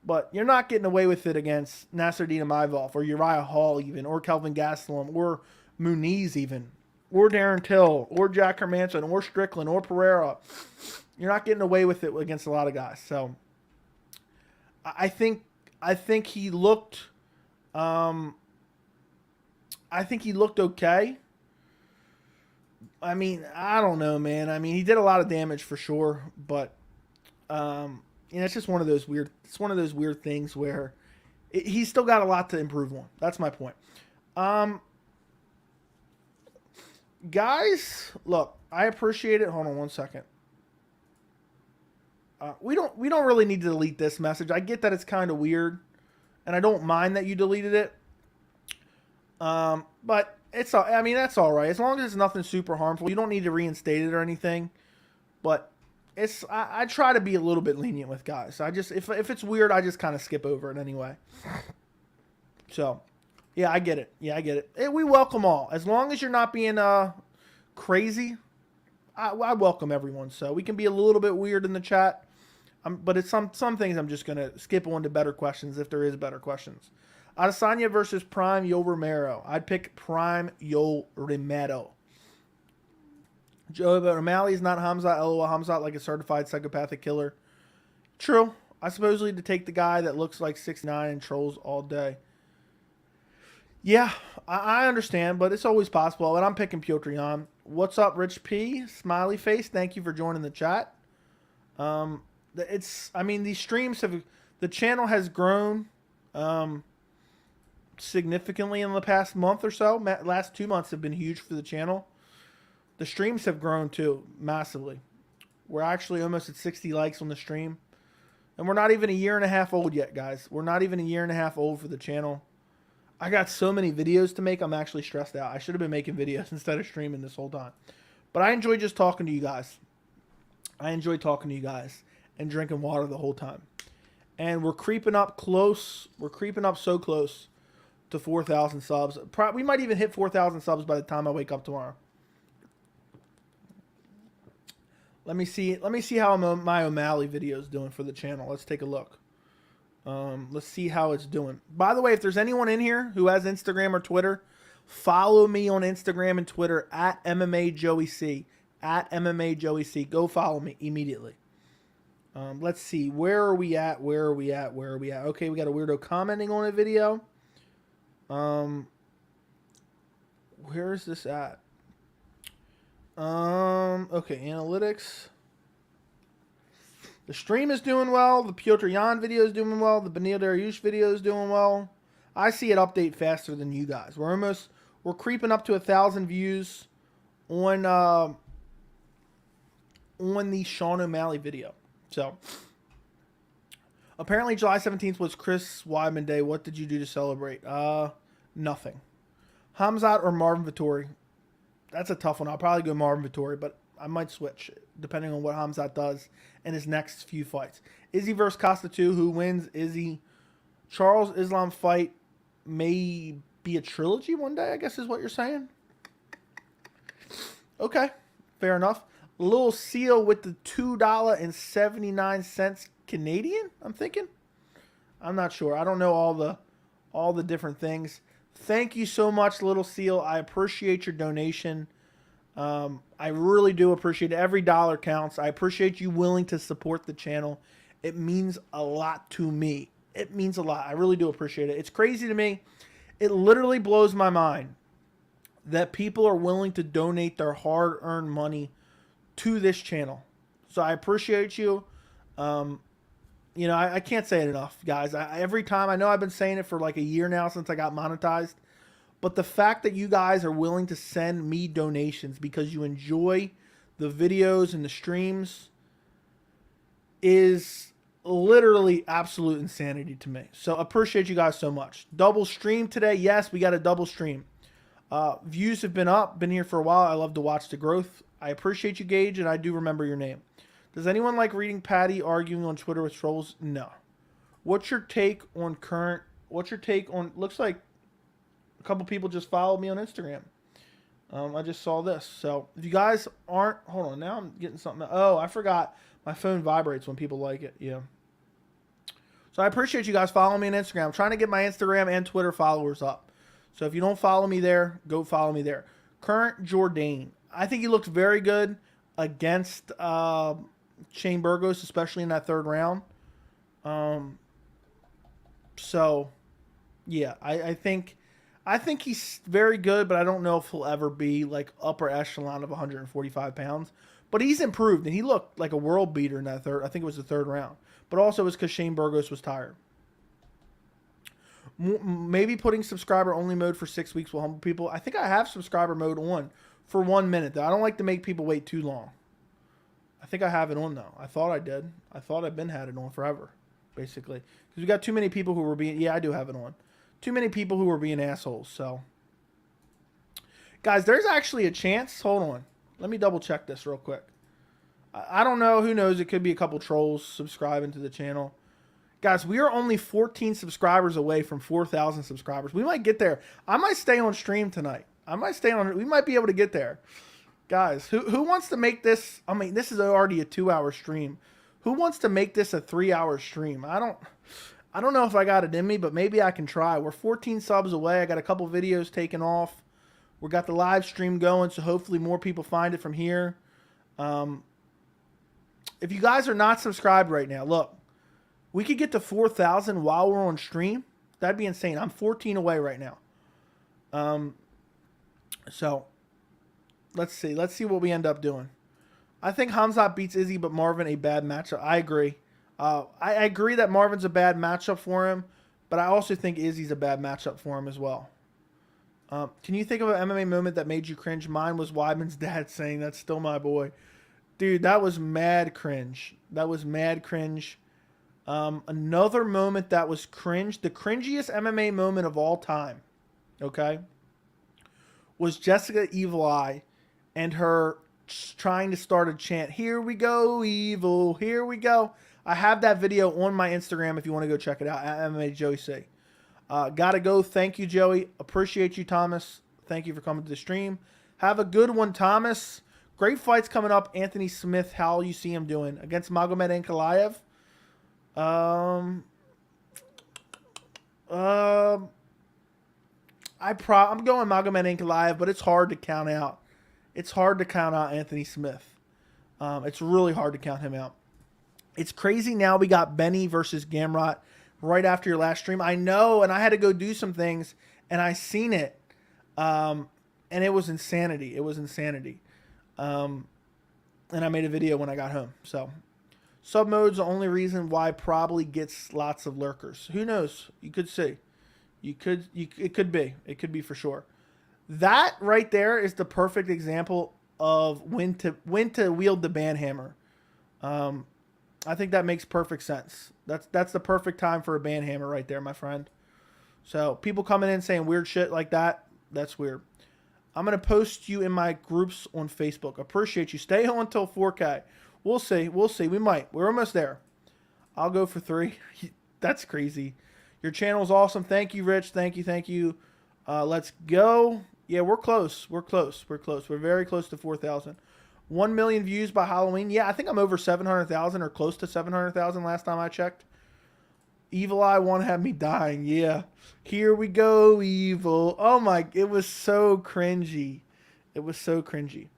Speaker 1: But you're not getting away with it against Nasruddin Imavov or Uriah Hall even, or Kelvin Gastelum, or Muniz even, or Darren Till, or Jack Hermanson, or Strickland, or Pereira. You're not getting away with it against a lot of guys. So I think he looked okay. I mean, I don't know, man. I mean, he did a lot of damage for sure, but it's just one of those weird. It's one of those weird things where he's still got a lot to improve on. That's my point. Guys, look, I appreciate it. Hold on one second. We don't really need to delete this message. I get that it's kind of weird, and I don't mind that you deleted it. But that's all right. As long as it's nothing super harmful, you don't need to reinstate it or anything. But I try to be a little bit lenient with guys. If it's weird, I just kind of skip over it anyway. So, yeah, I get it. We welcome all. As long as you're not being crazy, I welcome everyone. So we can be a little bit weird in the chat. But it's some things I'm just going to skip on to better questions if there is better questions. Adesanya versus Prime Yo Romero. I'd pick Prime Yo Romero. Joe O'Malley is not Khamzat. LOL, Khamzat like a certified psychopathic killer. True. I supposedly to take the guy that looks like 6'9" and trolls all day. Yeah, I understand, but it's always possible. And I'm picking Petr Yan. What's up, Rich P? Smiley face. Thank you for joining the chat. These streams the channel has grown significantly in the past month or so. Last 2 months have been huge for the channel. The streams have grown too, massively. We're actually almost at 60 likes on the stream. And we're not even a year and a half old yet, guys. We're not even a year and a half old for the channel. I got so many videos to make, I'm actually stressed out. I should have been making videos instead of streaming this whole time. But I enjoy just talking to you guys. I enjoy talking to you guys and drinking water the whole time. And we're creeping up close. We're creeping up so close to 4,000 subs. We might even hit 4,000 subs by the time I wake up tomorrow. Let me see how my O'Malley video is doing for the channel. Let's take a look. Let's see how it's doing. By the way, if there's anyone in here who has Instagram or Twitter, follow me on Instagram and Twitter at MMA Joey C. At MMA Joey C. Go follow me immediately. Let's see. Where are we at? Okay, we got a weirdo commenting on a video. Where is this at? Okay, analytics. The stream is doing well. The Petr Yan video is doing well. The Beneil Dariush video is doing well. I see it update faster than you guys. We're creeping up to 1,000 views on the Sean O'Malley video. So, apparently July 17th was Chris Weidman Day. What did you do to celebrate? Nothing. Khamzat or Marvin Vettori? That's a tough one. I'll probably go Marvin Vettori, but I might switch depending on what Khamzat does in his next few fights. Izzy versus Costa 2. Who wins? Izzy. Charles Islam fight may be a trilogy one day, I guess is what you're saying. Okay, fair enough. Little Seal with the $2.79 Canadian, I'm thinking. I'm not sure. I don't know all the different things. Thank you so much, Little Seal. I appreciate your donation. I really do appreciate it. Every dollar counts. I appreciate you willing to support the channel. It means a lot to me. It means a lot. I really do appreciate it. It's crazy to me. It literally blows my mind that people are willing to donate their hard-earned money to this channel. So I appreciate you. I can't say it enough, guys. Every time, I know I've been saying it for like a year now since I got monetized, but the fact that you guys are willing to send me donations because you enjoy the videos and the streams is literally absolute insanity to me. So appreciate you guys so much. Double stream today. Yes, we got a double stream. Views have been up. Been here for a while. I love to watch the growth. I appreciate you, Gage, and I do remember your name. Does anyone like reading Patty arguing on Twitter with trolls? No. What's your take on current... What's your take on... Looks like a couple people just followed me on Instagram. I just saw this. So if you guys aren't... Hold on. Now I'm getting something... Oh, I forgot. My phone vibrates when people like it. Yeah. So I appreciate you guys following me on Instagram. I'm trying to get my Instagram and Twitter followers up. So if you don't follow me there, go follow me there. Current Jourdain. I think he looked very good against Shane Burgos, especially in that third round. So, yeah, I think he's very good, but I don't know if he'll ever be like upper echelon of 145 pounds. But he's improved, and he looked like a world beater in that third. I think it was the third round. But also it was because Shane Burgos was tired. Maybe putting subscriber only mode for 6 weeks will humble people. I think I have subscriber mode on for 1 minute, though. I don't like to make people wait too long. I think I have it on, though. I thought I did. I thought I've been had it on forever, basically. Because we got too many people who were being... Yeah, I do have it on. Too many people who were being assholes, so... Guys, there's actually a chance... Hold on. Let me double check this real quick. I don't know. Who knows? It could be a couple trolls subscribing to the channel. Guys, we are only 14 subscribers away from 4,000 subscribers. We might get there. I might stay on stream tonight. I might stay on... We might be able to get there. Guys, who wants to make this... I mean, this is already a 2-hour stream. Who wants to make this a 3-hour stream? I don't know if I got it in me, but maybe I can try. We're 14 subs away. I got a couple videos taken off. We got the live stream going, so hopefully more people find it from here. If you guys are not subscribed right now, look. We could get to 4,000 while we're on stream. That'd be insane. I'm 14 away right now. So, let's see. Let's see what we end up doing. I think Khamzat beats Izzy, but Marvin a bad matchup. I agree. I agree that Marvin's a bad matchup for him, but I also think Izzy's a bad matchup for him as well. Can you think of an MMA moment that made you cringe? Mine was Weidman's dad saying, "That's still my boy." Dude, that was mad cringe. That was mad cringe. Another moment that was cringe, the cringiest MMA moment of all time, okay, was Jessica Evil Eye and her trying to start a chant, "Here we go, evil, here we go." I have that video on my Instagram if you want to go check it out, at MMA Joey C. Gotta go. Thank you, Joey. Appreciate you, Thomas. Thank you for coming to the stream. Have a good one, Thomas. Great fights coming up. Anthony Smith, how you see him doing? Against Magomed Ankalaev? I'm going Magomed Ankalaev, but it's hard to count out. It's hard to count out Anthony Smith. It's really hard to count him out. It's crazy now we got Benny versus Gamrot right after your last stream. I know, and I had to go do some things, and I seen it. And it was insanity. It was insanity. And I made a video when I got home. So, sub mode's the only reason why probably gets lots of lurkers. Who knows? You could see. It could be. It could be for sure. That right there is the perfect example of when to wield the ban hammer. I think that makes perfect sense. That's the perfect time for a ban hammer right there, my friend. So people coming in saying weird shit like that, that's weird. I'm going to post you in my groups on Facebook. Appreciate you. Stay on until 4K. We'll see. We'll see. We might. We're almost there. I'll go for 3. That's crazy. Your channel's awesome. Thank you, Rich. Thank you. Thank you. Let's go. Yeah, we're close. We're close. We're close. We're very close to 4,000. 1 million views by Halloween. Yeah, I think I'm over 700,000 or close to 700,000 last time I checked. Evil Eye One had me dying. Yeah. Here we go, evil. Oh my, it was so cringy. It was so cringy.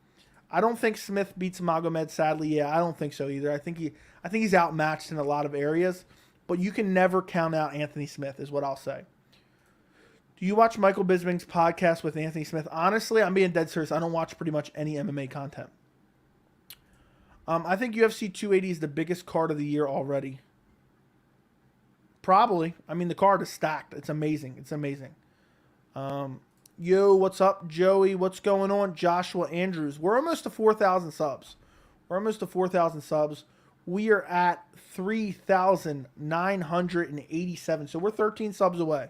Speaker 1: I don't think Smith beats Magomed, sadly. Yeah, I don't think so either. I think he's outmatched in a lot of areas, but you can never count out Anthony Smith is what I'll say. Do you watch Michael Bisping's podcast with Anthony Smith? Honestly, I'm being dead serious. I don't watch pretty much any MMA content. I think UFC 280 is the biggest card of the year already. Probably. I mean, the card is stacked. It's amazing. It's amazing. Yo, what's up, Joey? What's going on? Joshua Andrews. We're almost to 4,000 subs. We're almost to 4,000 subs. We are at 3,987. So we're 13 subs away.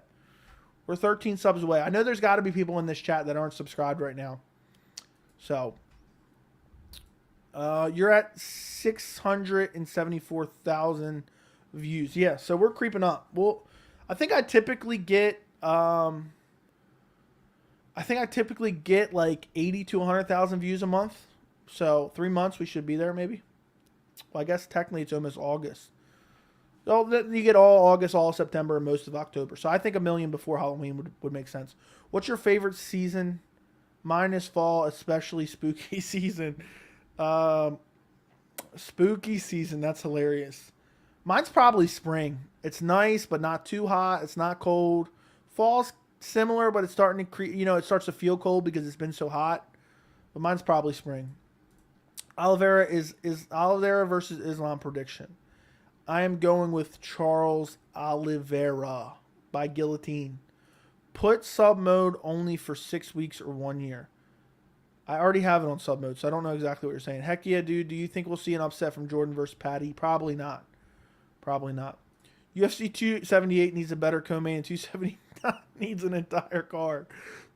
Speaker 1: We're 13 subs away. I know there's got to be people in this chat that aren't subscribed right now. So you're at 674,000 views. Yeah, so we're creeping up. Well, I think I typically get like 80 to 100,000 views a month. So 3 months we should be there maybe. Well, I guess technically it's almost August. So you get all August, all September, and most of October. So I think 1 million before Halloween would make sense. What's your favorite season? Mine is fall, especially spooky season. Spooky season, that's hilarious. Mine's probably spring. It's nice, but not too hot. It's not cold. Fall's similar, but it's starting to it starts to feel cold because it's been so hot. But mine's probably spring. Oliveira is Oliveira versus Islam prediction. I am going with Charles Oliveira by guillotine. Put sub mode only for 6 weeks or 1 year. I already have it on sub mode, so I don't know exactly what you're saying. Heck yeah, dude. Do you think we'll see an upset from Jordan versus Patty? Probably not. Probably not. UFC 278 needs a better co-main, and 279 needs an entire card.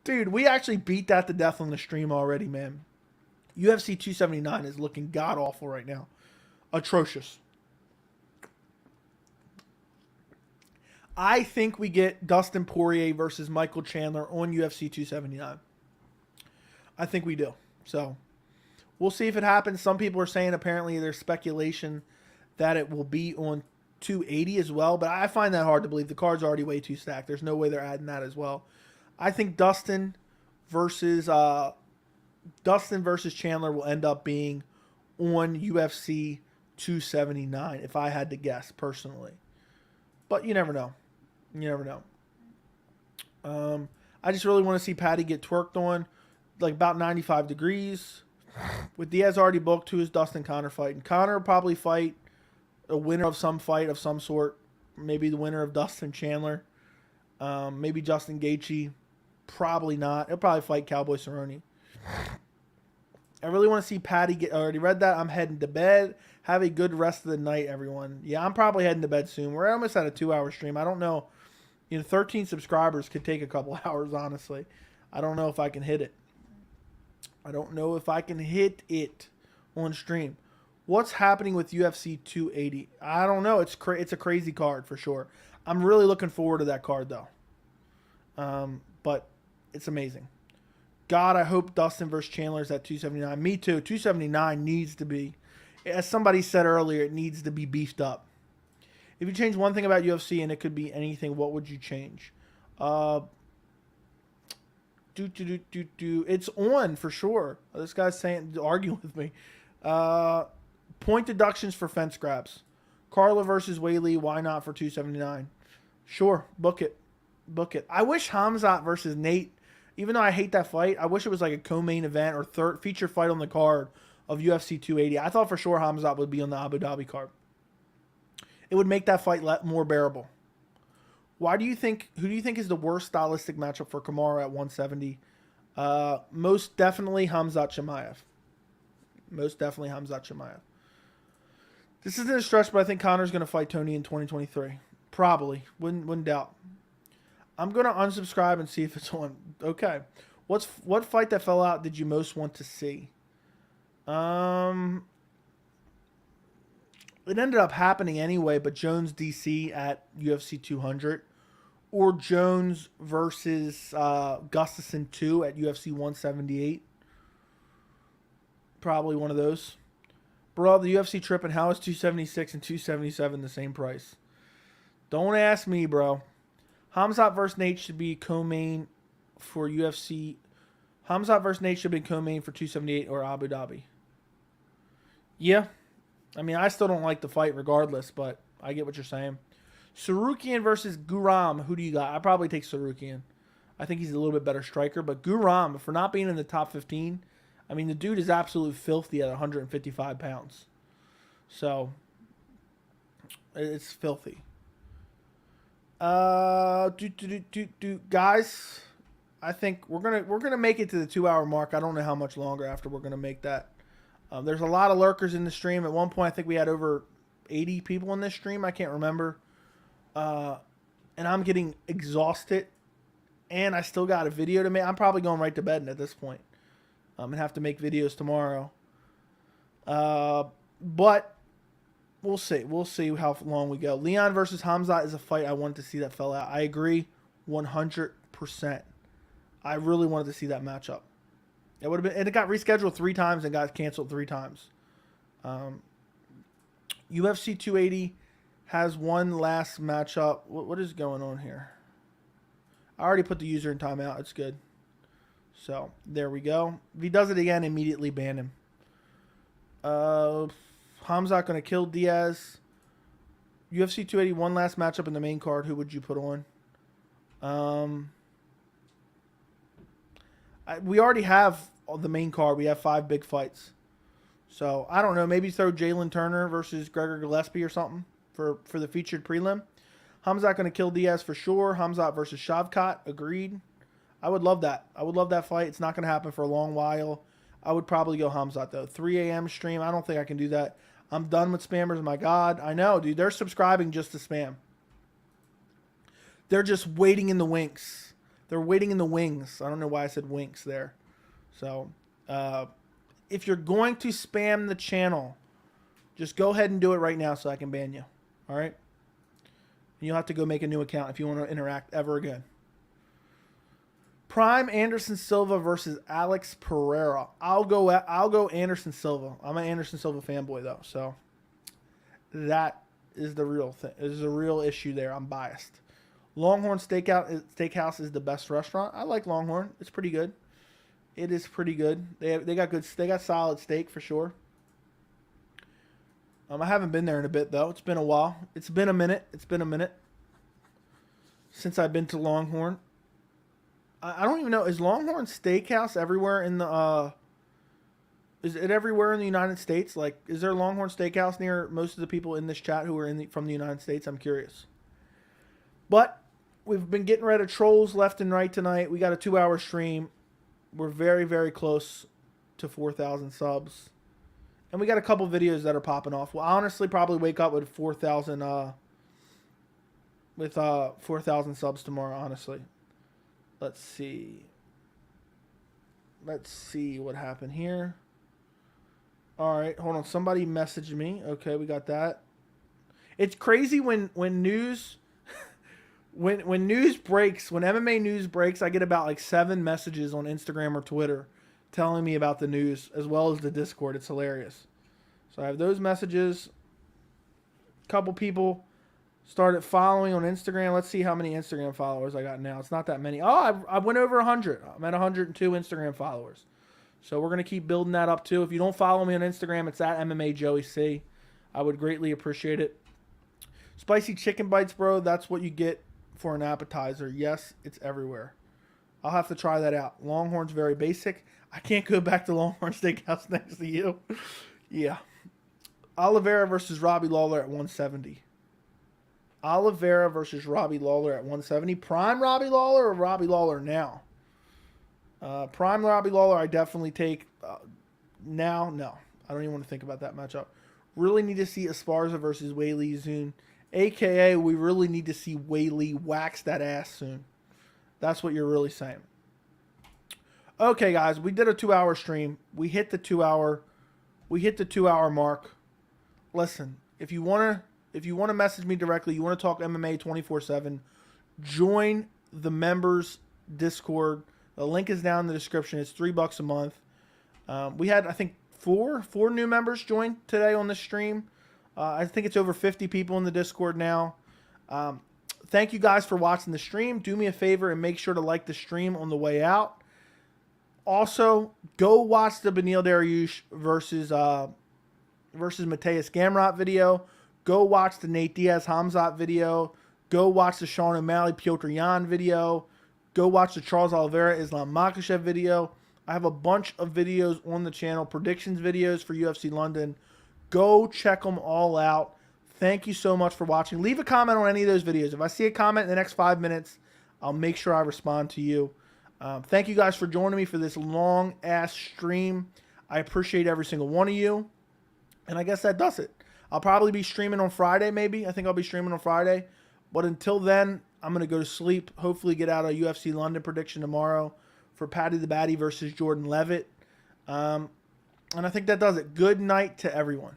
Speaker 1: Dude, we actually beat that to death on the stream already, man. UFC 279 is looking god-awful right now. Atrocious. I think we get Dustin Poirier versus Michael Chandler on UFC 279. I think we do. So, we'll see if it happens. Some people are saying apparently there's speculation that it will be on 280 as well, but I find that hard to believe. The card's already way too stacked. There's no way they're adding that as well. I think Dustin versus Chandler will end up being on UFC 279 if I had to guess personally. But you never know. You never know. I just really want to see Patty get twerked on, like about 95 degrees. With Diaz already booked, who is Dustin Conor fighting? Conor will probably fight a winner of some fight of some sort. Maybe the winner of Dustin Chandler. Maybe Justin Gaethje. Probably not. He'll probably fight Cowboy Cerrone. I really want to see Patty get... I already read that. I'm heading to bed. Have a good rest of the night, everyone. Yeah, I'm probably heading to bed soon. We're almost at a 2-hour stream. I don't know. 13 subscribers could take a couple hours, honestly. I don't know if I can hit it. I don't know if I can hit it on stream. What's happening with UFC 280? I don't know. It's a crazy card for sure. I'm really looking forward to that card, though. But it's amazing. God, I hope Dustin versus Chandler is at 279. Me too. 279 needs to be, as somebody said earlier, it needs to be beefed up. If you change one thing about UFC, and it could be anything, what would you change? It's on for sure. This guy's arguing with me. Point deductions for fence grabs. Carla versus Whaley. Why not for 279? Sure, book it. Book it. I wish Khamzat versus Nate, even though I hate that fight, I wish it was like a co-main event or third feature fight on the card of UFC 280. I thought for sure Khamzat would be on the Abu Dhabi card. It would make that fight more bearable. Who do you think is the worst stylistic matchup for Kamaru at 170? Most definitely Khamzat Chimaev. Most definitely Khamzat Chimaev. This isn't a stretch, but I think Conor's going to fight Tony in 2023. Probably. Wouldn't doubt. I'm going to unsubscribe and see if it's on. Okay. What fight that fell out did you most want to see? It ended up happening anyway, but Jones DC at UFC 200 or Jones versus Gustafsson 2 at UFC 178. Probably one of those. Bro, the UFC tripping. How is 276 and 277 the same price? Don't ask me, bro. Khamzat versus Nate should be co-main for UFC. Khamzat versus Nate should be co-main for 278 or Abu Dhabi. Yeah. I mean, I still don't like the fight regardless, but I get what you're saying. Sarukian versus Guram. Who do you got? I'd probably take Sarukian. I think he's a little bit better striker, but Guram, for not being in the top 15, I mean, the dude is absolute filthy at 155 pounds. So, it's filthy. Guys, I think we're gonna make it to the 2-hour mark. I don't know how much longer after we're gonna make that. There's a lot of lurkers in the stream. At one point, I think we had over 80 people in this stream. I can't remember. And I'm getting exhausted. And I still got a video to make. I'm probably going right to bed at this point. And have to make videos tomorrow. But we'll see. We'll see how long we go. Leon versus Khamzat is a fight I wanted to see that fell out. I agree 100%. I really wanted to see that matchup. It would have been, and it got rescheduled 3 times and got canceled 3 times. UFC 280 has one last matchup. What is going on here? I already put the user in timeout. It's good. So there we go. If he does it again, immediately ban him. Khamzat going to kill Diaz. UFC 280, one last matchup in the main card. Who would you put on? We already have the main card. We have 5 big fights. So, I don't know. Maybe throw Jalen Turner versus Gregor Gillespie or something for the featured prelim. Khamzat going to kill Diaz for sure. Khamzat versus Shavkat. Agreed. I would love that. I would love that fight. It's not going to happen for a long while. I would probably go Khamzat, though. 3 a.m. stream. I don't think I can do that. I'm done with spammers. My God. I know, dude. They're subscribing just to spam. They're just waiting in the winks. They're waiting in the wings. I don't know why I said winks there. So, if you're going to spam the channel, just go ahead and do it right now so I can ban you. All right? You'll have to go make a new account if you want to interact ever again. Prime Anderson Silva versus Alex Pereira. I'll go Anderson Silva. I'm an Anderson Silva fanboy though, so that is the real thing. Is a real issue there. I'm biased. Longhorn Steakhouse is the best restaurant. I like Longhorn. It's pretty good. It is pretty good. They got solid steak for sure. I haven't been there in a bit though. It's been a while. It's been a minute. Since I've been to Longhorn. I don't even know. Is Longhorn Steakhouse everywhere in the is it everywhere in the United States? Like, is there Longhorn Steakhouse near most of the people in this chat who are from the United States? I'm curious. But we've been getting rid of trolls left and right tonight. We got a 2-hour stream. We're very, very close to 4,000 subs. And we got a couple videos that are popping off. We'll honestly probably wake up with 4,000 subs tomorrow, honestly. Let's see. Let's see what happened here. All right, hold on. Somebody messaged me. Okay, we got that. It's crazy when news when news breaks, when MMA news breaks, I get about like 7 messages on Instagram or Twitter telling me about the news as well as the Discord. It's hilarious. So I have those messages. A couple people started following on Instagram. Let's see how many Instagram followers I got now. It's not that many. Oh, I went over 100. I'm at 102 Instagram followers. So we're going to keep building that up too. If you don't follow me on Instagram, it's at MMA Joey C. I would greatly appreciate it. Spicy chicken bites, bro. That's what you get for an appetizer. Yes, it's everywhere. I'll have to try that out. Longhorn's very basic. I can't go back to Longhorn Steakhouse next to you. Yeah. Oliveira versus Robbie Lawler at 170. Oliveira versus Robbie Lawler at 170. Prime Robbie Lawler or Robbie Lawler now? Prime Robbie Lawler, I definitely take. Now, no. I don't even want to think about that matchup. Really need to see Esparza versus Weili Zun. AKA, we really need to see Weili wax that ass soon. That's what you're really saying. Okay, guys, we did a 2-hour stream. We hit the 2-hour mark. Listen, if you want to message me directly, you want to talk MMA 24/7, join the members Discord. The link is down in the description. It's $3 a month. We had, I think, four new members join today on the stream. I think it's over 50 people in the Discord now. Thank you guys for watching the stream. Do me a favor and make sure to like the stream on the way out. Also, go watch the Beneil Dariush versus Mateusz Gamrot video. Go watch the Nate Diaz Khamzat video. Go watch the Sean O'Malley Petr Yan video. Go watch the Charles Oliveira Islam Makhachev video. I have a bunch of videos on the channel, predictions videos for UFC London. Go check them all out. Thank you so much for watching. Leave a comment on any of those videos. If I see a comment in the next 5 minutes, I'll make sure I respond to you. Thank you guys for joining me for this long-ass stream. I appreciate every single one of you. And I guess that does it. I'll probably be streaming on Friday, maybe. I think I'll be streaming on Friday. But until then, I'm going to go to sleep. Hopefully get out a UFC London prediction tomorrow for Paddy the Baddy versus Jordan Levitt. And I think that does it. Good night to everyone.